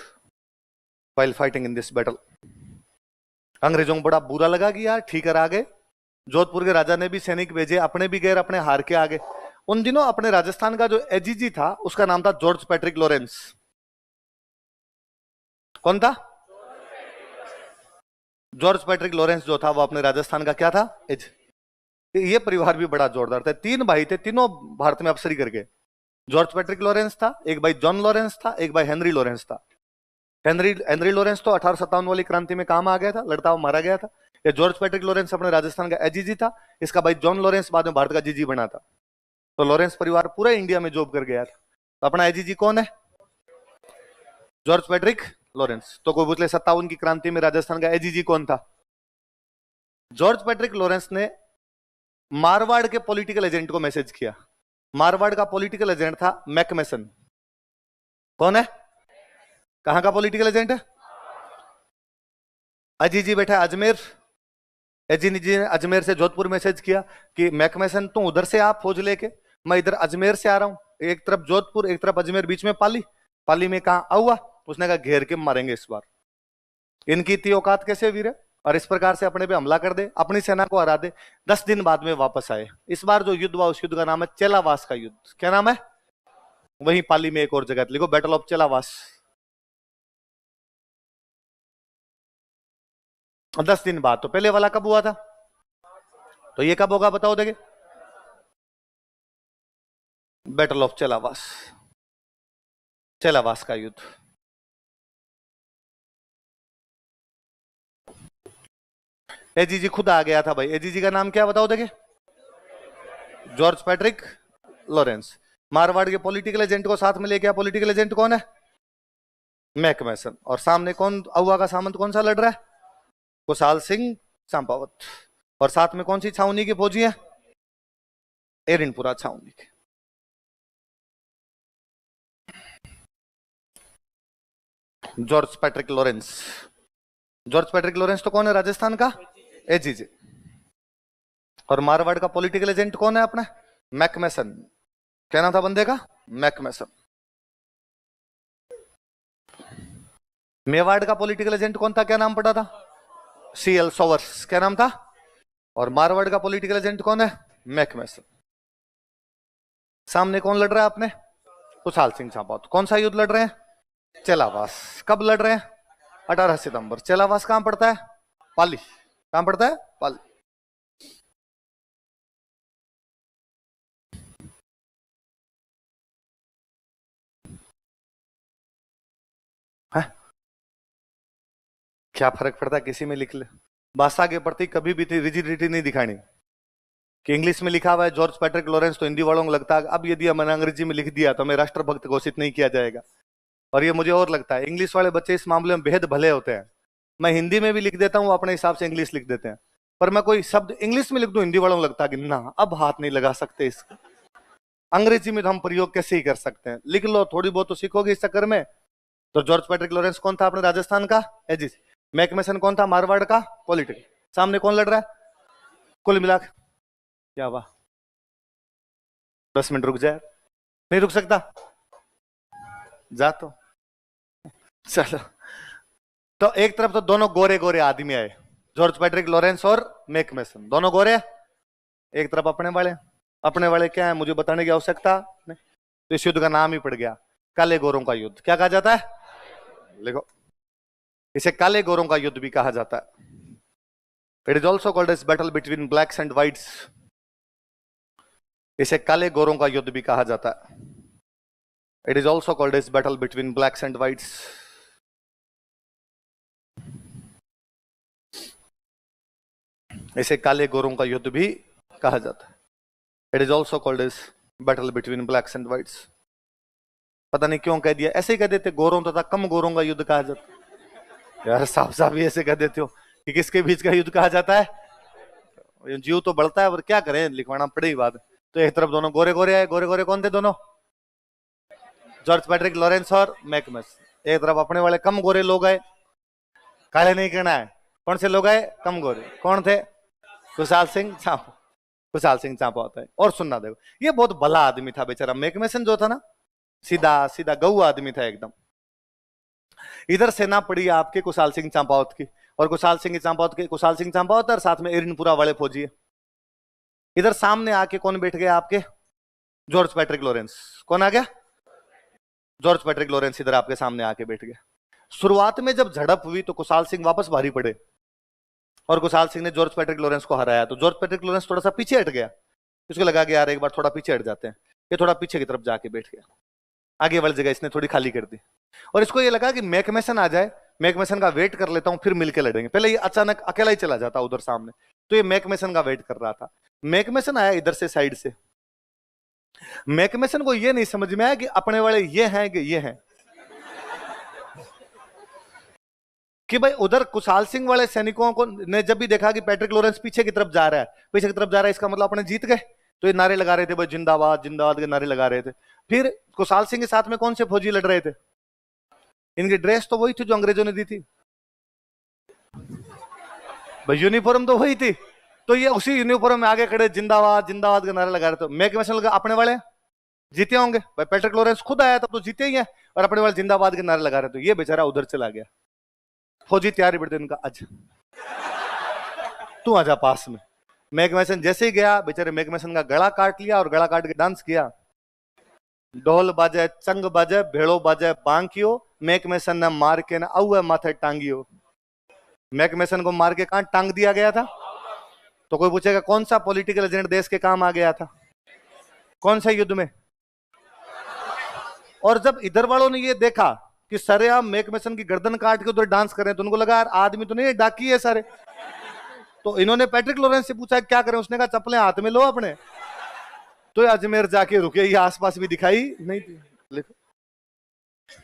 while fighting in this battle। अंग्रेजों को बड़ा बुरा लगा कि यार ठीकर आ गए, जोधपुर के राजा ने भी सैनिक भेजे, अपने भी गए, अपने हार के आगे। उन दिनों अपने राजस्थान का जो एजीजी था उसका नाम था जॉर्ज पैट्रिक लॉरेंस। कौन था? जॉर्ज पैट्रिक लॉरेंस जो था वो अपने राजस्थान का क्या था? एज। ये परिवार भी बड़ा जोरदार था, तीन भाई थे, तीनों भारत में अफसरी करके। जॉर्ज पैट्रिक लॉरेंस था, एक भाई जॉन लॉरेंस था, एक भाई हेनरी लॉरेंस था। हेनरी हेनरी लॉरेंस तो 1857 वाली क्रांति में काम आ गया था, लड़ता हुआ मारा गया था। ये जॉर्ज पैट्रिक लॉरेंस अपने राजस्थान का एजीजी था। इसका भाई जॉन लॉरेंस बाद में भारत का जीजी बना था। तो लॉरेंस परिवार पूरा इंडिया में जॉब कर गया था। तो अपना एजीजी कौन है? George Patrick Lawrence. तो कोई पूछले 57 की क्रांति में राजस्थान का एजीजी कौन था? जॉर्ज पैट्रिक लॉरेंस ने मारवाड़ के पॉलिटिकल एजेंट को मैसेज किया। मारवाड़ का पॉलिटिकल एजेंट था मैकमेसन। कौन है? कहां का पॉलिटिकल एजेंट है? अजीजी बैठा अजमेर। एजीजी ने अजमेर से जोधपुर मैसेज किया कि मैकमेसन तू उधर से आप फौज लेके, मैं इधर अजमेर से आ रहा हूं। एक तरफ जोधपुर, एक तरफ अजमेर, बीच में पाली। पाली में कहा आऊआ? उसने कहा घेर के मारेंगे इस बार। इनकी इतनी औकात कैसे वीर है? और इस प्रकार से अपने पे हमला कर दे, अपनी सेना को हरा दे। 10 दिन बाद में वापस आए। इस बार जो युद्ध हुआ उस युद्ध का नाम है चेलावास का युद्ध। क्या नाम है? वहीं पाली में एक और जगह लिखो, बैटल ऑफ चेलावास। 10 दिन बाद। तो पहले वाला कब हुआ था? तो ये कब होगा बताओ देखे? बैटल ऑफ चेलावास, चेलावास का युद्ध। एजीजी खुद आ गया था भाई। एजीजी का नाम क्या बताओ देखे? George Patrick Lawrence. मारवाड़ के पॉलिटिकल एजेंट को साथ में लेके आया। पॉलिटिकल एजेंट कौन है? मैकमेसन। और सामने कौन अहुआ का सामंत कौन सा लड़ रहा है? कुशाल सिंह चंपावत। और साथ में कौन सी छावनी के फौजी है? एरिनपुरा छावनी के। George Patrick Lawrence. George Patrick Lawrence तो कौन है राजस्थान का? एजीजी। और मारवाड़ का पॉलिटिकल एजेंट कौन है अपना? मैकमेसन। क्या नाम था बंदे का? मैकमेसन। मेवाड़ का पॉलिटिकल एजेंट कौन था? क्या नाम पड़ा था? सीएल सोवर्स। क्या नाम था? और मारवाड़ का पॉलिटिकल एजेंट कौन है? मैकमेसन। सामने कौन लड़ रहा है अपने? कुशाल सिंह चंपावत। कौन सा युद्ध लड़ रहे हैं? चेलावास। कब लड़ रहे हैं? 18 सितंबर। चेलावास कहां पड़ता है? पाली। कहां पड़ता है? पाली। है? क्या फर्क पड़ता है? किसी में लिख ले, भाषा के प्रति कभी भी रिजिडिटी नहीं दिखानी। कि इंग्लिश में लिखा हुआ है जॉर्ज पैट्रिक लॉरेंस तो हिंदी वालों को लगता है अब यदि मैंने अंग्रेजी में लिख दिया तो मैं राष्ट्रभक्त घोषित नहीं किया जाएगा। और ये मुझे और लगता है इंग्लिश वाले बच्चे इस मामले में बेहद भले होते हैं। मैं हिंदी में भी लिख देता हूँ, अपने हिसाब से इंग्लिश लिख देते हैं। पर मैं कोई शब्द इंग्लिश में लिख दूं हिंदी वालों को लगता है कि ना अब हाथ नहीं लगा सकते इसका। अंग्रेजी में तो हम प्रयोग कैसे ही कर सकते हैं। लिख लो, थोड़ी बहुत तो सीखोगे इस चक्कर में। तो जॉर्ज पैट्रिक लॉरेंस कौन था अपने राजस्थान का? एजीजी। मैकमेसन कौन था? मारवाड़ का पॉलिटिकल। सामने कौन लड़ रहा है? कुल मिला क्या हुआ? 10 मिनट रुक जाए। नहीं रुक सकता? जा तो चलो। तो एक तरफ तो दोनों गोरे गोरे आदमी आए, जॉर्ज पैट्रिक लॉरेंस और मैकमेसन, दोनों गोरे। एक तरफ अपने वाले। अपने वाले क्या है मुझे बताने की आवश्यकता नहीं। तो इस युद्ध का नाम ही पड़ गया काले गोरों का युद्ध। क्या कहा जाता है? लिखो, इसे काले गोरों का युद्ध भी कहा जाता है। It is also called as battle between blacks and whites. इसे काले गोरों का युद्ध भी कहा जाता है। It is also called as battle between blacks and whites. इसे काले गोरों का युद्ध भी कहा जाता है। It is also called as battle between blacks and whites. पता नहीं क्यों कह दिया, ऐसे ही कह देते गोरों तथा कम गोरों का युद्ध कहा जाता है। यार साफ साफ ही ऐसे कह देते हो कि किसके बीच का युद्ध कहा जाता है। जीव तो बढ़ता है पर क्या करें, लिखवाना पड़ेगी बात। तो एक तरफ दोनों गोरे गोरे आए। गोरे गोरे कौन थे दोनों? जॉर्ज पैट्रिक लॉरेंस और मैकमेसन। एक तरफ अपने वाले कम गोरे लोग आए। काले नहीं कहना है, कौन से लोग आए? कम गोरे। कौन थे? कुशाल सिंह चांपा। कुशाल सिंह चांपा होता है। और सुनना देखो, ये बहुत भला आदमी था बेचारा। मैकमेसन जो था ना, सीधा सीधा गऊ आदमी था एकदम। इधर सेना पड़ी आपके कुशाल सिंह चंपावत की, और कुशाल सिंह चंपावत के कुशाल सिंह चंपावत और साथ में एरिनपुरा वाले फौजी है। इधर सामने आके कौन बैठ गया आपके? George Patrick Lawrence. कौन आ गया? जॉर्ज पैट्रिक लॉरेंस इधर आपके सामने आके बैठ गया। शुरुआत में जब झड़प हुई तो कुशाल सिंह वापस भारी पड़े और कुशाल सिंह ने जॉर्ज पैट्रिक लॉरेंस को हराया। तो जॉर्ज पैट्रिक लॉरेंस थोड़ा सा पीछे हट गया, उसको लगा कि यार एक बार थोड़ा पीछे हट जाते हैं। ये थोड़ा पीछे की तरफ जाके बैठ गया, आगे वाली जगह इसने थोड़ी खाली कर दी और इसको ये लगा कि मैकमेसन आ जाए, मैकमेसन का वेट कर लेता हूं, फिर मिलके लड़ेंगे। पहले ये अचानक अकेला ही चला जाता उधर सामने, तो ये मैकमेसन का वेट कर रहा था। मैकमेसन आया इधर से साइड से। मैकमेसन को ये नहीं समझ में आया कि अपने वाले ये हैं कि ये हैं, कि भाई उधर कुशाल सिंह वाले सैनिकों को ने जब भी देखा कि पैट्रिक लॉरेंस पीछे की तरफ जा रहा है, पीछे की तरफ जा रहा है, इसका मतलब अपने जीत गए। तो ये नारे लगा रहे थे भाई, जिंदाबाद जिंदाबाद के नारे लगा रहे थे। फिर कुशाल सिंह के साथ में कौन से फौजी लड़ रहे थे? इनकी ड्रेस तो वही थी जो अंग्रेजों ने दी थी भाई, यूनिफॉर्म तो वही थी। तो ये उसी यूनिफॉर्म में आगे खड़े जिंदाबाद जिंदाबाद के नारे लगा रहे थे। मैकमेसन लगा अपने वाले जीते होंगे भाई, पैट्रिक लॉरेंस खुद आया तब तो जीते ही है, और अपने वाले जिंदाबाद के नारे लगा रहे थे। ये बेचारा उधर चला गया। फौजी तैयारी बढ़ते इनका, आज तू आजा पास में। मैकमेसन जैसे ही गया, बेचारे मैकमेसन का गला काट लिया और गला काट के डांस किया। ढोल बाजे चंग बाजे भेड़ो बाजे बांकियो, मैकमेसन ने मार के ना औ माथे टांगियो। मैकमेसन को मार के कहां टांग दिया गया था? तो कोई पूछेगा कौन सा पॉलिटिकल एजेंट देश के काम आ गया था? कौन सा युद्ध में? और जब इधर वालों ने ये देखा कि सरेआम मैकमेसन की गर्दन काट के उधर डांस कर रहे हैं, तो उनको लगा यार आदमी तो नहीं, डाकी है सारे। तो इन्होंने पैट्रिक लॉरेंस से पूछा क्या करें? उसने कहा चप्पलें हाथ में लो अपने। तो अजमेर जाके रुके, ये आसपास भी दिखाई नहीं थी। लिखो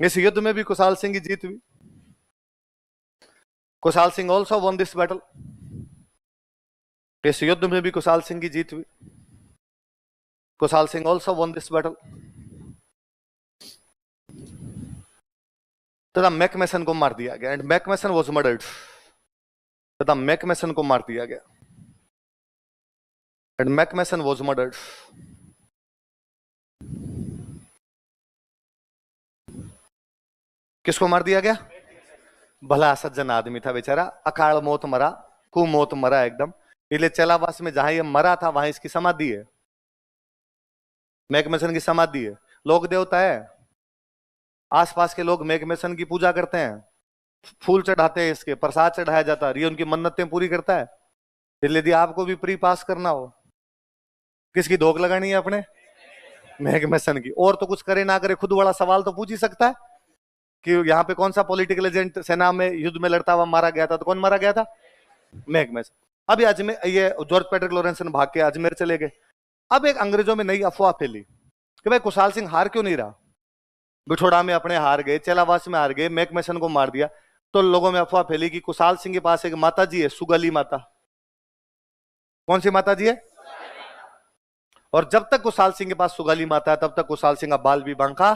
इस युद्ध में भी कुशाल सिंह की जीत हुई। Kushal Singh also won this battle. इस युद्ध में भी कुशाल सिंह की जीत हुई। Kushal Singh also won this battle. तथा मैकमेसन को मार दिया गया, एंड मैकमेसन वाज मर्डर्ड। तथा मैकमेसन को मार दिया गया, एंड मैकमेसन वाज मर्डर्ड। किसको मार दिया गया? भला सज्जन आदमी था बेचारा, अकाल मौत मरा, कुमौत मरा एकदम। इसलिए चेलावास में जहां ये मरा था वहां इसकी समाधि है, मैकमेसन की समाधि है। लोक देवता है, आसपास के लोग मैकमेसन की पूजा करते हैं, फूल चढ़ाते हैं, इसके प्रसाद चढ़ाया जाता है, ये उनकी मन्नतें पूरी करता है। इसलिए यदि आपको भी प्री पास करना हो, किसकी धोख लगानी है? अपने मैकमेसन की। और तो कुछ करे ना करे, खुद बड़ा सवाल तो पूछ ही सकता है कि यहाँ पे कौन सा पॉलिटिकल एजेंट सेना में युद्ध में लड़ता हुआ मारा गया था? तो कौन मारा गया था? मैकमेसन। अभी अजमेर, ये जॉर्ज पैट्रिक लॉरेंस भाग के अजमेर चले गए। अब एक अंग्रेजों में नई अफवाह फैली कि भाई कुशाल सिंह हार क्यों नहीं रहा? बिठोड़ा में अपने हार गए, चेलावास में हार गए, मैकमेसन को मार दिया। तो लोगों में अफवाह फैली कि कुशाल सिंह के पास एक माता जी है, सुगली माता। कौन सी माता जी है? और जब तक कुशाल सिंह के पास सुगली माता है तब तक कुशाल सिंह का बाल भी बांका।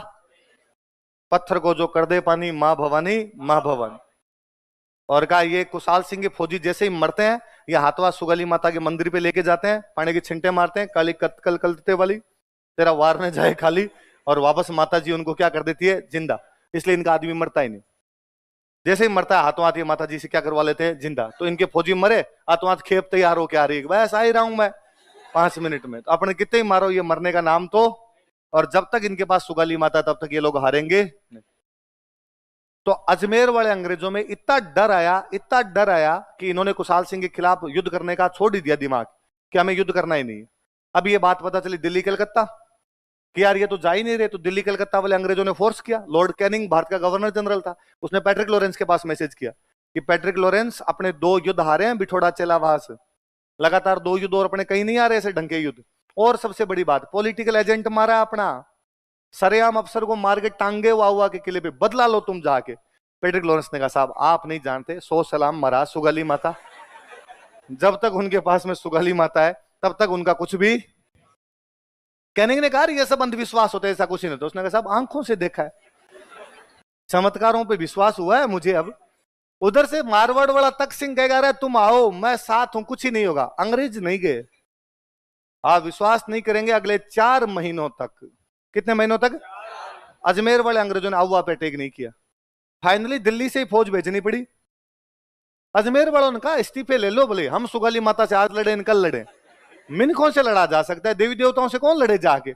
पत्थर को जो कर दे पानी, मां भवानी मां भवन। और कहा ये कुशाल सिंह के फौजी जैसे ही मरते हैं, ये हाथवा सुगली माता के मंदिर पे लेके जाते हैं, पानी की छिंटे मारते हैं, काली कल कलते वाली, तेरा वार न जाए खाली। और वापस माता जी उनको क्या कर देती है? जिंदा। इसलिए इनका आदमी मरता ही नहीं। जैसे ही मरता है हाथों हाथ ये माता जी से क्या करवा लेते हैं? जिंदा। तो इनके फौजी मरे, हाथों हाथ खेप तैयार होके आ रही है, बस आ ही रहा हूं मैं 5 मिनट में। तो अपने कितने ही मारो, ये मरने का नाम तो। और जब तक इनके पास सुगाली माता तब तक ये लोग हारेंगे नहीं। तो अजमेर वाले अंग्रेजों में इतना डर आया, इतना डर आया कि इन्होंने कुशाल सिंह के खिलाफ युद्ध करने का छोड़ ही दिया दिमाग कि हमें युद्ध करना ही नहीं। अब ये बात पता चली दिल्ली कलकत्ता कि यार ये तो जा ही नहीं रहे। तो दिल्ली कलकत्ता वाले अंग्रेजों ने फोर्स किया। लॉर्ड कैनिंग भारत का गवर्नर जनरल था, उसने पैट्रिक लॉरेंस के पास मैसेज किया कि पैट्रिक लॉरेंस अपने 2 युद्ध हारे हैं, बिठोड़ा चेलावास, लगातार 2 युद्ध और अपने कहीं नहीं आ रहे ऐसे ढंग के युद्ध। और सबसे बड़ी बात, पॉलिटिकल एजेंट मारा अपना, सरेआम अफसर को मार के टांगे हुआ के किले पे, बदला लो तुम जाके। पैट्रिक लॉरेंस ने कहा साहब आप नहीं जानते, 100 सलाम मरा सुगाली माता। जब तक उनके पास में सुगाली माता है तब तक उनका कुछ भी। कैनिंग ने कहा ये सब अंधविश्वास होते, ऐसा कुछ नहीं होता। उसने कहा साहब आंखों से देखा है, चमत्कारों पे विश्वास हुआ है मुझे। अब उधर से मारवाड़ वाला तक सिंह कहेगा अरे तुम आओ मैं साथ हूं, कुछ ही नहीं होगा। अंग्रेज नहीं गए, आप विश्वास नहीं करेंगे, अगले 4 महीनों तक, कितने महीनों तक अजमेर वाले अंग्रेजों ने अफवाह पे अटैक नहीं किया। फाइनली दिल्ली से ही फौज भेजनी पड़ी। अजमेर वालों ने कहा इस्तीफे ले लो, बोले हम सुगाली माता से आज लड़े कल लड़े। मिनखों से लड़ा जा सकता है, देवी देवताओं से कौन लड़े जाके।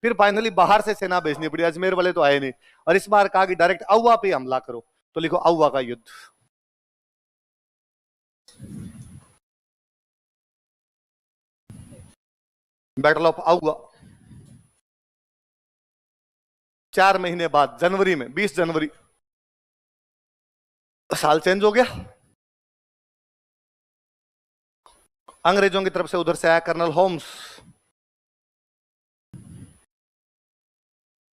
फिर फाइनली बाहर से सेना भेजनी पड़ी, अजमेर वाले तो आए नहीं, और इस बार कहा कि डायरेक्ट अव्वा पे हमला करो, तो लिखो अव्वा का युद्ध। Battle of अव्वा। 4 महीने बाद जनवरी में, 20 जनवरी, साल चेंज हो गया। अंग्रेजों की तरफ से उधर से आया कर्नल होम्स।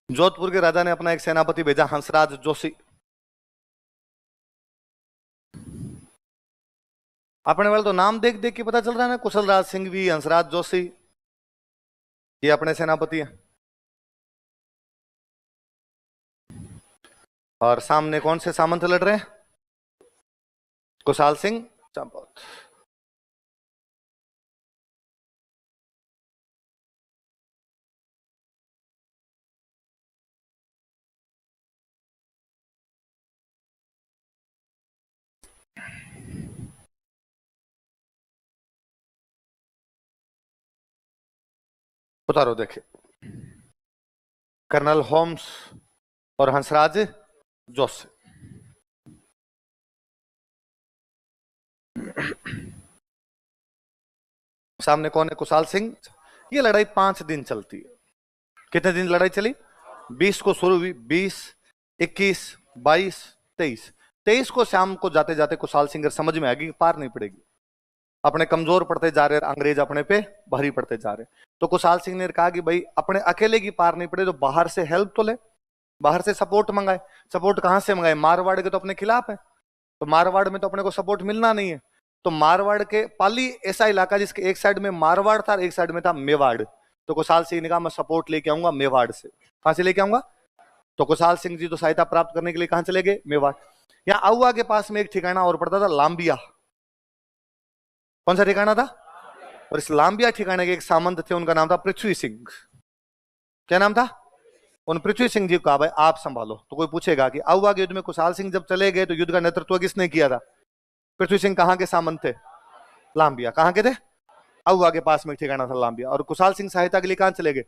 जोधपुर के राजा ने अपना एक सेनापति भेजा, हंसराज जोशी। अपने वाले तो नाम देख देख के पता चल रहा है ना, कुशल राज सिंघवी, हंसराज जोशी, ये अपने सेनापति हैं। और सामने कौन से सामंत लड़ रहे हैं? कुशाल सिंह चंपत। उतारो देखे, कर्नल होम्स और हंसराज जोशी। सामने कौन है? कुशाल सिंह। ये लड़ाई 5 दिन चलती है। कितने दिन लड़ाई चली? 20 को शुरू हुई, 20, 21, 22, 23। 23 को शाम को जाते जाते कुशाल सिंह समझ में आएगी पार नहीं पड़ेगी, अपने कमजोर पड़ते जा रहे, अंग्रेज अपने पे भारी पड़ते जा रहे। तो कुशाल सिंह ने कहा कि भाई अपने अकेले की पार नहीं पड़े तो बाहर से हेल्प तो ले, बाहर से सपोर्ट मंगाए। सपोर्ट कहां से मंगाए? मारवाड़ के तो अपने खिलाफ है, तो मारवाड़ में तो अपने को सपोर्ट मिलना नहीं है। तो मारवाड़ के पाली ऐसा इलाका जिसके एक साइड में मारवाड़ था, एक साइड में था मेवाड़। तो कुशाल सिंह ने कहा मैं सपोर्ट लेके आऊंगा मेवाड़ से। कहां से लेके आऊंगा? तो कुशाल सिंह जी तो सहायता प्राप्त करने के लिए कहां चले गए? मेवाड़। यहाँ अहुआ के पास में एक ठिकाना और पड़ता था, लांबिया। कौन सा ठिकाना था? और इस लांबिया ठिकाने के एक सामंत थे, उनका नाम था पृथ्वी सिंह। क्या नाम था? उन पृथ्वी सिंह जी को कहा भाई आप संभालो। तो कोई पूछेगा कि अहुआ के युद्ध में कुशाल सिंह जब चले गए तो युद्ध का नेतृत्व किसने किया था? पृथ्वी सिंह कहां के सामंत थे? लांबिया। कहां के थे? अहुआ के पास में ठिकाना था लांबिया। और कुशाल सिंह सहायता के लिए कहां चले गए?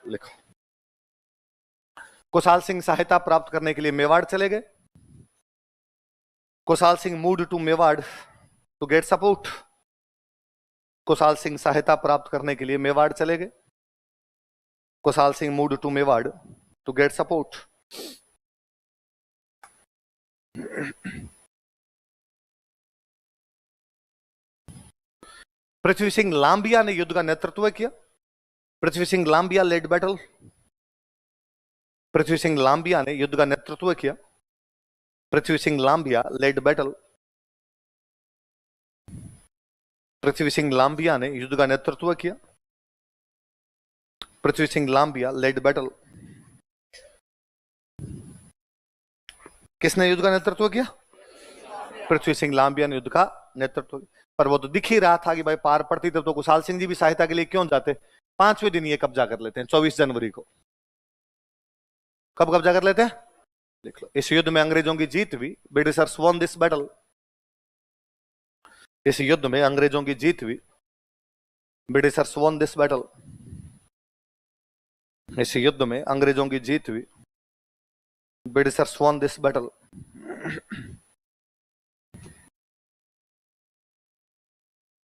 लिखो, कुशाल सिंह सहायता प्राप्त करने के लिए मेवाड़ चले गए। Kushal Singh moved to Mewar to get support. Kushal Singh सहायता प्राप्त करने के लिए मेवाड़ चले गए। Kushal Singh moved to Mewar to get support. Prithvi Singh Lambia ने युद्ध का नेतृत्व किया। Prithvi Singh Lambia led battle. पृथ्वी सिंह लांबिया ने युद्ध का नेतृत्व किया। Prithvi Singh Lambia led battle. पृथ्वी सिंह लांबिया ने युद्ध का नेतृत्व किया। Prithvi Singh Lambia led battle. किसने युद्ध का नेतृत्व किया? पृथ्वी सिंह लांबिया ने युद्ध का नेतृत्व किया। पर वो तो दिख ही रहा था कि भाई पार पड़ती तब तो कुशाल सिंह जी भी सहायता के लिए क्यों जाते। 5वें दिन ये कब्जा कर लेते हैं, 24 जनवरी को। कब कब्जा कर लेते हैं? देख लो, इस युद्ध में अंग्रेजों की जीत हुई। Britishers von this battle. इस युद्ध में अंग्रेजों की जीत हुई। Britishers von this battle. इस युद्ध में अंग्रेजों की जीत हुई। Britishers von this battle.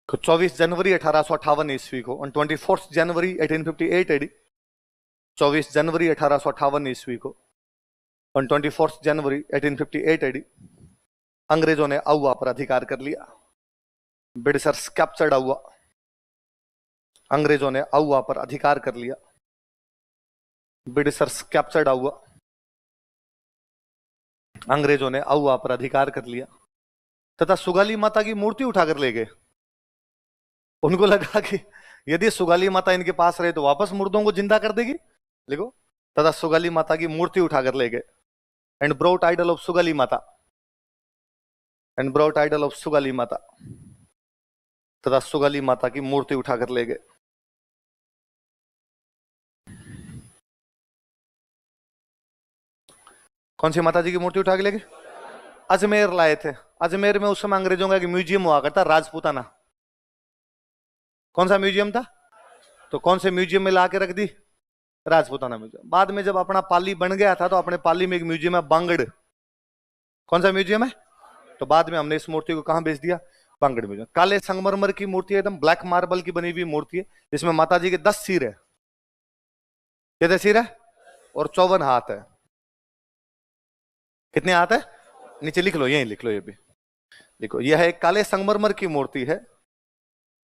तो 24 जनवरी 1858 ईस्वी को, ऑन 24 जनवरी 1858 एडी, 24 जनवरी 1858 ईस्वी को, ऑन 24 जनवरी 1858 एडी, अंग्रेजों ने अहुआ पर अधिकार कर लिया। ब्रिटिशर्स कैप्चर्ड अहुआ। अंग्रेजों ने अहुआ पर अधिकार कर लिया। ब्रिटिशर्स कैप्चर्ड अहुआ। अंग्रेजों ने अहुआ पर अधिकार कर लिया तथा सुगाली माता की मूर्ति उठाकर ले गए। उनको लगा कि यदि सुगाली माता इनके पास रहे तो वापस मुर्दों को जिंदा कर देगी। देखो, तथा सुगाली माता की मूर्ति उठाकर ले गए। And brought idol of Sugali Mata. And brought idol of Sugali Mata. तथा सुगाली माता की मूर्ति उठाकर ले गए। कौन सी माता जी की मूर्ति उठा के ले गए? अजमेर लाए थे। अजमेर में उस समय अंग्रेजों का एक म्यूजियम हुआ करता, राजपूताना। कौन सा म्यूजियम था? तो कौन से म्यूजियम में ला के रख दी? राजपूताना म्यूजियम। बाद में जब अपना पाली बन गया था तो अपने पाली में एक म्यूजियम है बांगड़। कौन सा म्यूजियम है? तो बाद में हमने इस मूर्ति को कहां भेज दिया? बांगड़ म्यूजियम। काले संगमरमर की मूर्ति है, एकदम ब्लैक मार्बल की बनी हुई मूर्ति है, जिसमें माता जी के 10 सिर है। कितने सिर है? और 54 हाथ है। कितने हाथ है? नीचे लिख लो, यही लिख लो, ये भी देखो। यह है एक काले संगमरमर की मूर्ति है।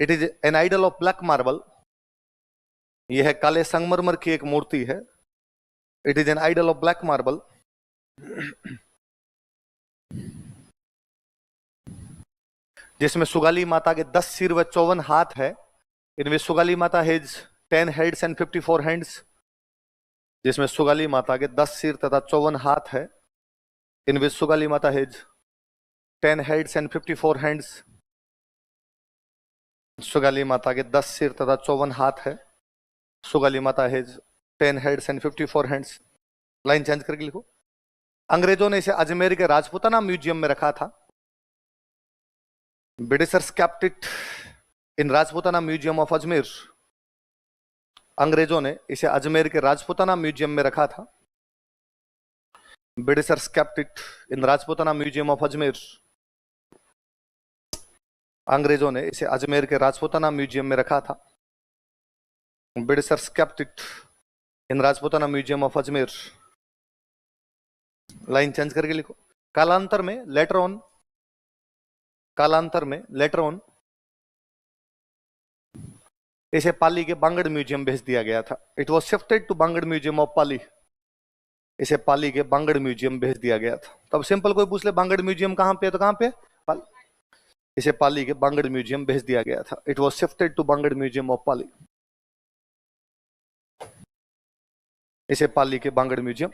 It is an idol of black marble. यह है काले संगमरमर की एक मूर्ति है। It is an idol of black marble. जिसमें सुगाली माता के 10 सिर व 54 हाथ है। इनमें सुगाली माता हैज 10 हेड्स एंड 54 हैंड्स। जिसमें सुगाली माता के 10 सिर तथा 54 हाथ है। इनमें सुगाली माता has 10 heads and 54 hands. Sugali माता के 10 सिर तथा 54 हाथ है। सुगाली माता has 10 heads and 54 hands. Line change करके लिखो। अंग्रेजों ने इसे अजमेर के राजपूताना म्यूजियम में रखा था। Britishers kept it in Rajputana museum of Ajmer. अंग्रेजों ने इसे अजमेर के राजपूताना म्यूजियम में रखा था। Britishers kept it in Rajputana museum of Ajmer. अंग्रेजों ने इसे अजमेर के राजपूताना म्यूजियम में रखा था। Britishers kept it in Rajputana museum of Ajmer. Line change करके लिखो। कालांतर में लेटर ऑन इसे पाली के बांगड़ म्यूजियम भेज दिया गया था। It was shifted to Bangur museum of Pali. इसे पाली के बांगड़ म्यूजियम भेज दिया गया था। तब सिंपल कोई पूछ ले बांगड़ म्यूजियम कहां पे है, तो कहां पे? इसे पाली के बांगड़ म्यूजियम भेज दिया गया था। It was shifted to Bangur museum of Pali. इसे पाली के बांगड़ म्यूजियम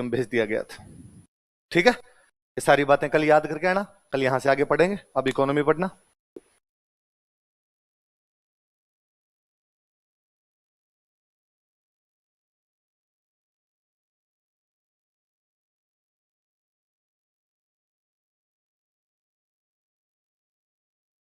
भेज दिया गया था। ठीक है, ये सारी बातें कल याद करके आना। कल यहां से आगे पढ़ेंगे। अब इकोनॉमी पढ़ना।